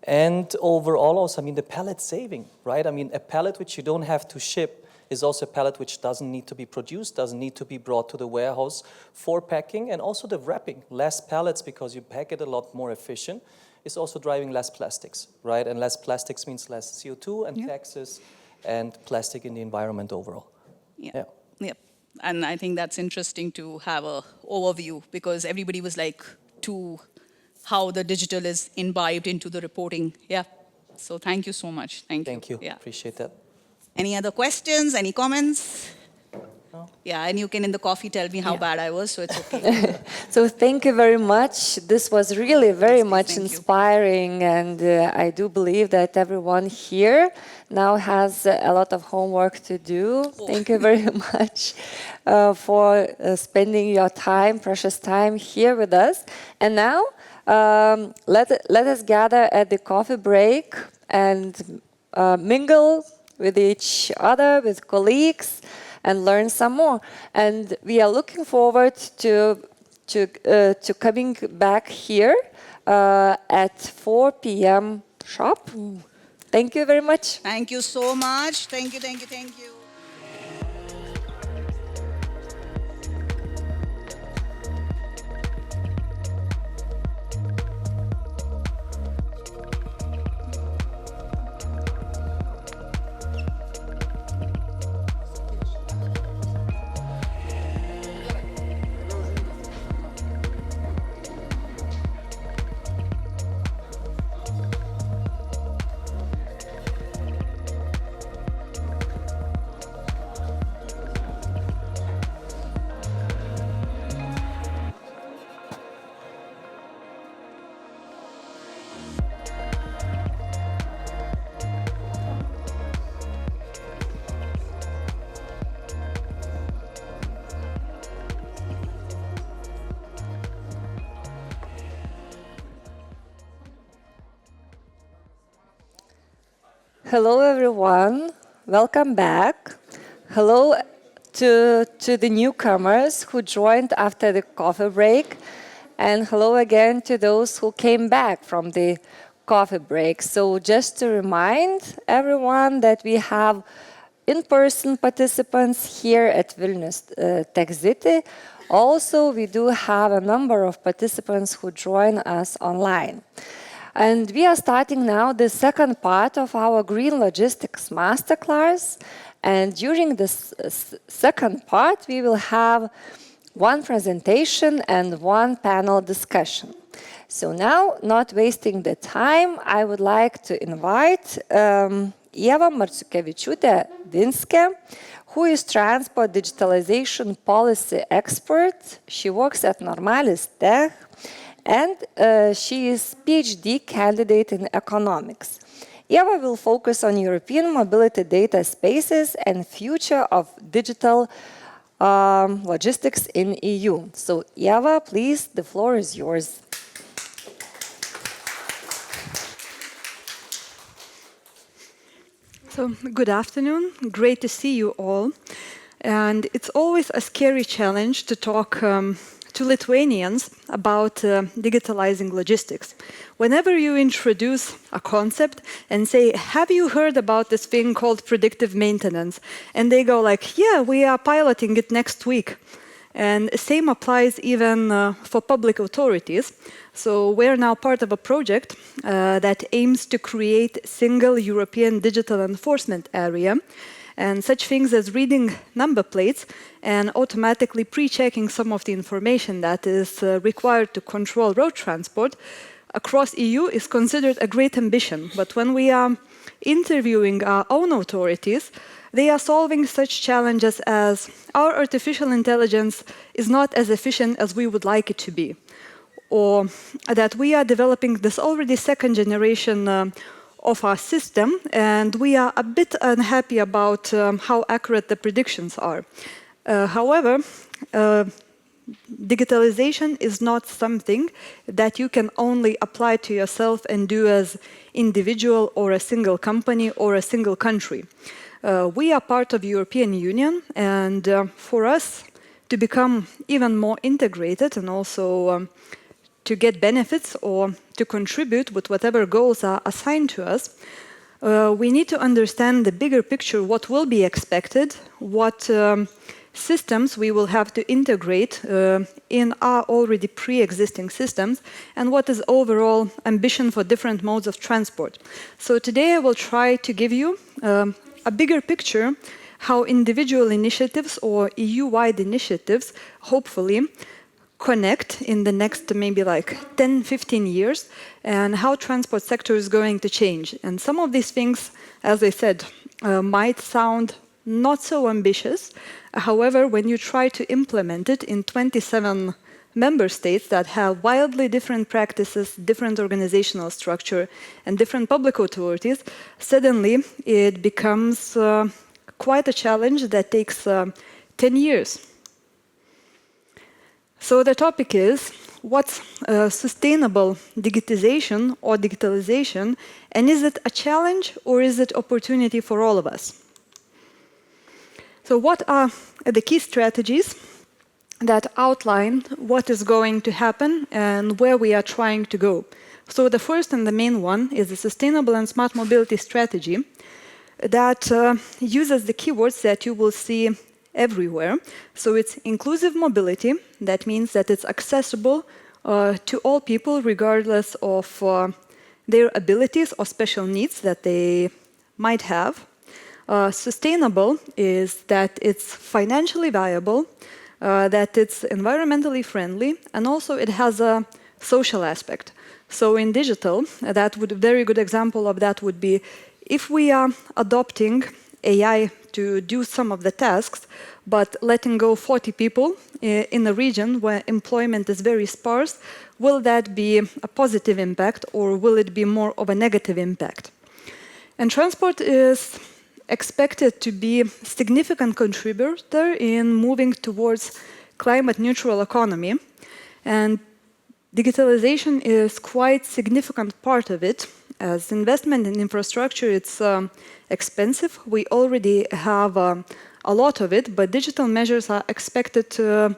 And overall also, I mean, the pallet saving, right? I mean, a pallet which you don't have to ship is also a pallet which doesn't need to be produced, doesn't need to be brought to the warehouse for packing, and also the wrapping. Less pallets because you pack it a lot more efficient is also driving less plastics, right? And less plastics means less CO2 and taxes and plastic in the environment overall. Yeah. Yep. And I think that's interesting to have a overview because everybody was like to how the digital is imbibed into the reporting. Yeah. So thank you so much. Thank you. Yeah. Appreciate that. Any other questions? Any comments? No. Yeah, and you can in the coffee tell me how bad I was, so it's okay. So thank you very much. This was really very much inspiring, and I do believe that everyone here now has a lot of homework to do. Thank you very much for spending your time, precious time here with us. And now let us gather at the coffee break and mingle with each other, with colleagues, and learn some more. And we are looking forward to coming back here at 4 p.m. sharp. Thank you very much. Thank you so much. Thank you, thank you, thank you. Hello, everyone. Welcome back. Hello to the newcomers who joined after the coffee break. And hello again to those who came back from the coffee break. So just to remind everyone that we have in-person participants here at Vilnius Tech City. Also, we do have a number of participants who join us online. And we are starting now the second part of our GreenLogistics Masterclass. And during this second part, we will have one presentation and one panel discussion. So now, not wasting the time, I would like to invite Ieva Marciukevičiūtė-Vinskė, who is transport digitalization policy expert. She works at Normalis Tech. And she is PhD candidate in economics. Ieva will focus on European mobility data spaces and future of digital logistics in EU. So Ieva, please, the floor is yours. So, good afternoon. Great to see you all. And it's always a scary challenge to talk to Lithuanians about digitalizing logistics. Whenever you introduce a concept and say, have you heard about this thing called predictive maintenance? And they go like, yeah, we are piloting it next week. And same applies even for public authorities. So we're now part of a project that aims to create a single European digital enforcement area. And such things as reading number plates and automatically pre-checking some of the information that is required to control road transport across EU is considered a great ambition. But when we are interviewing our own authorities, they are solving such challenges as our artificial intelligence is not as efficient as we would like it to be, or that we are developing this already second generation of our system, and we are a bit unhappy about how accurate the predictions are. However, digitalization is not something that you can only apply to yourself and do as individual or a single company or a single country. We are part of the European Union, and for us to become even more integrated and also to get benefits or to contribute with whatever goals are assigned to us, we need to understand the bigger picture, what will be expected, what systems we will have to integrate in our already pre-existing systems, and what is overall ambition for different modes of transport. So today I will try to give you a bigger picture how individual initiatives or EU-wide initiatives hopefully connect in the next maybe like 10-15 years, and how transport sector is going to change. And some of these things, as I said, might sound not so ambitious. However, when you try to implement it in 27 member states that have wildly different practices, different organizational structure, and different public authorities, suddenly it becomes quite a challenge that takes 10 years. So the topic is, what's sustainable digitization or digitalization, and is it a challenge or is it opportunity for all of us? So what are the key strategies that outline what is going to happen and where we are trying to go? So the first and the main one is a sustainable and smart mobility strategy that uses the keywords that you will see everywhere. So it's inclusive mobility. That means that it's accessible to all people regardless of their abilities or special needs that they might have. Sustainable is that it's financially viable, that it's environmentally friendly, and also it has a social aspect. So in digital, that would a very good example of that would be if we are adopting AI to do some of the tasks, but letting go 40 people in a region where employment is very sparse, will that be a positive impact or will it be more of a negative impact? And transport is expected to be a significant contributor in moving towards climate neutral economy, and digitalization is quite significant part of it. As investment in infrastructure, it's expensive. We already have a lot of it, but digital measures are expected to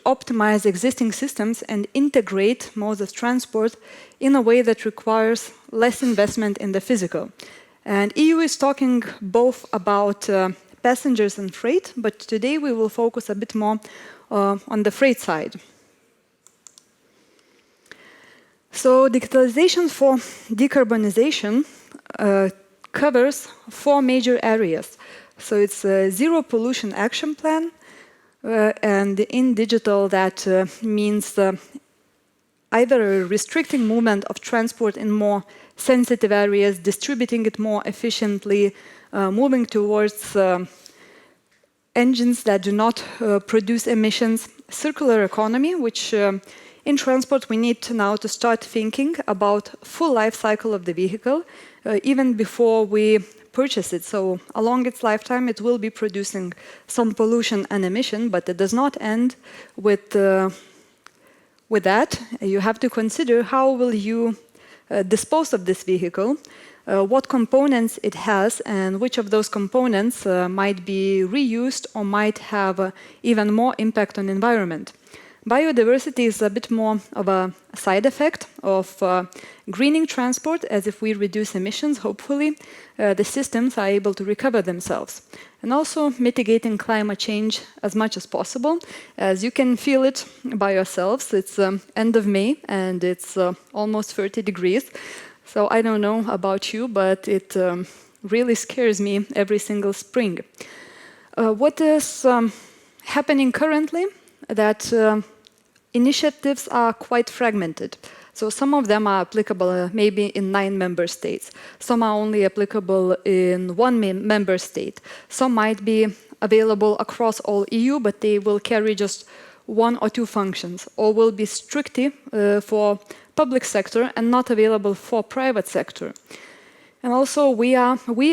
optimize existing systems and integrate modes of transport in a way that requires less investment in the physical. And EU is talking both about passengers and freight, but today we will focus a bit more on the freight side. So digitalization for decarbonization covers 4 major areas. So it's a zero pollution action plan, and in digital that means either restricting movement of transport in more sensitive areas, distributing it more efficiently, moving towards engines that do not produce emissions, circular economy, which in transport we need to now to start thinking about full life cycle of the vehicle, even before we purchase it. So along its lifetime it will be producing some pollution and emission, but it does not end with that. You have to consider how will you dispose of this vehicle, what components it has, and which of those components might be reused or might have even more impact on the environment. Biodiversity is a bit more of a side effect of greening transport, as if we reduce emissions, hopefully, the systems are able to recover themselves. And also mitigating climate change as much as possible. As you can feel it by yourselves, it's end of May and it's almost 30 degrees. So I don't know about you, but it really scares me every single spring. What is happening currently? That initiatives are quite fragmented. So some of them are applicable maybe in 9 member states. Some are only applicable in 1 member state. Some might be available across all EU, but they will carry just 1 or 2 functions, or will be strictly for public sector and not available for private sector. And also we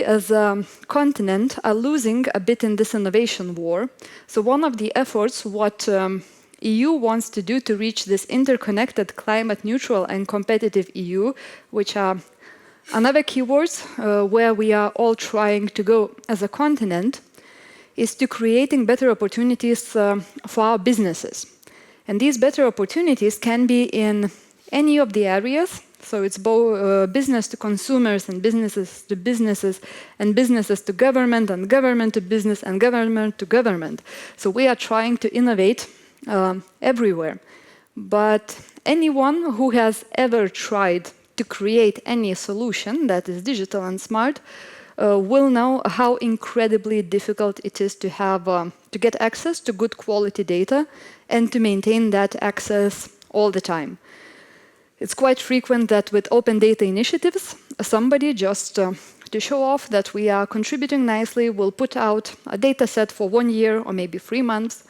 as a continent are losing a bit in this innovation war. So one of the efforts what EU wants to do to reach this interconnected, climate neutral and competitive EU, which are another keywords where we are all trying to go as a continent, is to creating better opportunities for our businesses. And these better opportunities can be in any of the areas. So it's both business to consumers and businesses to businesses and businesses to government and government to business and government to government. So we are trying to innovate everywhere. But anyone who has ever tried to create any solution that is digital and smart will know how incredibly difficult it is to have to get access to good quality data and to maintain that access all the time. It's quite frequent that with open data initiatives, somebody just to show off that we are contributing nicely will put out a data set for 1 year or maybe 3 months,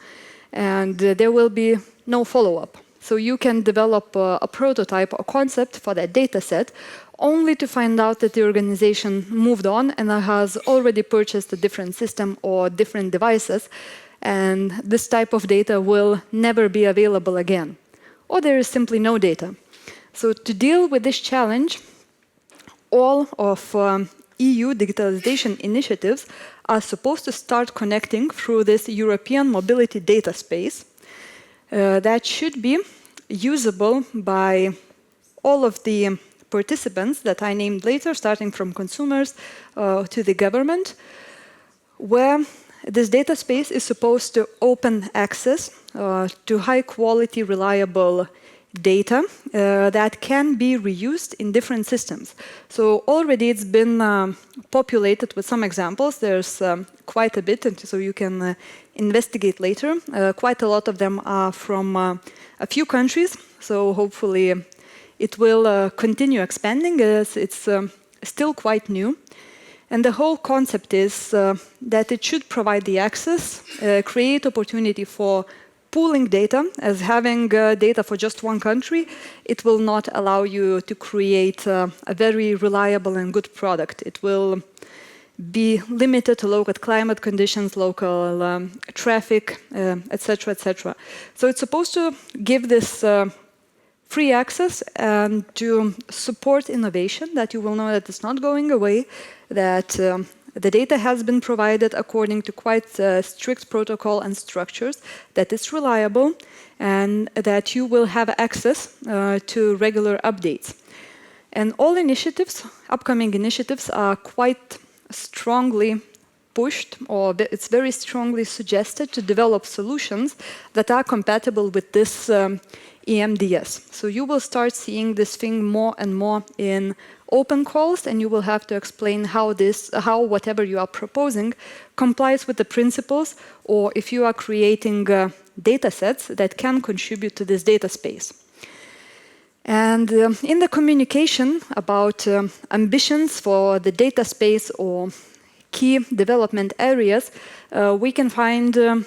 and there will be no follow-up. So you can develop a prototype or concept for that data set only to find out that the organization moved on and has already purchased a different system or different devices, and this type of data will never be available again. Or there is simply no data. So to deal with this challenge, all of EU digitalization initiatives are supposed to start connecting through this European mobility data space that should be usable by all of the participants that I named later, starting from consumers to the government, where this data space is supposed to open access to high quality, reliable data that can be reused in different systems. So already it's been populated with some examples. There's quite a bit, and so you can investigate later. Quite a lot of them are from a few countries, so hopefully it will continue expanding as it's still quite new. And the whole concept is that it should provide the access, create opportunity for pooling data. As having data for just one country, it will not allow you to create a very reliable and good product. It will be limited to local climate conditions, local traffic, etc., etc. So it's supposed to give this free access and to support innovation, that you will know that it's not going away, that the data has been provided according to quite strict protocol and structures, that it's reliable, and that you will have access to regular updates. And all initiatives, upcoming initiatives, are quite strongly pushed, or it's very strongly suggested to develop solutions that are compatible with this EMDS. So you will start seeing this thing more and more in open calls, and you will have to explain how whatever you are proposing complies with the principles, or if you are creating data sets that can contribute to this data space. And in the communication about ambitions for the data space or key development areas, we can find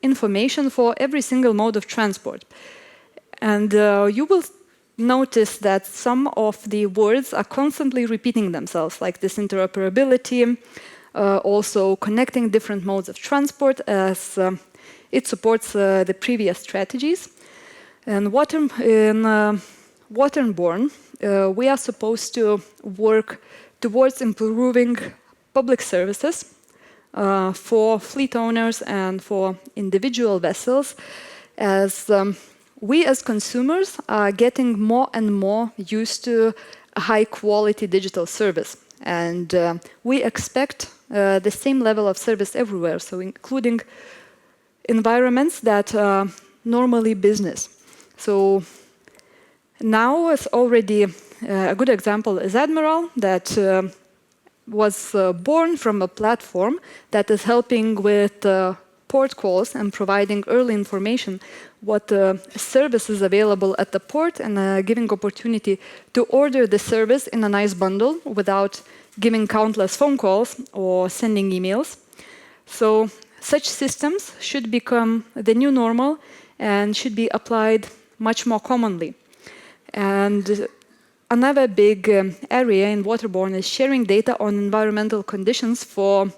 information for every single mode of transport. And you will notice that some of the words are constantly repeating themselves, like this interoperability, also connecting different modes of transport, as it supports the previous strategies. And in Waterborne, we are supposed to work towards improving public services for fleet owners and for individual vessels. as we as consumers are getting more and more used to a high-quality digital service. And we expect the same level of service everywhere, so including environments that are normally business. So now it's already a good example is ADMIRAL that was born from a platform that is helping with port calls and providing early information what service is available at the port and giving opportunity to order the service in a nice bundle without giving countless phone calls or sending emails. So such systems should become the new normal and should be applied much more commonly. And another big area in waterborne is sharing data on environmental conditions for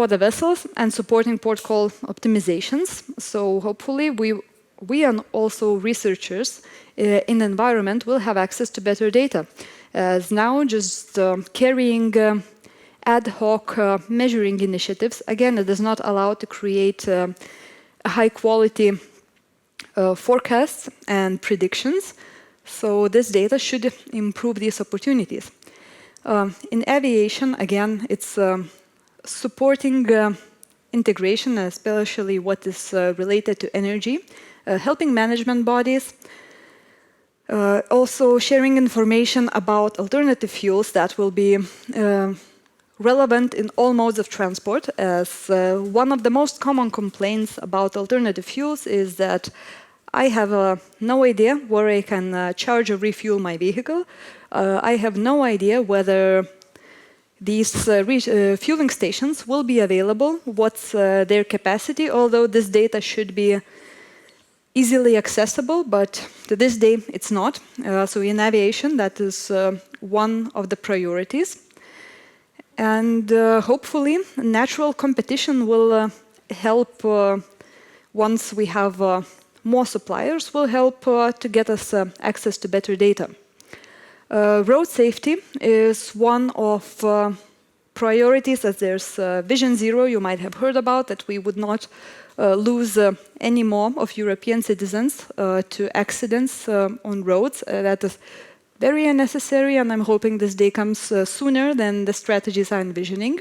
the vessels and supporting port call optimizations. So hopefully we and also researchers in the environment will have access to better data. As now just carrying ad hoc measuring initiatives, again, it is not allowed to create high quality forecasts and predictions. So this data should improve these opportunities. In aviation, again, it's supporting integration, especially what is related to energy, helping management bodies, also sharing information about alternative fuels that will be relevant in all modes of transport, as one of the most common complaints about alternative fuels is that I have no idea where I can charge or refuel my vehicle. I have no idea whether these fueling stations will be available, what's their capacity, although this data should be easily accessible, but to this day it's not. So in aviation, that is one of the priorities. And hopefully, natural competition will help, once we have more suppliers, will help to get us access to better data. Road safety is one of priorities, as there's Vision Zero you might have heard about, that we would not lose any more of European citizens to accidents on roads. That is very unnecessary, and I'm hoping this day comes sooner than the strategies are envisioning.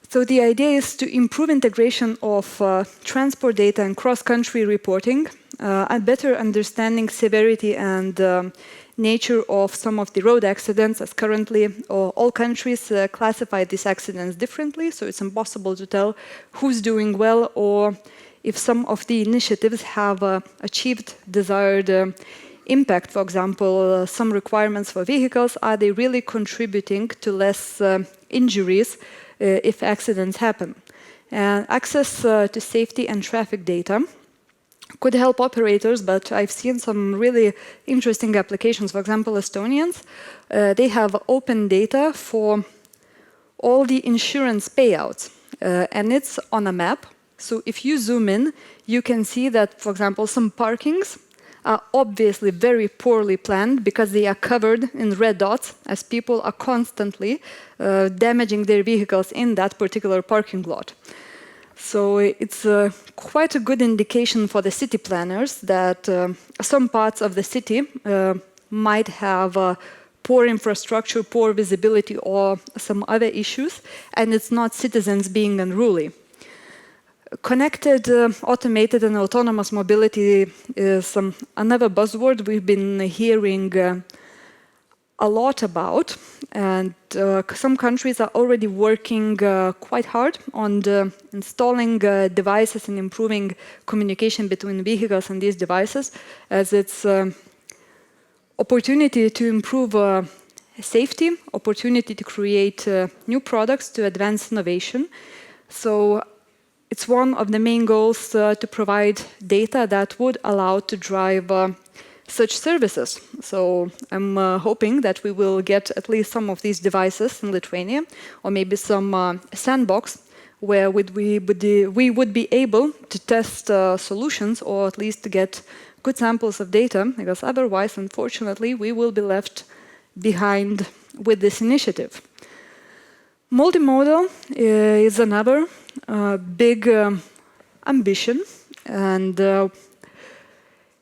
So the idea is to improve integration of transport data and cross-country reporting, and better understanding severity and nature of some of the road accidents, as currently all countries classify these accidents differently, so it's impossible to tell who's doing well or if some of the initiatives have achieved desired impact. For example, some requirements for vehicles, are they really contributing to less injuries if accidents happen? And access to safety and traffic data could help operators, but I've seen some really interesting applications. For example, Estonians, they have open data for all the insurance payouts, and it's on a map. So if you zoom in, you can see that, for example, some parkings are obviously very poorly planned because they are covered in red dots, as people are constantly damaging their vehicles in that particular parking lot. So it's quite a good indication for the city planners that some parts of the city might have poor infrastructure, poor visibility, or some other issues, and it's not citizens being unruly. Connected, automated, and autonomous mobility is another buzzword we've been hearing a lot about, and some countries are already working quite hard on installing devices and improving communication between vehicles and these devices, as it's opportunity to improve safety, opportunity to create new products, to advance innovation. So it's one of the main goals to provide data that would allow to drive such services. So I'm hoping that we will get at least some of these devices in Lithuania, or maybe some sandbox where we would be able to test solutions, or at least to get good samples of data, because otherwise, unfortunately, we will be left behind with this initiative. Multimodal is another big ambition, And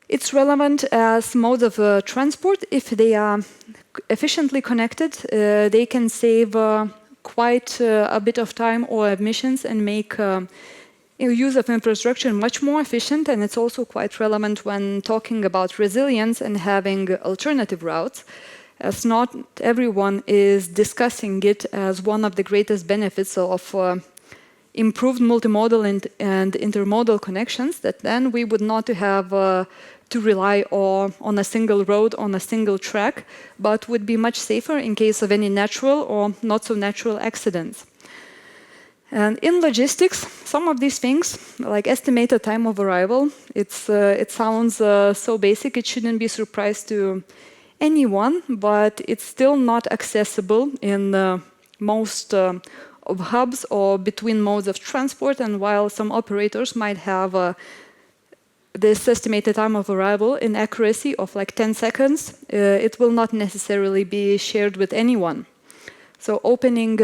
it's relevant as modes of transport. If they are efficiently connected, they can save quite a bit of time or emissions and make use of infrastructure much more efficient. And it's also quite relevant when talking about resilience and having alternative routes, as not everyone is discussing it as one of the greatest benefits of improved multimodal and intermodal connections, that then we would not have to rely on a single road, on a single track, but would be much safer in case of any natural or not so natural accidents. And in logistics, some of these things, like estimated time of arrival, it sounds so basic, it shouldn't be a surprise to anyone, but it's still not accessible in most of hubs or between modes of transport. And while some operators might have this estimated time of arrival in accuracy of like 10 seconds, it will not necessarily be shared with anyone. So opening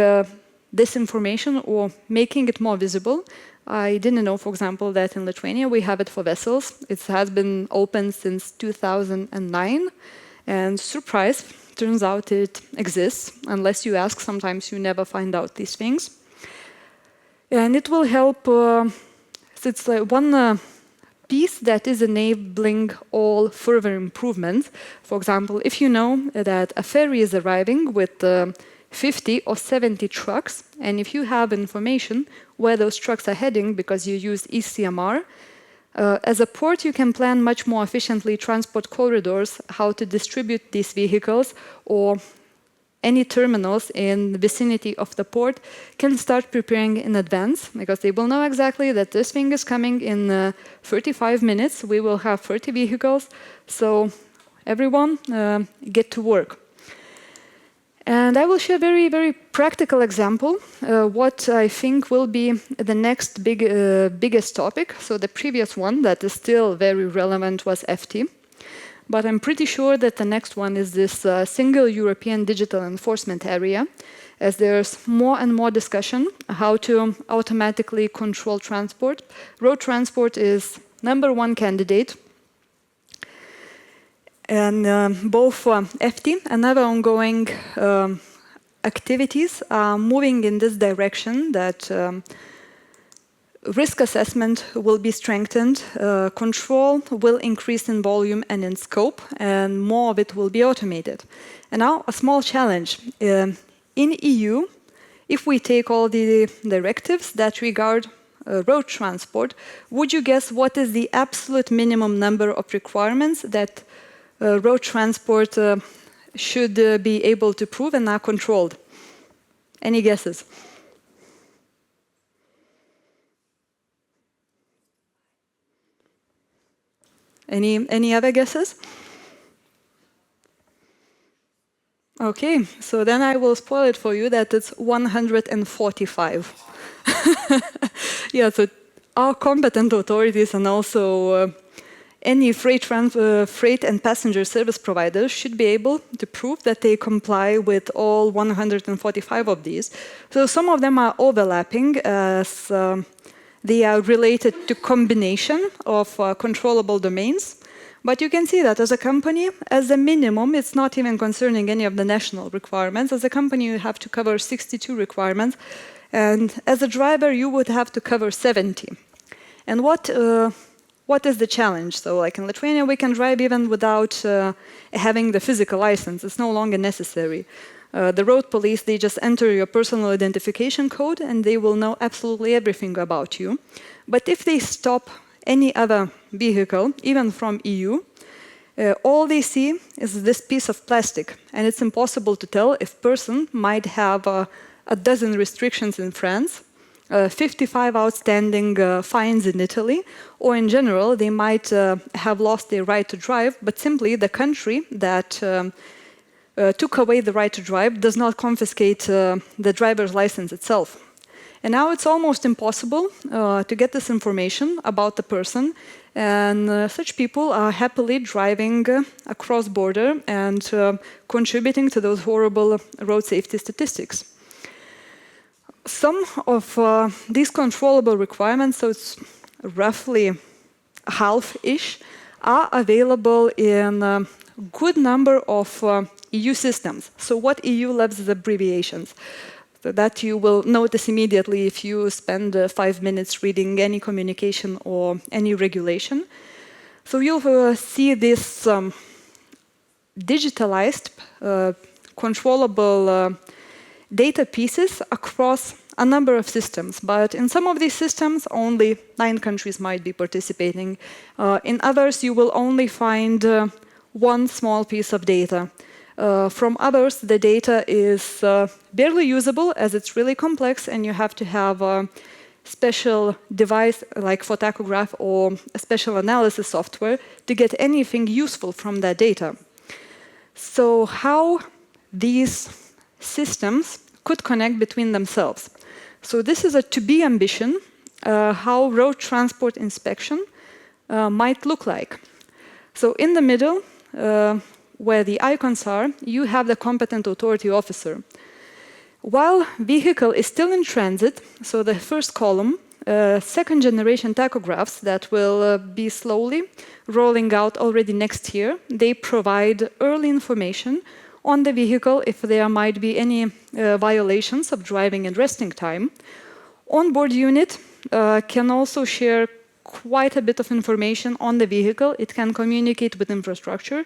this information or making it more visible. I didn't know, for example, that in Lithuania we have it for vessels. It has been open since 2009. And surprise, turns out it exists. Unless you ask, sometimes you never find out these things. And it will help, it's like one piece that is enabling all further improvements. For example, if you know that a ferry is arriving with 50 or 70 trucks, and if you have information where those trucks are heading because you use ECMR, as a port, you can plan much more efficiently transport corridors, how to distribute these vehicles, or any terminals in the vicinity of the port can start preparing in advance, because they will know exactly that this thing is coming in 35 minutes. We will have 30 vehicles, so everyone get to work. And I will share a very, very practical example, what I think will be the next biggest topic. So the previous one that is still very relevant was FT. But I'm pretty sure that the next one is this single European digital enforcement area, as there's more and more discussion how to automatically control transport. Road transport is #1 candidate. And both FT and other ongoing activities are moving in this direction, that risk assessment will be strengthened, control will increase in volume and in scope, and more of it will be automated. And now a small challenge. In EU, if we take all the directives that regard road transport, would you guess what is the absolute minimum number of requirements that road transport should be able to prove and are controlled? Any guesses? Any other guesses? Okay, so then I will spoil it for you that it's 145. Yeah, so our competent authorities and also any freight and passenger service providers should be able to prove that they comply with all 145 of these. So some of them are overlapping, as they are related to combination of controllable domains. But you can see that as a company, as a minimum, it's not even concerning any of the national requirements. As a company, you have to cover 62 requirements. And as a driver, you would have to cover 70. And what is the challenge? So like in Lithuania, we can drive even without having the physical license. It's no longer necessary. The road police, they just enter your personal identification code and they will know absolutely everything about you. But if they stop any other vehicle, even from EU, all they see is this piece of plastic. And it's impossible to tell if person might have a dozen restrictions in France, 55 outstanding fines in Italy, or in general, they might have lost their right to drive, but simply the country that took away the right to drive does not confiscate the driver's license itself. And now it's almost impossible to get this information about the person, and such people are happily driving across border and contributing to those horrible road safety statistics. Some of these controllable requirements, so it's roughly half-ish, are available in a good number of EU systems. So what EU loves is abbreviations. So that you will notice immediately if you spend 5 minutes reading any communication or any regulation. So you'll see this digitalized, controllable data pieces across a number of systems. But in some of these systems, only 9 countries might be participating. In others, you will only find one small piece of data. From others, the data is barely usable as it's really complex and you have to have a special device like photograph or a special analysis software to get anything useful from that data. So how these systems could connect between themselves. So this is a to-be ambition, how road transport inspection might look like. So in the middle, where the icons are, you have the competent authority officer. While vehicle is still in transit, so the first column, second-generation tachographs that will be slowly rolling out already next year, they provide early information on the vehicle if there might be any violations of driving and resting time. Onboard unit can also share quite a bit of information on the vehicle. It can communicate with infrastructure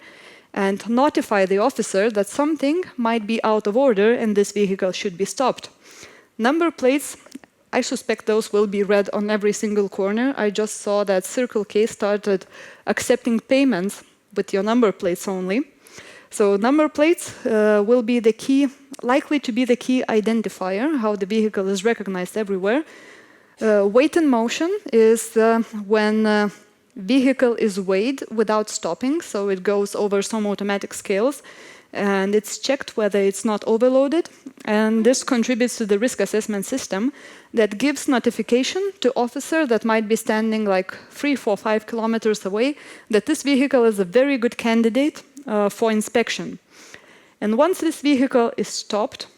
and notify the officer that something might be out of order and this vehicle should be stopped. Number plates, I suspect those will be read on every single corner. I just saw that Circle K started accepting payments with your number plates only. So number plates will be the key, likely to be the key identifier, how the vehicle is recognized everywhere. Weight in motion is when vehicle is weighed without stopping, so it goes over some automatic scales, and it's checked whether it's not overloaded. And this contributes to the risk assessment system that gives notification to officer that might be standing like 3, 4, 5 kilometers away that this vehicle is a very good candidate for inspection. And once this vehicle is stopped,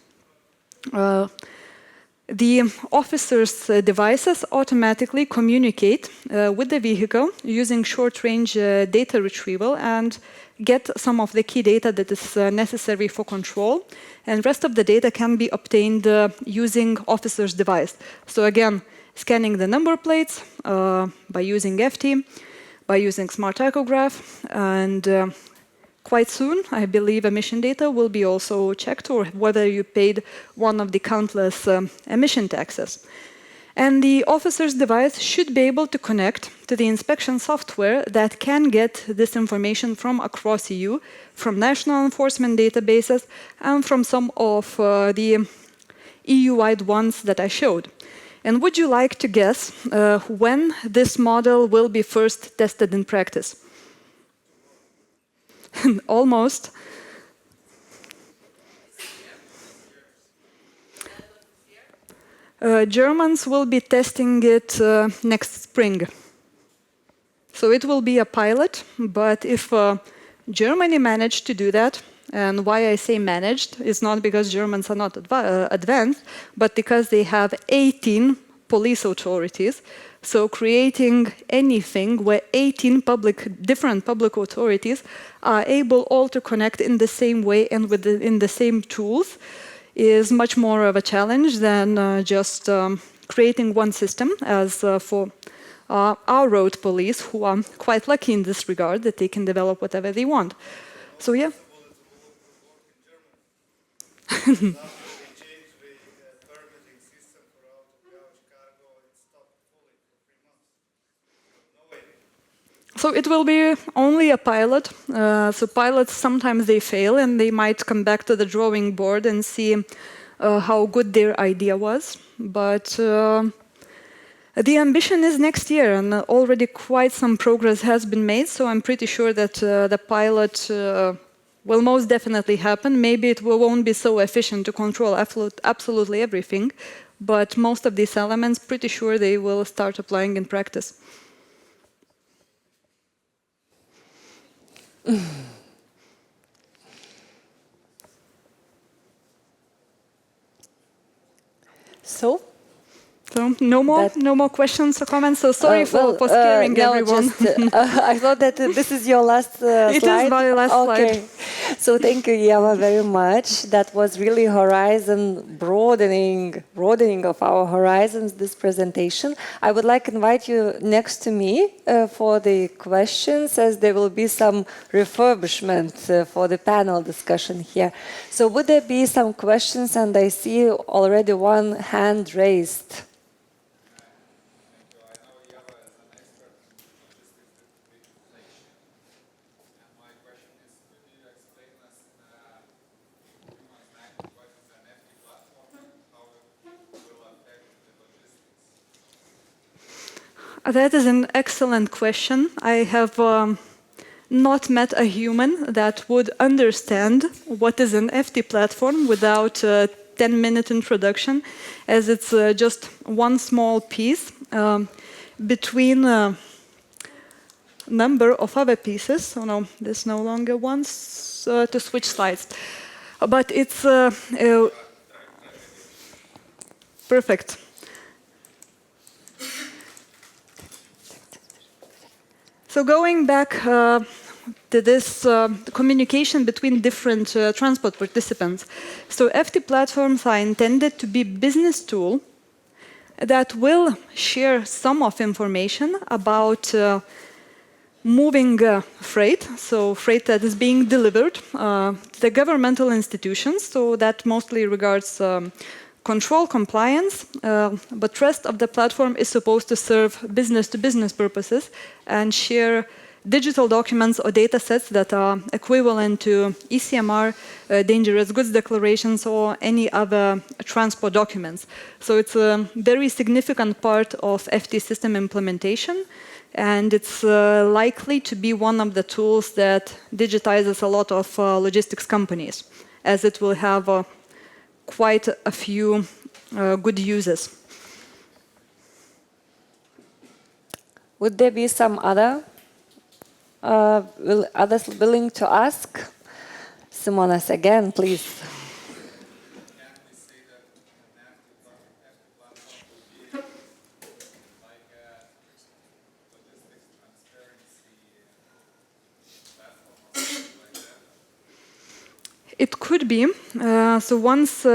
the officer's devices automatically communicate with the vehicle using short-range data retrieval and get some of the key data that is necessary for control. And rest of the data can be obtained using officer's device. So again, scanning the number plates by using FT, by using smart tachograph, and quite soon, I believe emission data will be also checked, or whether you paid one of the countless emission taxes. And the officer's device should be able to connect to the inspection software that can get this information from across EU, from national enforcement databases, and from some of the EU-wide ones that I showed. And would you like to guess when this model will be first tested in practice? Almost. Germans will be testing it next spring. So it will be a pilot, but if Germany managed to do that, and why I say managed is not because Germans are not advanced, but because they have 18 police authorities. So creating anything where 18 different public authorities are able all to connect in the same way and in the same tools is much more of a challenge than just creating one system, as for our road police, who are quite lucky in this regard that they can develop whatever they want. So yeah. So it will be only a pilot. So pilots, sometimes they fail and they might come back to the drawing board and see how good their idea was. But the ambition is next year, and already quite some progress has been made. So I'm pretty sure that the pilot will most definitely happen. Maybe it won't be so efficient to control absolutely everything, but most of these elements, pretty sure they will start applying in practice. So No more questions or comments. So sorry for scaring no, everyone. Just, I thought that this is your last slide. It is my last slide. So thank you, Ieva, very much. That was really horizon broadening of our horizons, this presentation. I would like to invite you next to me for the questions, as there will be some refurbishment for the panel discussion here. So would there be some questions? And I see already one hand raised. That is an excellent question. I have not met a human that would understand what is an FT platform without a 10-minute introduction, as it's just one small piece between a number of other pieces. Oh no, this no longer wants to switch slides. But it's perfect. So going back to this communication between different transport participants. So FT platforms are intended to be business tool that will share some of information about moving freight, so freight that is being delivered to the governmental institutions, so that mostly regards control, compliance, but rest of the platform is supposed to serve business-to-business purposes and share digital documents or data sets that are equivalent to ECMR, dangerous goods declarations, or any other transport documents. So it's a very significant part of FT system implementation, and it's likely to be one of the tools that digitizes a lot of logistics companies, as it will have quite a few good uses. Would there be some others willing to ask? Simonas, again, please. It could be. So once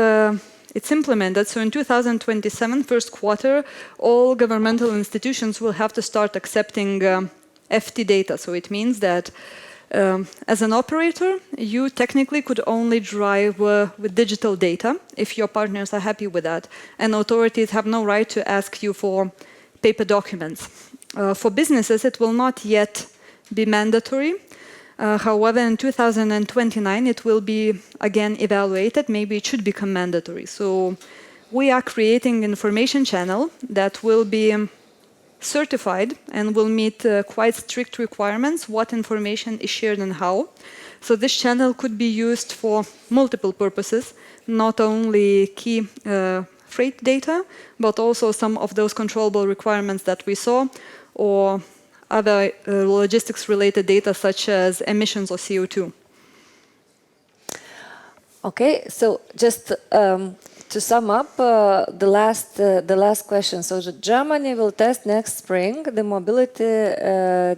it's implemented, so in 2027, first quarter, all governmental institutions will have to start accepting FT data. So it means that as an operator, you technically could only drive with digital data if your partners are happy with that. And authorities have no right to ask you for paper documents. For businesses, it will not yet be mandatory. However, in 2029, it will be again evaluated. Maybe it should become mandatory. So we are creating an information channel that will be certified and will meet quite strict requirements, what information is shared and how. So this channel could be used for multiple purposes, not only key freight data, but also some of those controllable requirements that we saw, or other logistics-related data such as emissions or CO2. Okay, so just to sum up the last question. So Germany will test next spring the mobility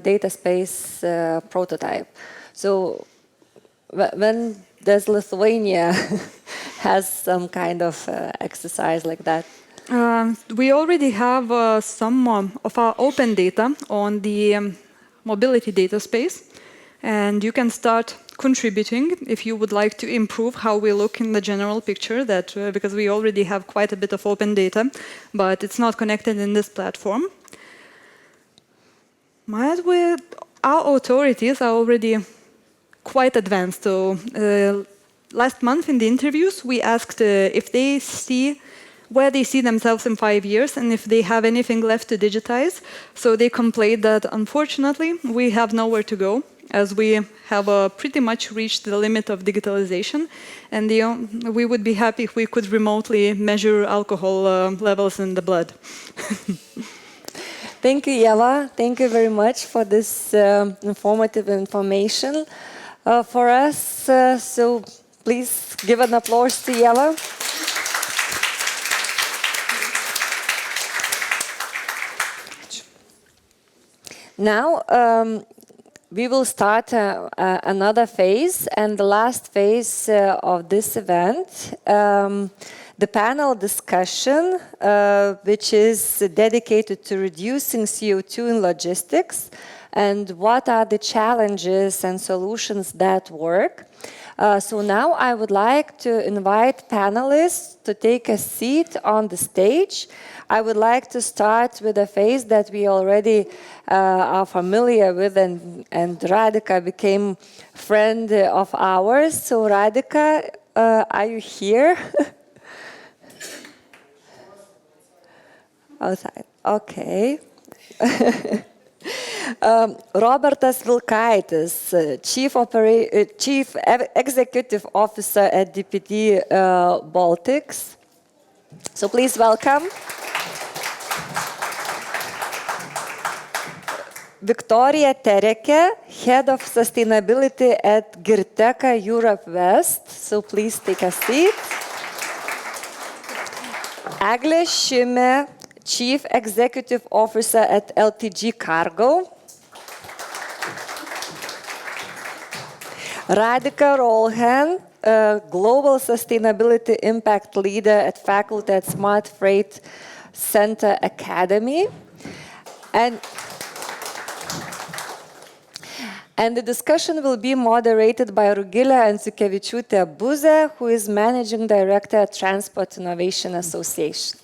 data space prototype. So when does Lithuania has some kind of exercise like that? We already have some of our open data on the mobility data space, and you can start contributing if you would like to improve how we look in the general picture, that because we already have quite a bit of open data, but it's not connected in this platform. Our authorities are already quite advanced. So last month in the interviews, we asked if they see where they see themselves in 5 years and if they have anything left to digitize. So they complained that unfortunately we have nowhere to go, as we have pretty much reached the limit of digitalization, and we would be happy if we could remotely measure alcohol levels in the blood. Thank you, Ieva. Thank you very much for this informative information for us. So please give an applause to Ieva. Now, we will start another phase, and the last phase of this event, the panel discussion, which is dedicated to reducing CO2 in logistics, and what are the challenges and solutions that work. So now I would like to invite panelists to take a seat on the stage. I would like to start with a phase that we already are familiar with, and Radhika became friend of ours. So Radhika, are you here? Outside. Okay. Robertas Vilkaitis, Chief Executive Officer at DPD Baltics. So please welcome. Victoria Tereke, Head of Sustainability at Girteka Europe West. So please take a seat. Eglė Šimė, Chief Executive Officer at LTG Cargo. Radhika Rolhan, Global Sustainability Impact Leader at faculty at Smart Freight Center Academy. And the discussion will be moderated by Rugilė Andziukevičiūtė-Buzė, who is Managing Director at Transport Innovation Association.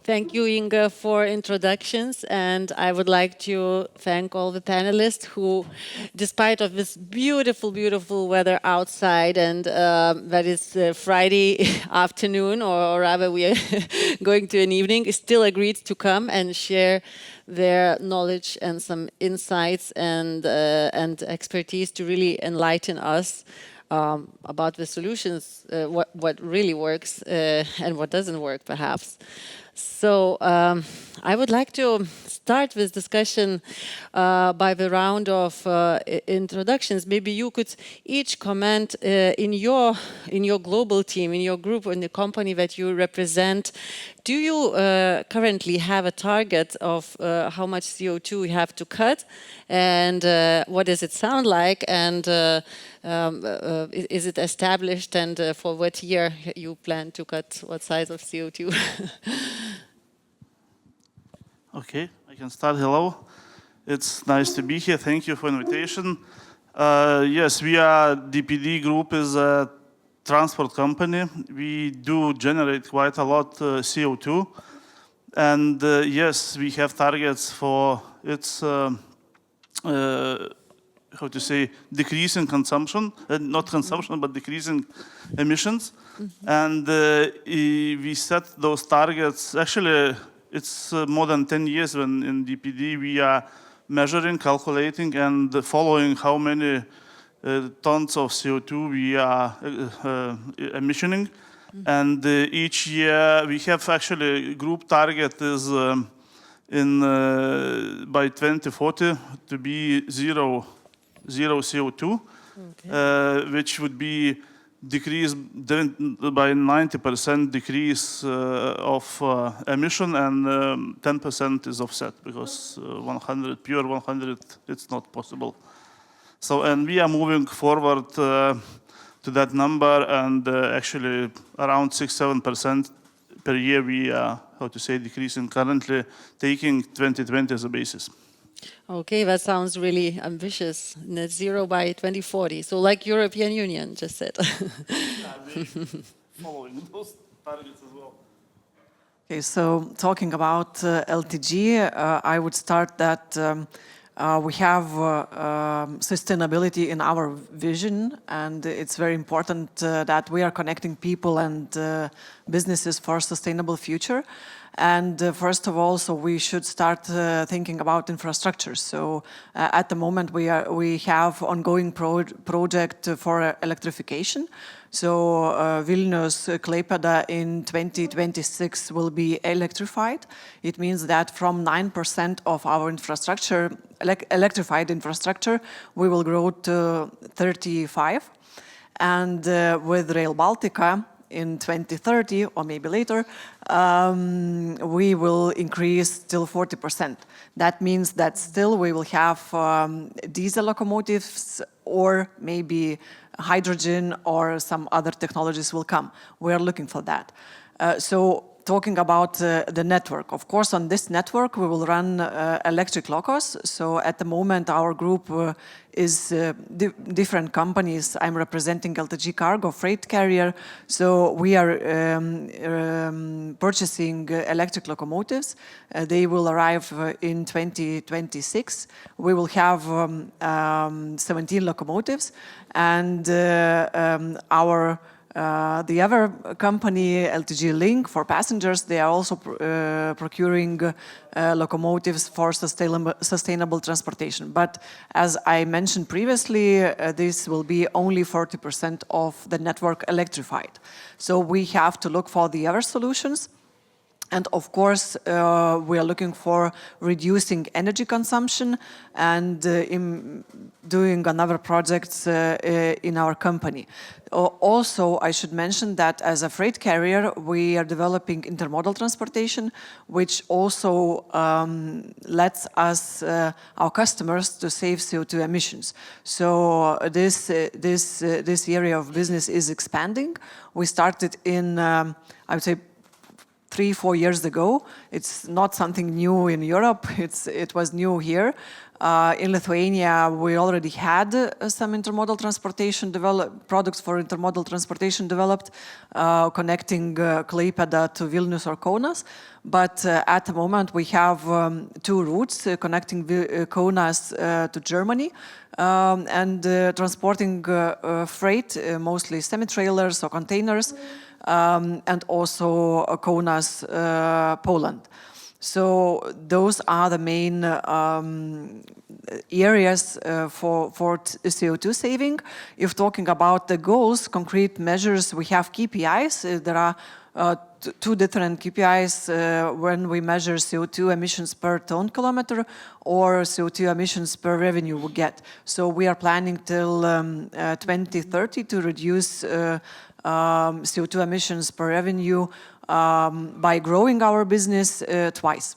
Thank you, Inga, for introductions, and I would like to thank all the panelists who, despite of this beautiful, beautiful weather outside, and that is Friday afternoon, or rather we are going to an evening, still agreed to come and share their knowledge and some insights and expertise to really enlighten us about the solutions, what really works and what doesn't work, perhaps. So I would like to start this discussion by the round of introductions. Maybe you could each comment in your global team, in your group, in the company that you represent. Do you currently have a target of how much CO2 you have to cut, and what does it sound like, and is it established, and for what year you plan to cut what size of CO2? Okay, I can start. Hello. It's nice to be here. Thank you for invitation. Yes, we are DPD Group is a transport company. We do generate quite a lot CO2. And yes, we have targets for its, how to say, decreasing consumption, not consumption, but decreasing emissions. And we set those targets, actually, it's more than 10 years when in DPD we are measuring, calculating, and following how many tons of CO2 we are emissioning. And each year we have actually group target is by 2040 to be zero CO2, which would be decrease by 90% decrease of emission, and 10% is offset, because 100 it's not possible. So, and we are moving forward to that number, and actually around 6-7% per year we are, how to say, decreasing, currently taking 2020 as a basis. Okay, that sounds really ambitious. Net zero by 2040. So like European Union just said. Following those targets as well. Okay, so talking about LTG, I would start that we have sustainability in our vision, and it's very important that we are connecting people and businesses for a sustainable future. And first of all, so we should start thinking about infrastructure. So at the moment we have ongoing project for electrification. So Vilnius, Klaipėda in 2026 will be electrified. It means that from 9% of our infrastructure, electrified infrastructure, we will grow to 35. And with Rail Baltica, in 2030 or maybe later, we will increase till 40%. That means that still we will have diesel locomotives or maybe hydrogen or some other technologies will come. We are looking for that. So talking about the network, of course, on this network we will run electric locos. So at the moment our group is different companies. I'm representing LTG Cargo freight carrier. So we are purchasing electric locomotives. They will arrive in 2026. We will have 17 locomotives, and the other company, LTG Link, for passengers, they are also procuring locomotives for sustainable transportation. But as I mentioned previously, this will be only 40% of the network electrified. So we have to look for the other solutions. And of course, we are looking for reducing energy consumption and doing another projects in our company. Also, I should mention that as a freight carrier, we are developing intermodal transportation, which also lets us, our customers, to save CO2 emissions. So this area of business is expanding. We started in, I would say, 3-4 years ago. It's not something new in Europe, it was new here. In Lithuania, we already had some intermodal transportation products for intermodal transportation developed, connecting Klaipėda to Vilnius or Kaunas. But at the moment, we have 2 routes connecting Kaunas to Germany and transporting freight, mostly semi-trailers or containers, and also Kaunas, Poland. So those are the main areas for CO2 saving. If talking about the goals, concrete measures, we have KPIs. There are 2 different KPIs when we measure CO2 emissions per ton kilometer or CO2 emissions per revenue we get. So we are planning till 2030 to reduce CO2 emissions per revenue by growing our business twice.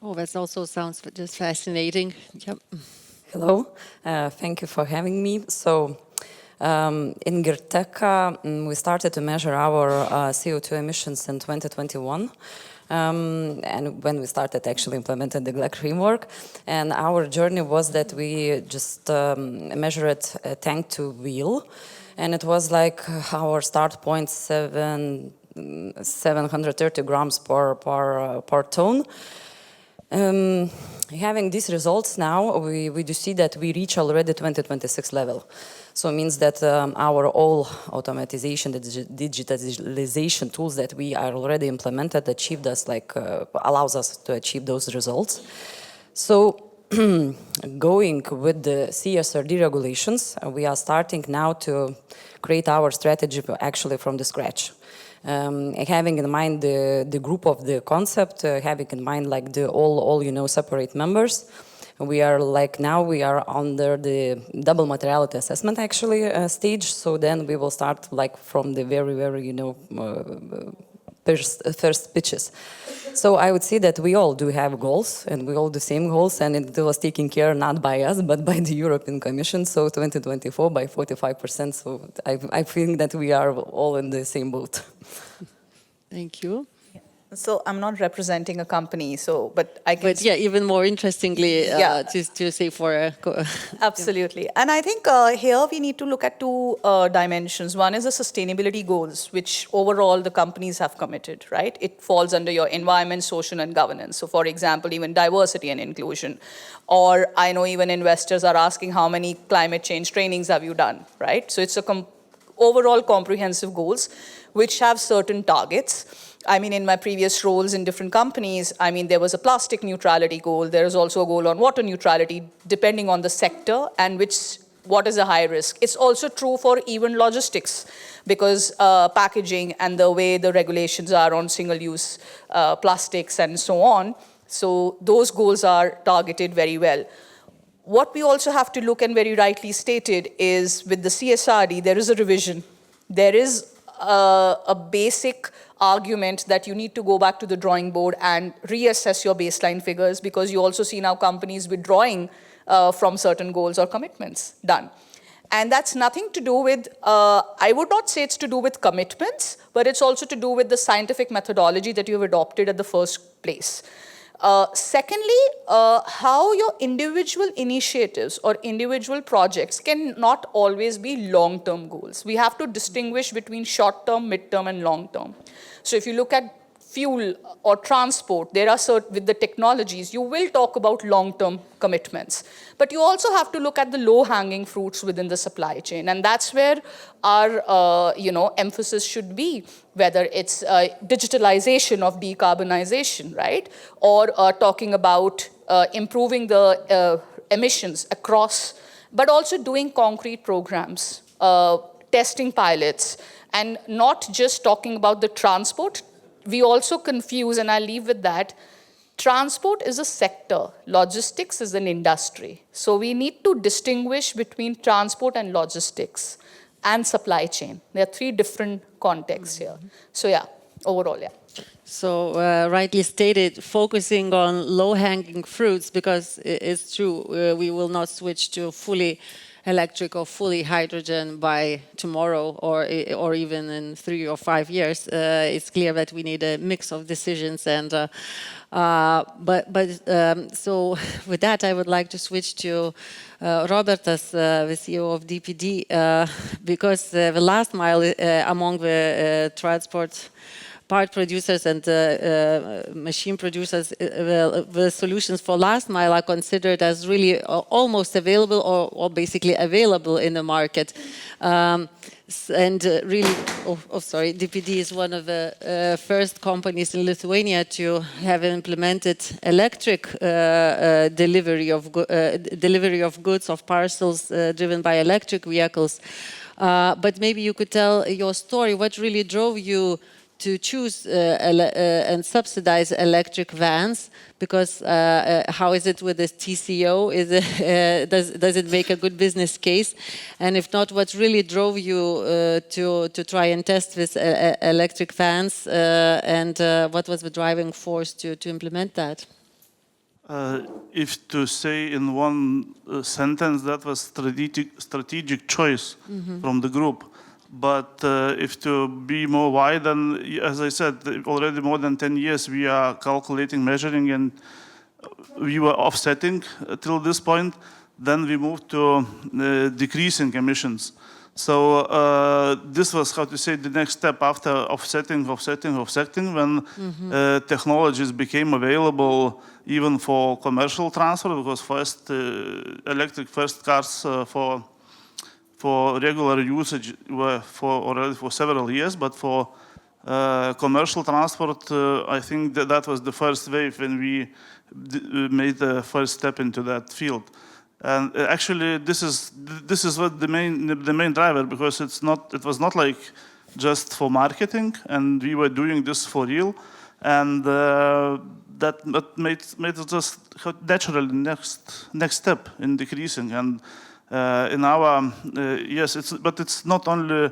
Oh, that also sounds just fascinating. Yep. Hello, thank you for having me. So in GreenLogistics, we started to measure our CO2 emissions in 2021. And when we started actually implementing the GLEC Framework, and our journey was that we just measured tank to wheel, and it was like our start point 730 grams per ton. Having these results now, we do see that we reach already 2026 level. So it means that our all automatization, the digitization tools that we are already implemented achieved us, allows us to achieve those results. So going with the CSRD regulations, we are starting now to create our strategy actually from the scratch. Having in mind the group of the concept, having in mind like the all separate members, we are now we are under the double materiality assessment actually stage. So then we will start from the very first pitches. So I would say that we all do have goals, and we all do same goals, and it was taken care not by us, but by the European Commission. So 2024 by 45%. So I think that we are all in the same boat. Thank you. So I'm not representing a company, but I can... But yeah, even more interestingly, to say for... Absolutely. And I think here we need to look at 2 dimensions. One is the sustainability goals, which overall the companies have committed, right? It falls under your environment, social, and governance. So for example, even diversity and inclusion. Or I know even investors are asking how many climate change trainings have you done, right? So it's overall comprehensive goals, which have certain targets. I mean, in my previous roles in different companies, I mean, there was a plastic neutrality goal. There is also a goal on water neutrality, depending on the sector and what is a high risk. It's also true for even logistics, because packaging and the way the regulations are on single-use plastics and so on. So those goals are targeted very well. What we also have to look, and very rightly stated, is with the CSRD, there is a revision. There is a basic argument that you need to go back to the drawing board and reassess your baseline figures, because you also see now companies withdrawing from certain goals or commitments. Done. And that's nothing to do with, I would not say it's to do with commitments, but it's also to do with the scientific methodology that you've adopted at the first place. Secondly, how your individual initiatives or individual projects can not always be long-term goals. We have to distinguish between short-term, mid-term, and long-term. So if you look at fuel or transport, there are certain, with the technologies, you will talk about long-term commitments. But you also have to look at the low-hanging fruits within the supply chain. And that's where our emphasis should be, whether it's digitalization of decarbonization, right? Or talking about improving the emissions across, but also doing concrete programs, testing pilots, and not just talking about the transport. We also confuse, and I'll leave with that, transport is a sector, logistics is an industry. So we need to distinguish between transport and logistics and supply chain. There are three different contexts here. So yeah, overall, yeah. So rightly stated, focusing on low-hanging fruits, because it's true, we will not switch to fully electric or fully hydrogen by tomorrow or even in 3 or 5 years. It's clear that we need a mix of decisions. And so with that, I would like to switch to Robertas, the CEO of DPD, because the last mile among the transport part producers and machine producers, the solutions for last mile are considered as really almost available or basically available in the market. And really, DPD is one of the first companies in Lithuania to have implemented electric delivery of goods, of parcels driven by electric vehicles. But maybe you could tell your story. What really drove you to choose and subsidize electric vans? Because how is it with this TCO? Does it make a good business case? And if not, what really drove you to try and test this electric vans? And what was the driving force to implement that? If to say in one sentence, that was strategic choice from the group. But if to be more wide, then as I said, already more than 10 years we are calculating, measuring, and we were offsetting till this point. Then we moved to decreasing emissions. So this was, how to say, the next step after offsetting, when technologies became available even for commercial transfer, because first electric cars for regular usage were already for several years, but for commercial transport, I think that was the first wave when we made the first step into that field. And actually, this is what the main driver, because it was not like just for marketing, and we were doing this for real, and that made it just naturally next step in decreasing. And in our but it's not only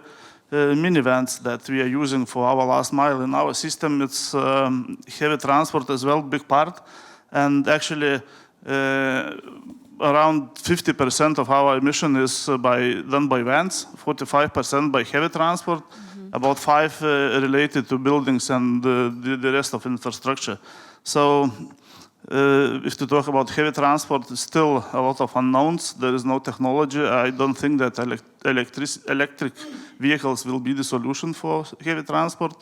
minivans that we are using for our last mile. In our system, it's heavy transport as well, big part, and actually around 50% of our emission is done by vans, 45% by heavy transport, about 5% related to buildings and the rest of infrastructure. So if to talk about heavy transport, still a lot of unknowns. There is no technology. I don't think that electric vehicles will be the solution for heavy transport.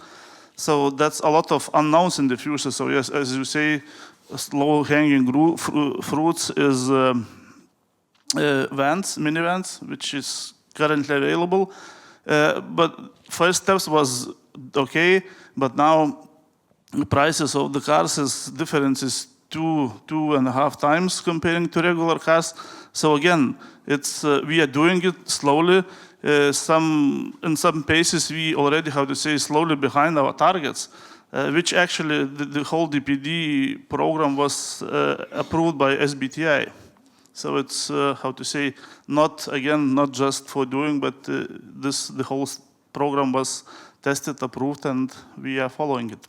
So that's a lot of unknowns in the future. So yes, as you say, low-hanging fruits is minivans, which is currently available. But first steps was okay, but now the prices of the cars is 2.5 times comparing to regular cars. So again, it's we are doing it slowly. In some cases, we already, slowly behind our targets, which actually the whole DPD program was approved by SBTi. So it's, not just for doing, but the whole program was tested, approved, and we are following it.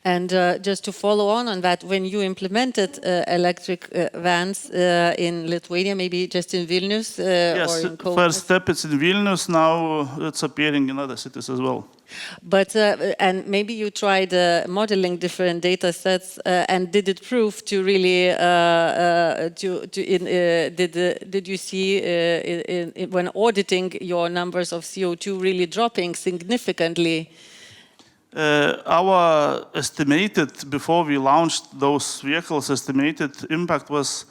And just to follow on that, when you implemented electric vans in Lithuania, maybe just in Vilnius Yes, or in Kaunas? first step it's in Vilnius, now it's appearing in other cities as well. But and maybe you tried modeling different data sets, and did it prove to really did you see when auditing your numbers of CO2 really dropping significantly? Our estimated, before we launched those vehicles, estimated impact was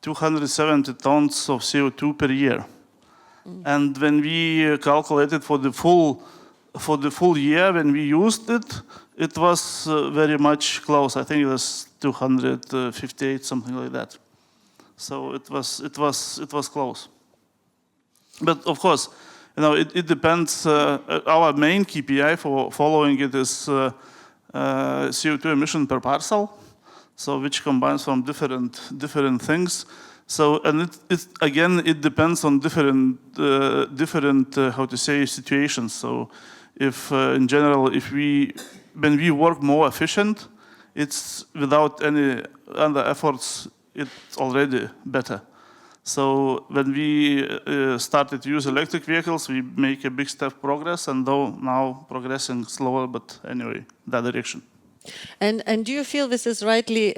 270 tons of CO2 per year. And when we calculated for the full year, when we used it, it was very much close. I think it was 258, something like that. So it was close. But of course, you know, it depends. Our main KPI for following it is CO2 emission per parcel, so which combines from different things. So, and it depends on different how to say, situations. So, if in general, when we work more efficient, it's without any other efforts, it's already better. So when we started to use electric vehicles, we make a big step progress, and though now progressing slower, but anyway, that direction. And do you feel this is rightly,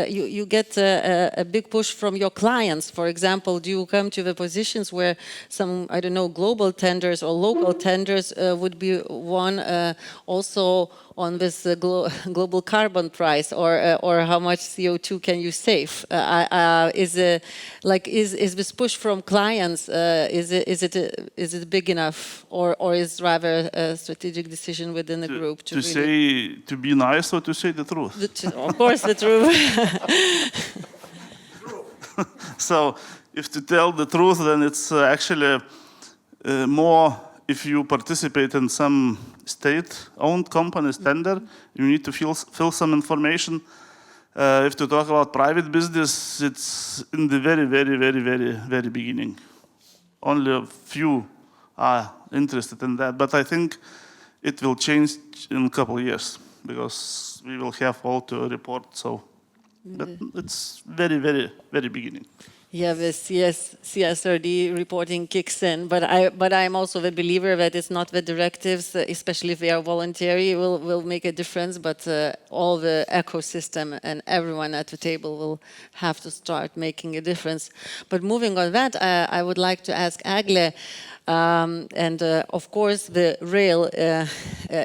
you get a big push from your clients? For example, do you come to the positions where some, I don't know, global tenders or local tenders would be won also on this global carbon price, or how much CO2 can you save? Is this push from clients, is it big enough, or is rather a strategic decision within the group to really... To be nice or to say the truth? Of course, the truth. So, if to tell the truth, then it's actually more if you participate in some state-owned company's tender, you need to fill some information. If to talk about private business, it's in the very beginning. Only a few are interested in that, but I think it will change in a couple of years because we will have all to report. So, but it's very beginning. Yeah, the CSRD reporting kicks in, but I'm also the believer that it's not the directives, especially if they are voluntary, will make a difference, but all the ecosystem and everyone at the table will have to start making a difference. But moving on that, I would like to ask Egle, and of course the rail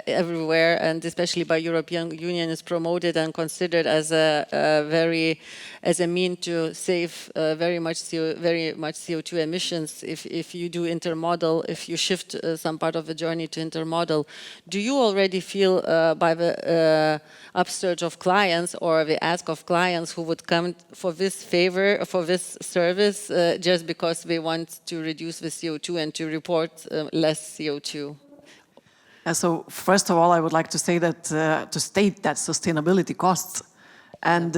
everywhere, and especially by European Union, is promoted and considered as a mean to save very much CO2 emissions. If you do intermodal, if you shift some part of the journey to intermodal, do you already feel by the upsurge of clients or the ask of clients who would come for this favor, for this service, just because they want to reduce the CO2 and to report less CO2? So first of all, I would like to say that to state that sustainability costs. And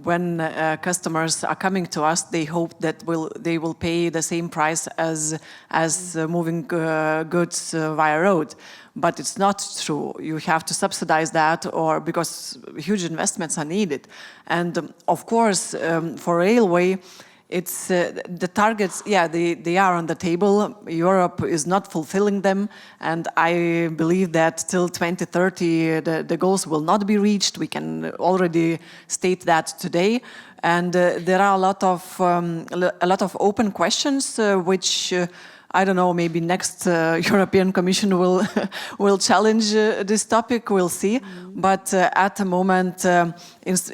when customers are coming to us, they hope that they will pay the same price as moving goods via road. But it's not true. You have to subsidize that, or because huge investments are needed. And of course, for railway, it's the targets, yeah, they are on the table. Europe is not fulfilling them, and I believe that till 2030 the goals will not be reached. We can already state that today, and there are a lot of open questions which. I don't know, maybe next European Commission will challenge this topic, we'll see. But at the moment,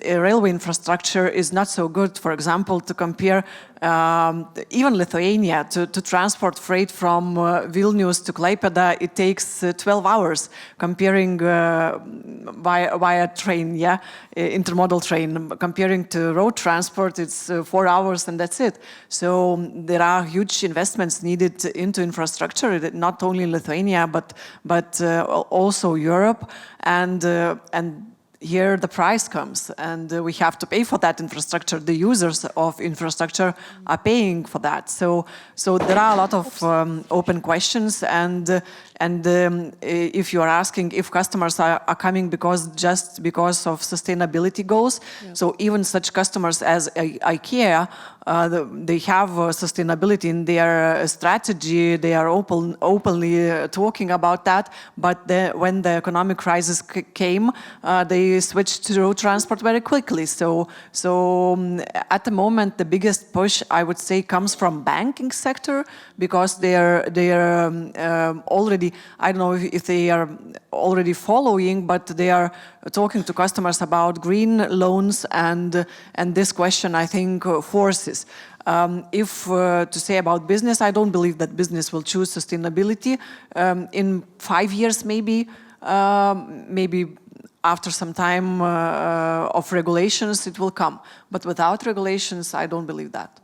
railway infrastructure is not so good. For example, to compare even Lithuania, to transport freight from Vilnius to Klaipėda, it takes 12 hours, comparing via train, yeah, intermodal train. Comparing to road transport, it's 4 hours and that's it. So there are huge investments needed into infrastructure, not only in Lithuania, but also Europe. And here the price comes, and we have to pay for that infrastructure. The users of infrastructure are paying for that. So there are a lot of open questions, and if you are asking if customers are coming just because of sustainability goals, so even such customers as IKEA, they have sustainability in their strategy. They are openly talking about that. But when the economic crisis came, they switched to road transport very quickly. So at the moment, the biggest push, I would say, comes from banking sector, because they are already, I don't know if they are already following, but they are talking to customers about green loans, and this question, I think, forces. If to say about business, I don't believe that business will choose sustainability. In 5 years, maybe after some time of regulations, it will come. But without regulations, I don't believe that.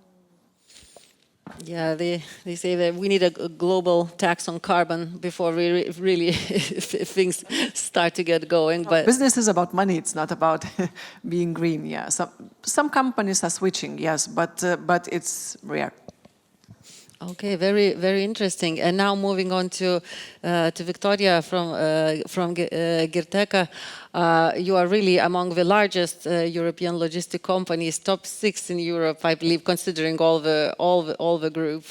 Yeah, they say that we need a global tax on carbon before we really things start to get going. But business is about money; it's not about being green. Yeah, some companies are switching, yes, but it's rare. Okay, very interesting. And now moving on to Victoria from GreenLogistics. You are really among the largest European logistic companies, top 6 in Europe, I believe, considering all the group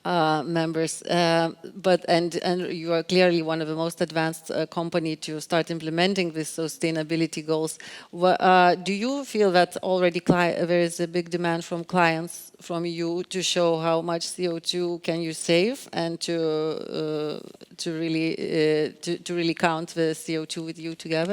members. And you are clearly one of the most advanced company to start implementing these sustainability goals. Do you feel that already there is a big demand from clients, from you, to show how much CO2 can you save, and to really count the CO2 with you together?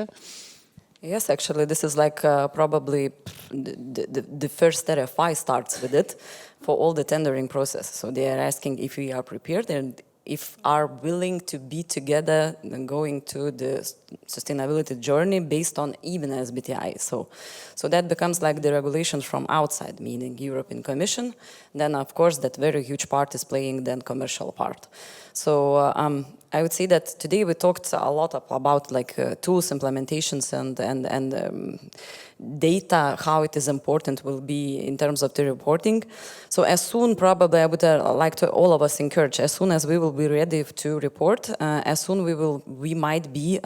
Yes, actually, this is like probably the first RFI starts with it for all the tendering process. So they are asking if we are prepared and if are willing to be together and going to the sustainability journey based on even SBTi. So that becomes like the regulations from outside, meaning European Commission. Then, of course, that very huge part is playing then commercial part. So I would say that today we talked a lot about like tools, implementations, and data, how it is important will be in terms of the reporting. So as soon, probably I would like to all of us encourage, as soon as we will be ready to report, as soon we might be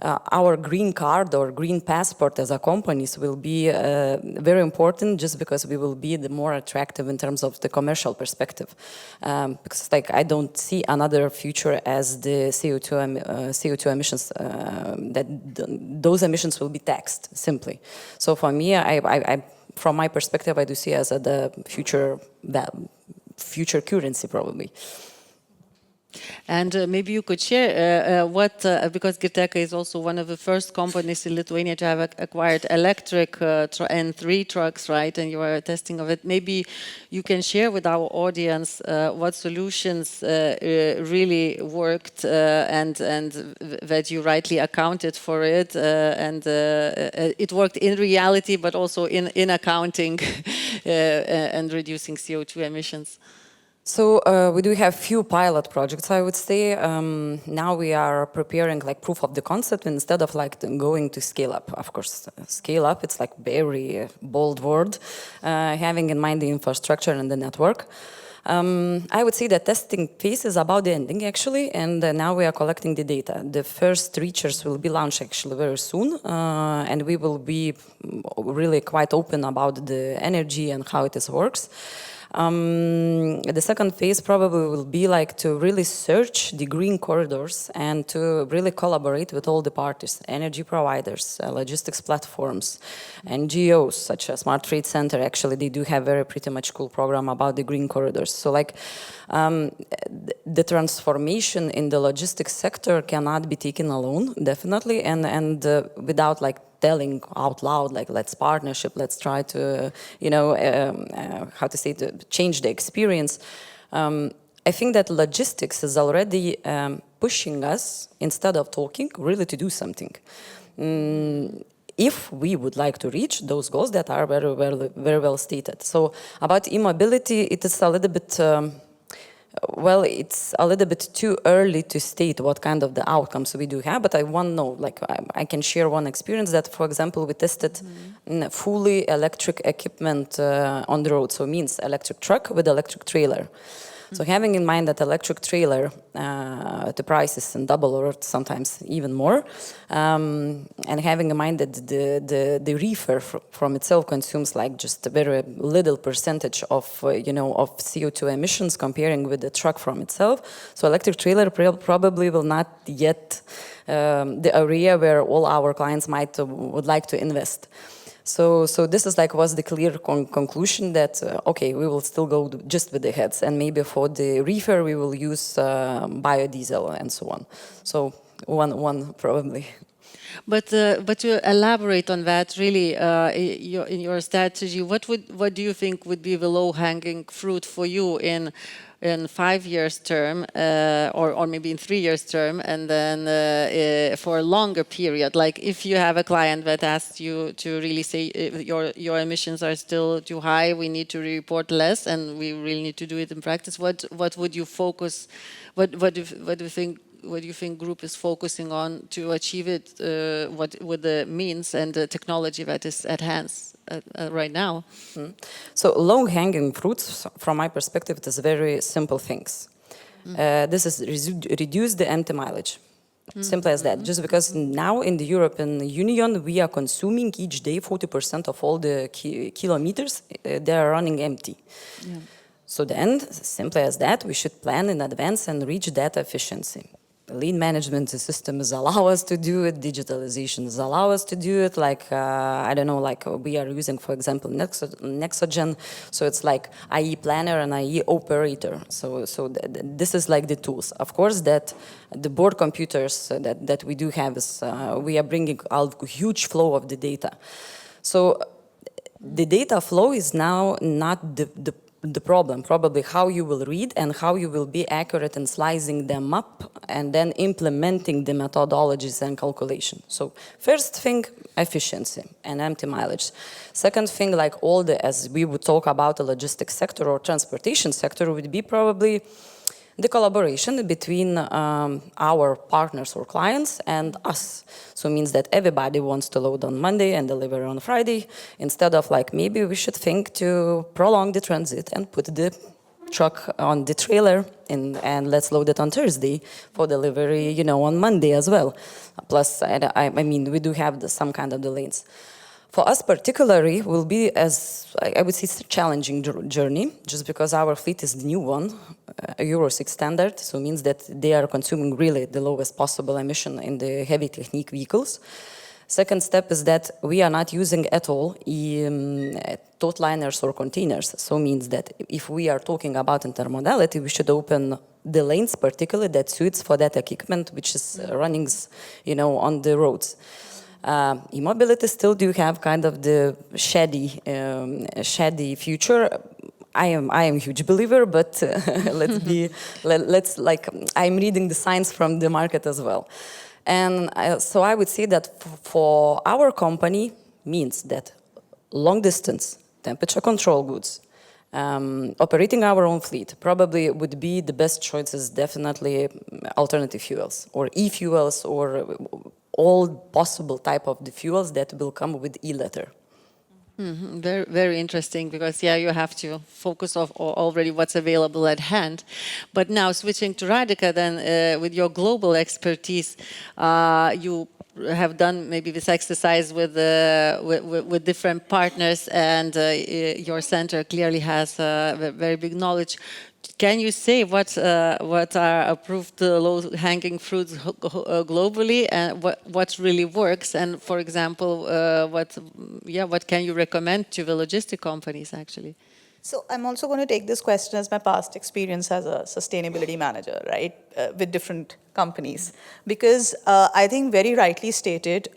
our green card or green passport as a companies will be very important, just because we will be the more attractive in terms of the commercial perspective. Because like I don't see another future as the CO2 emissions, that those emissions will be taxed simply. So for me, I from my perspective, I do see as the future currency probably. And maybe you could share because GreenLogistics is also one of the first companies in Lithuania to have acquired electric N3 trucks, right? And you are testing of it. Maybe you can share with our audience what solutions really worked and that you rightly accounted for it, and it worked in reality, but also in accounting and reducing CO2 emissions. So we do have few pilot projects, I would say. Now we are preparing like proof of the concept instead of like going to scale up. Of course, scale up, it's like very bold word, having in mind the infrastructure and the network. I would say that testing phase is about the ending actually, and now we are collecting the data. The first reachers will be launched actually very soon, and we will be really quite open about the energy and how it works. The second phase probably will be like to really search the green corridors and to really collaborate with all the parties, energy providers, logistics platforms, NGOs such as Smart Trade Center. Actually, they do have very pretty much cool program about the green corridors. So like the transformation in the logistics sector cannot be taken alone, definitely, and without like telling out loud, like, let's partnership, let's try to, how to say, to change the experience. I think that logistics is already pushing us, instead of talking, really to do something. If we would like to reach those goals that are very well stated. So about e-mobility, it is a little bit Well, it's a little bit too early to state what kind of the outcomes we do have, but I want to know, like, I can share one experience that, for example, we tested fully electric equipment on the road, so it means electric truck with electric trailer. So having in mind that electric trailer, the price is in double or sometimes even more, and having in mind that the reefer from itself consumes like just a very little percentage of, of CO2 emissions comparing with the truck from itself. So electric trailer probably will not yet the area where all our clients would like to invest. So this is was the clear conclusion that, okay, we will still go just with the heads, and maybe for the reefer we will use biodiesel and so on. So one probably. But to elaborate on that, really, in your strategy, what do you think would be the low-hanging fruit for you in 5 years term, or maybe in 3 years term, and then for a longer period? Like if you have a client that asks you to really say your emissions are still too high, we need to report less, and we really need to do it in practice. What would you focus? What do you think group is focusing on to achieve it? What with the means and the technology that is at hand right now? So low-hanging fruits, from my perspective, it is very simple things. This is reduce the empty mileage. Simple as that. Just because now in the European Union we are consuming each day 40% of all the kilometers they are running empty. Yeah. So then, simply as that, we should plan in advance and reach that efficiency. Lean management systems allow us to do it, digitalizations allow us to do it, I don't know, we are using, for example, Nexogen, so it's like IE planner and IE operator. So this is like the tools. Of course, that the board computers that we do have is, we are bringing out a huge flow of the data. So the data flow is now not the problem, probably how you will read and how you will be accurate in slicing them up and then implementing the methodologies and calculation. So first thing, efficiency and empty mileage. Second thing, as we would talk about the logistics sector or transportation sector, would be probably the collaboration between our partners or clients and us. So it means that everybody wants to load on Monday and deliver on Friday, instead of maybe we should think to prolong the transit and put the truck on the trailer and let's load it on Thursday for delivery, on Monday as well. Plus, I mean, we do have some kind of delays. For us particularly, will be, as I would say, it's a challenging journey, just because our fleet is the new one, Euro 6 standard, so it means that they are consuming really the lowest possible emission in the heavy technique vehicles. Second step is that we are not using at all tote liners or containers, so it means that if we are talking about intermodality, we should open the lanes particularly that suits for that equipment which is running, on the roads. E-mobility still do have kind of the shady future. I am a huge believer, but I'm reading the signs from the market as well. And so I would say that for our company means that long distance, temperature control goods, operating our own fleet probably would be the best choices, definitely alternative fuels or e-fuels or all possible type of the fuels that will come with e-letter. Very, very interesting, because you have to focus on already what's available at hand. But now switching to Radhika, then with your global expertise, you have done maybe this exercise with different partners, and your center clearly has very big knowledge. Can you say what are approved low-hanging fruits globally, and what really works? And for example, what can you recommend to the logistic companies actually? So I'm also going to take this question as my past experience as a sustainability manager, right, with different companies, because I think very rightly stated,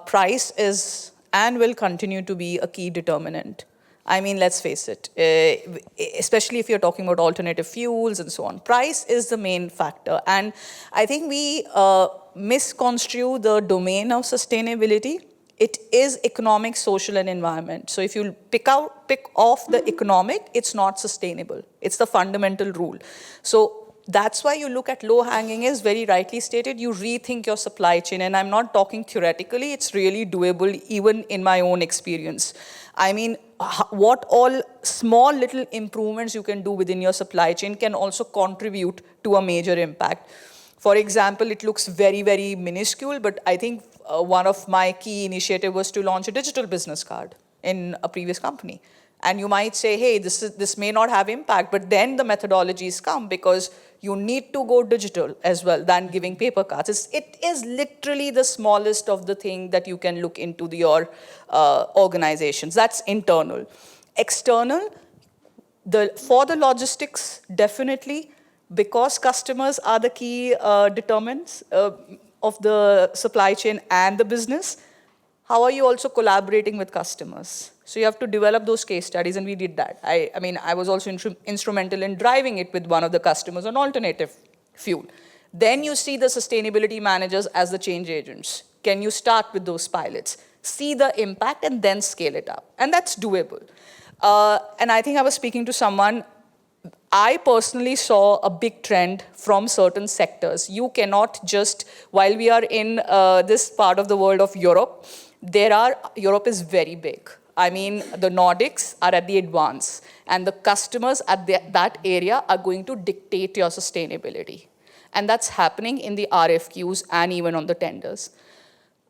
price is and will continue to be a key determinant. I mean, let's face it, especially if you're talking about alternative fuels and so on. Price is the main factor. And I think we misconstrue the domain of sustainability it is economic, social, and environment. So if you pick off the economic, it's not sustainable. It's the fundamental rule. So that's why you look at low-hanging is very rightly stated. You rethink your supply chain. And I'm not talking theoretically. It's really doable even in my own experience. I mean, what all small little improvements you can do within your supply chain can also contribute to a major impact. For example, it looks very, very minuscule, but I think one of my key initiatives was to launch a digital business card in a previous company. And you might say, hey, this may not have impact, but then the methodologies come because you need to go digital as well than giving paper cards. It is literally the smallest of the thing that you can look into your organizations. That's internal. External, for the logistics, definitely, because customers are the key determinants of the supply chain and the business, how are you also collaborating with customers? So you have to develop those case studies, and we did that. I mean, I was also instrumental in driving it with one of the customers on alternative fuel. Then you see the sustainability managers as the change agents. Can you start with those pilots, see the impact, and then scale it up? And that's doable. And I think I was speaking to someone. I personally saw a big trend from certain sectors. You cannot just, while we are in this part of the world of Europe, Europe is very big. I mean, the Nordics are at the advance, and the customers at that area are going to dictate your sustainability. And that's happening in the RFQs and even on the tenders.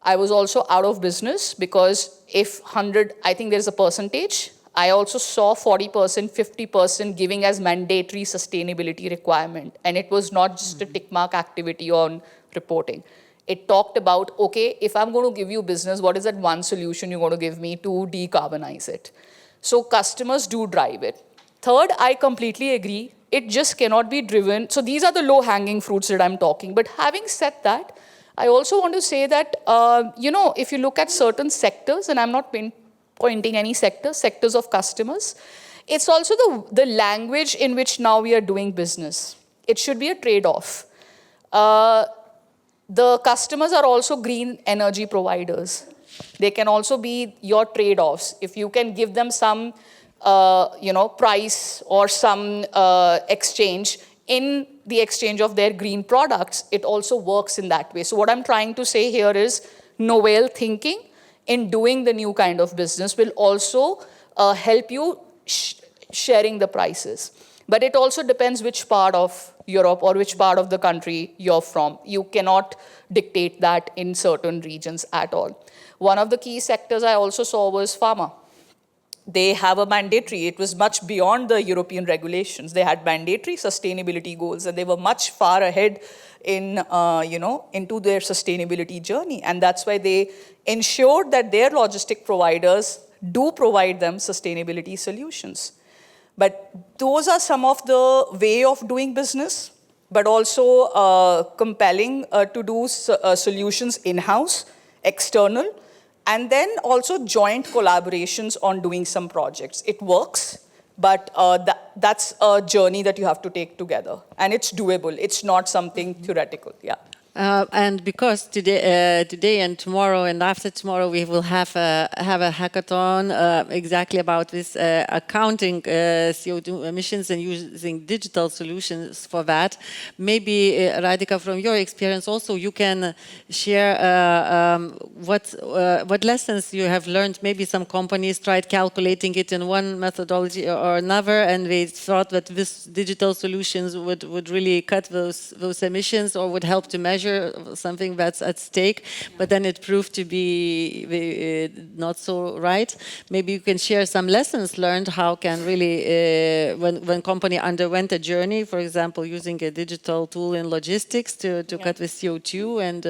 I was also out of business because if 100, I think there's a percentage, I also saw 40%, 50% giving as mandatory sustainability requirement. And it was not just a tick mark activity on reporting. It talked about, okay, if I'm going to give you business, what is that one solution you're going to give me to decarbonize it? So customers do drive it. Third, I completely agree. It just cannot be driven. So these are the low-hanging fruits that I'm talking. But having said that, I also want to say that, if you look at certain sectors, and I'm not pointing any sectors of customers, it's also the language in which now we are doing business. It should be a trade-off. The customers are also green energy providers. They can also be your trade-offs. If you can give them some, price or some exchange in the exchange of their green products, it also works in that way. So what I'm trying to say here is novel thinking in doing the new kind of business will also help you sharing the prices. But it also depends which part of Europe or which part of the country you're from. You cannot dictate that in certain regions at all. One of the key sectors I also saw was pharma. They have a mandatory, it was much beyond the European regulations. They had mandatory sustainability goals, and they were much far ahead in, into their sustainability journey. And that's why they ensured that their logistic providers do provide them sustainability solutions. But those are some of the way of doing business, but also compelling to do solutions in-house, external, and then also joint collaborations on doing some projects. It works, but that's a journey that you have to take together. And it's doable. It's not something theoretical. Yeah. And because today and tomorrow and after tomorrow we will have a hackathon exactly about this accounting CO2 emissions and using digital solutions for that. Maybe Radhika, from your experience also, you can share what lessons you have learned. Maybe some companies tried calculating it in one methodology or another, and they thought that this digital solutions would really cut those emissions or would help to measure something that's at stake, but then it proved to be not so right. Maybe you can share some lessons learned, how can really, when company underwent a journey, for example, using a digital tool in logistics to cut the CO2, and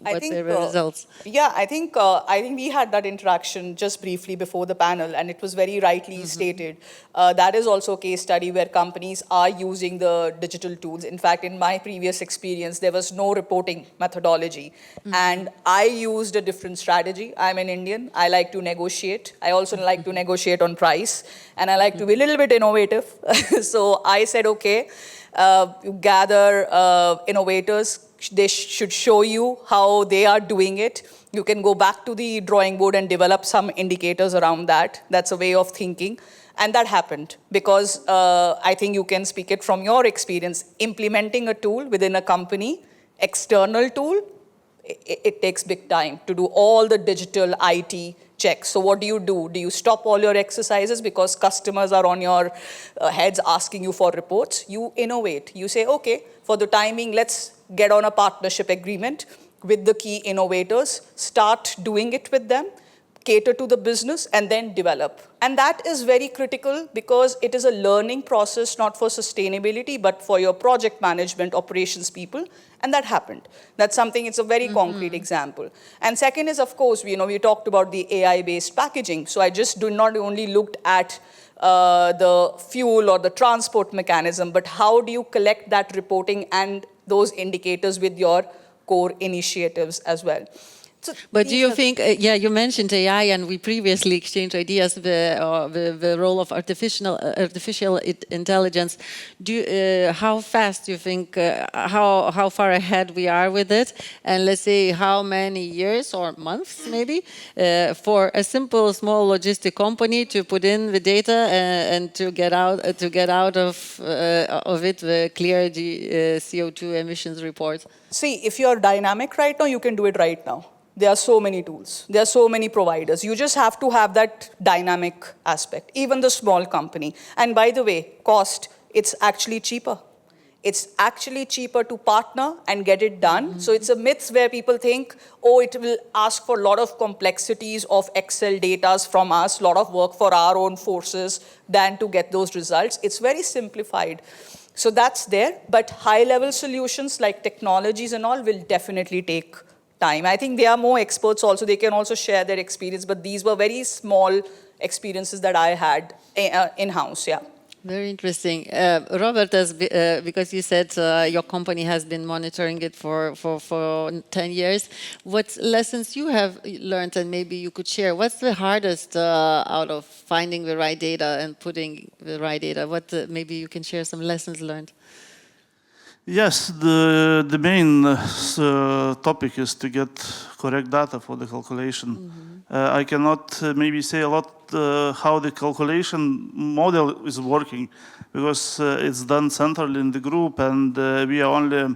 what were the results? Yeah, I think we had that interaction just briefly before the panel, and it was very rightly stated. That is also a case study where companies are using the digital tools. In fact, in my previous experience, there was no reporting methodology. And I used a different strategy. I'm an Indian. I like to negotiate. I also like to negotiate on price. And I like to be a little bit innovative. So I said, okay, gather innovators. They should show you how they are doing it. You can go back to the drawing board and develop some indicators around that. That's a way of thinking. And that happened because I think you can speak it from your experience. Implementing a tool within a company, external tool, it takes big time to do all the digital IT checks. So what do? Do you stop all your exercises because customers are on your heads asking you for reports? You innovate. You say, okay, for the timing, let's get on a partnership agreement with the key innovators, start doing it with them, cater to the business, and then develop. And that is very critical because it is a learning process, not for sustainability, but for your project management operations people. And that happened. That's something, it's a very concrete example. And second is, of course, we talked about the AI-based packaging. So I just do not only looked at the fuel or the transport mechanism, but how do you collect that reporting and those indicators with your core initiatives as well. So but do you think, you mentioned AI, and we previously exchanged ideas, the role of artificial intelligence. How fast do you think, how far ahead we are with it? And let's say how many years or months maybe for a simple small logistic company to put in the data and to get out of it the clear CO2 emissions report? See, if you're dynamic right now, you can do it right now. There are so many tools. There are so many providers. You just have to have that dynamic aspect, even the small company. And by the way, cost, it's actually cheaper. It's actually cheaper to partner and get it done. So it's a myth where people think, oh, it will ask for a lot of complexities of Excel data from us, a lot of work for our own forces than to get those results. It's very simplified. So that's there. But high-level solutions like technologies and all will definitely take time. I think they are more experts also. They can also share their experience. But these were very small experiences that I had in-house, yeah. Very interesting. Robert, because you said your company has been monitoring it for 10 years, what lessons you have learned and maybe you could share? What's the hardest out of finding the right data and putting the right data? Maybe you can share some lessons learned. Yes, the main topic is to get correct data for the calculation. I cannot maybe say a lot how the calculation model is working because it's done centrally in the group and we are only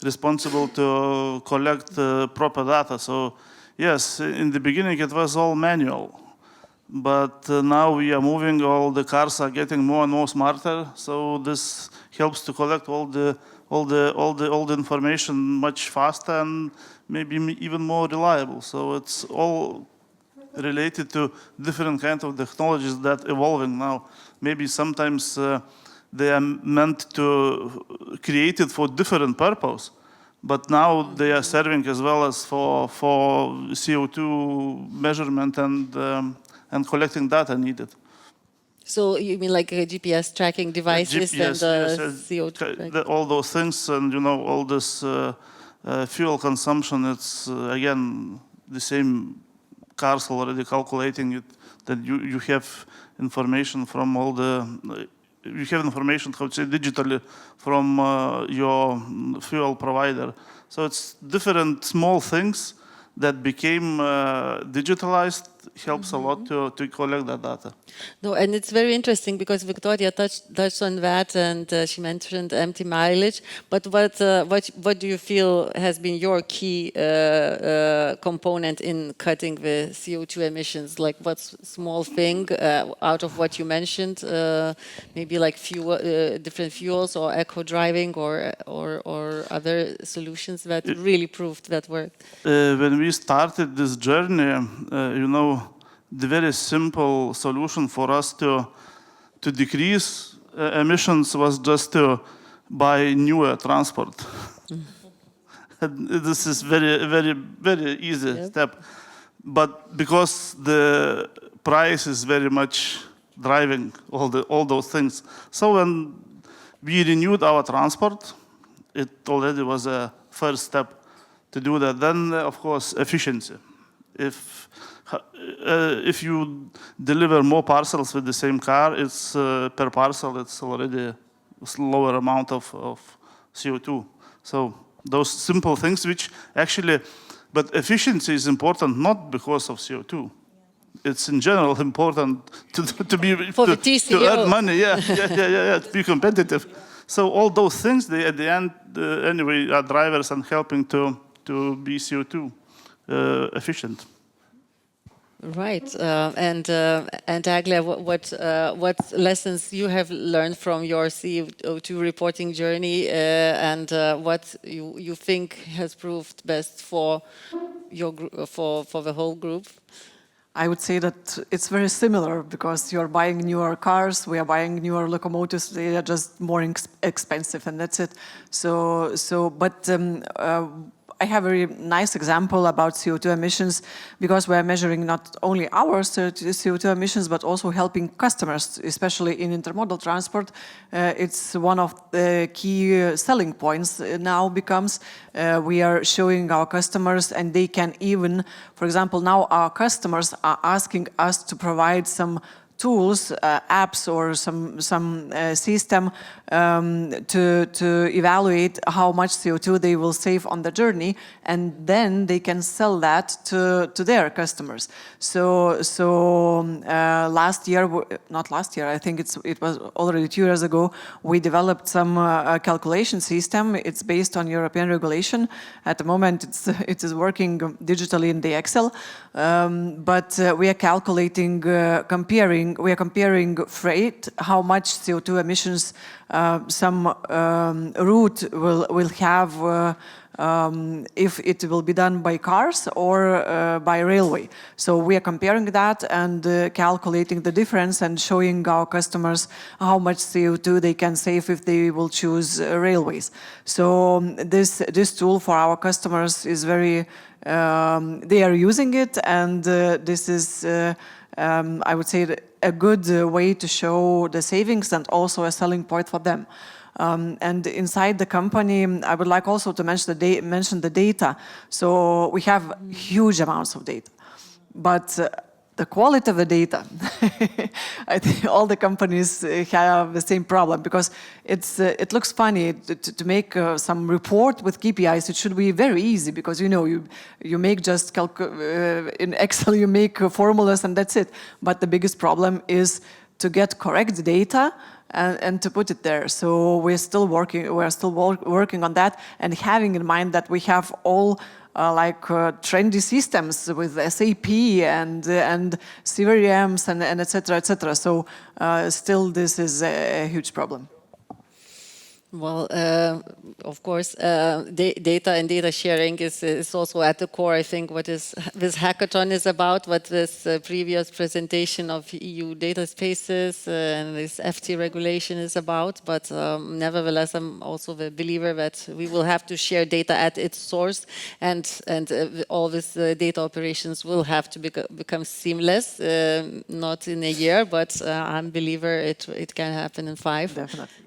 responsible to collect proper data. So yes, in the beginning it was all manual. But now we are moving, all the cars are getting more and more smarter. So this helps to collect all the information much faster and maybe even more reliable. So it's all related to different kinds of technologies that evolving now. Maybe sometimes they are meant to create it for different purpose, but now they are serving as well as for CO2 measurement and collecting data needed. So you mean like GPS tracking devices and CO2? All those things, and all this fuel consumption. It's again the same cars already calculating it. That you have information from all the how to say digitally from your fuel provider. So it's different small things that became digitalized. Helps a lot to collect that data. No, and it's very interesting because Victoria touched on that, and she mentioned empty mileage. But what do you feel has been your key component in cutting the CO2 emissions? Like, what's small thing out of what you mentioned? Maybe like different fuels or eco driving or other solutions that really proved that work. When we started this journey, the very simple solution for us to decrease emissions was just to buy newer transport. This is very easy step. But because the price is very much driving all those things. So when we renewed our transport, it already was a first step to do that. Then, of course, efficiency. If you deliver more parcels with the same car, it's per parcel, it's already a lower amount of CO2. So those simple things, which actually But efficiency is important not because of CO2. It's in general important to be For the TCO. to earn money, to be competitive. So all those things, they at the end anyway are drivers and helping to be CO2 efficient. Right, and Agla, what lessons you have learned from your CO2 reporting journey, and what you think has proved best for your for the whole group? I would say that it's very similar because you're buying newer cars, we are buying newer locomotives, they are just more expensive, and that's it. But I have a very nice example about CO2 emissions because we are measuring not only our CO2 emissions but also helping customers, especially in intermodal transport. It's one of the key selling points now becomes we are showing our customers, and they can even, for example, now our customers are asking us to provide some tools, apps, or some system to evaluate how much CO2 they will save on the journey, and then they can sell that to their customers. So last year, not last year, I think it was already 2 years ago, we developed some calculation system. It's based on European regulation. At the moment, it is working digitally in the Excel, but we are calculating, we are comparing freight, how much CO2 emissions some route will have if it will be done by cars or by railway. So we are comparing that and calculating the difference and showing our customers how much CO2 they can save if they will choose railways. So this tool for our customers is very, they are using it, and this is I would say a good way to show the savings and also a selling point for them. And inside the company, I would like also to mention the data. So we have huge amounts of data, but the quality of the data, I think all the companies have the same problem because it looks funny to make some report with KPIs. It should be very easy because you make just in Excel you make formulas and that's it. But the biggest problem is to get correct data and to put it there. So we're still working on that, and having in mind that we have all trendy systems with SAP and CRMs and etc. etc. So still this is a huge problem. Well, of course, data and data sharing is also at the core, I think, what this hackathon is about, what this previous presentation of EU data spaces and this FT regulation is about. But nevertheless, I'm also the believer that we will have to share data at its source, and all these data operations will have to become seamless, not in a year, but I'm a believer it can happen in 5. Definitely.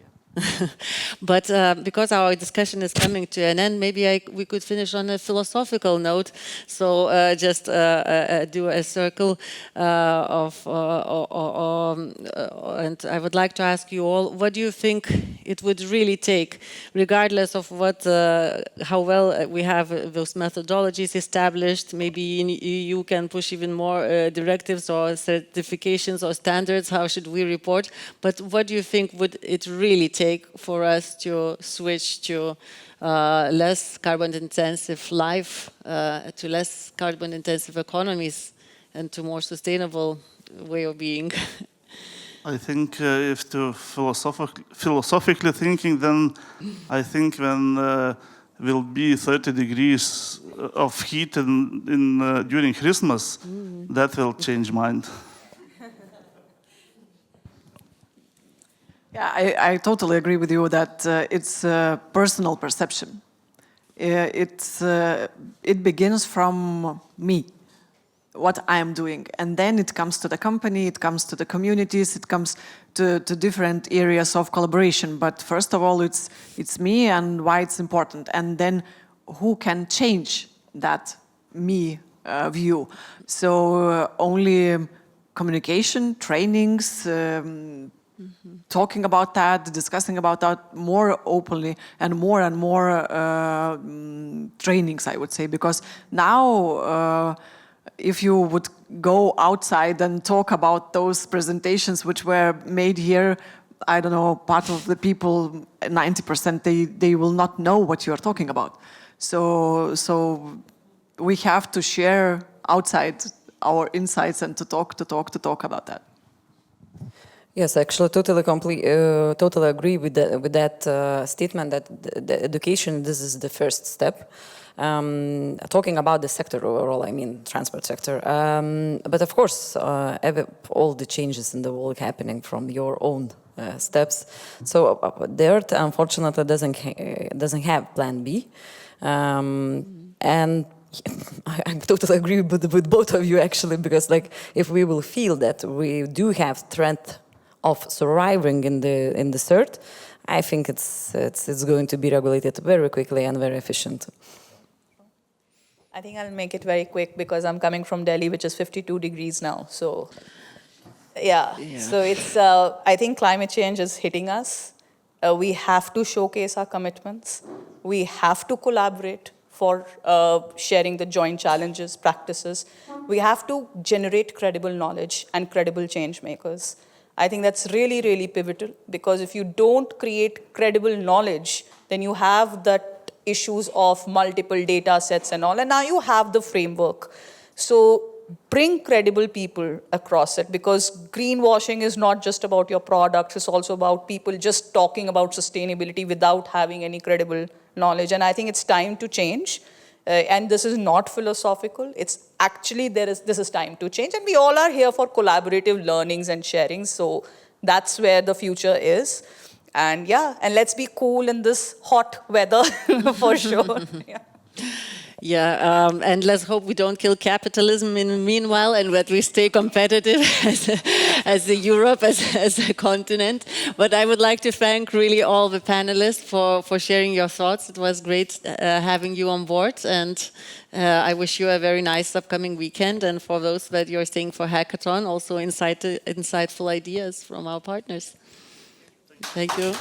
But because our discussion is coming to an end, maybe we could finish on a philosophical note. So just do a circle and I would like to ask you all, what do you think it would really take, regardless of how well we have those methodologies established? Maybe in EU can push even more directives or certifications or standards. How should we report? But what do you think would it really take for us to switch to less carbon-intensive life, to less carbon-intensive economies, and to more sustainable way of being? I think if to philosophically thinking, then I think when will be 30 degrees of heat during Christmas, that will change mind. Yeah, I totally agree with you that it's personal perception. It begins from me, what I am doing, and then it comes to the company, it comes to the communities, it comes to different areas of collaboration. But first of all, it's me and why it's important, and then who can change that me view. So only communication, trainings, talking about that, discussing about that more openly, and more trainings, I would say, because now if you would go outside and talk about those presentations which were made here, I don't know, part of the people, 90%, they will not know what you are talking about. So we have to share outside our insights and to talk about that. Yes, actually, totally agree with that statement that the education, this is the first step. Talking about the sector overall, I mean transport sector. But of course, all the changes in the world happening from your own steps. So the Earth, unfortunately, doesn't have Plan B. And I totally agree with both of you, actually, because like if we will feel that we do have strength of surviving in the CERT, I think it's going to be regulated very quickly and very efficient. I think I'll make it very quick because I'm coming from Delhi, which is 52 degrees now. So, yeah. So it's, I think climate change is hitting us. We have to showcase our commitments. We have to collaborate for sharing the joint challenges, practices. We have to generate credible knowledge and credible change makers. I think that's really, really pivotal, because if you don't create credible knowledge, then you have that issues of multiple data sets and all, and now you have the framework. So bring credible people across it, because greenwashing is not just about your products, it's also about people just talking about sustainability without having any credible knowledge. And I think it's time to change. And this is not philosophical. It's actually, this is time to change. And we all are here for collaborative learnings and sharing. So that's where the future is. And yeah, and let's be cool in this hot weather for sure. Yeah. Yeah, and let's hope we don't kill capitalism in the meanwhile, and that we stay competitive as a Europe, as a continent. But I would like to thank really all the panelists for sharing your thoughts. It was great having you on board, and I wish you a very nice upcoming weekend. And for those that you're staying for Hackathon, also insightful ideas from our partners. Thank you.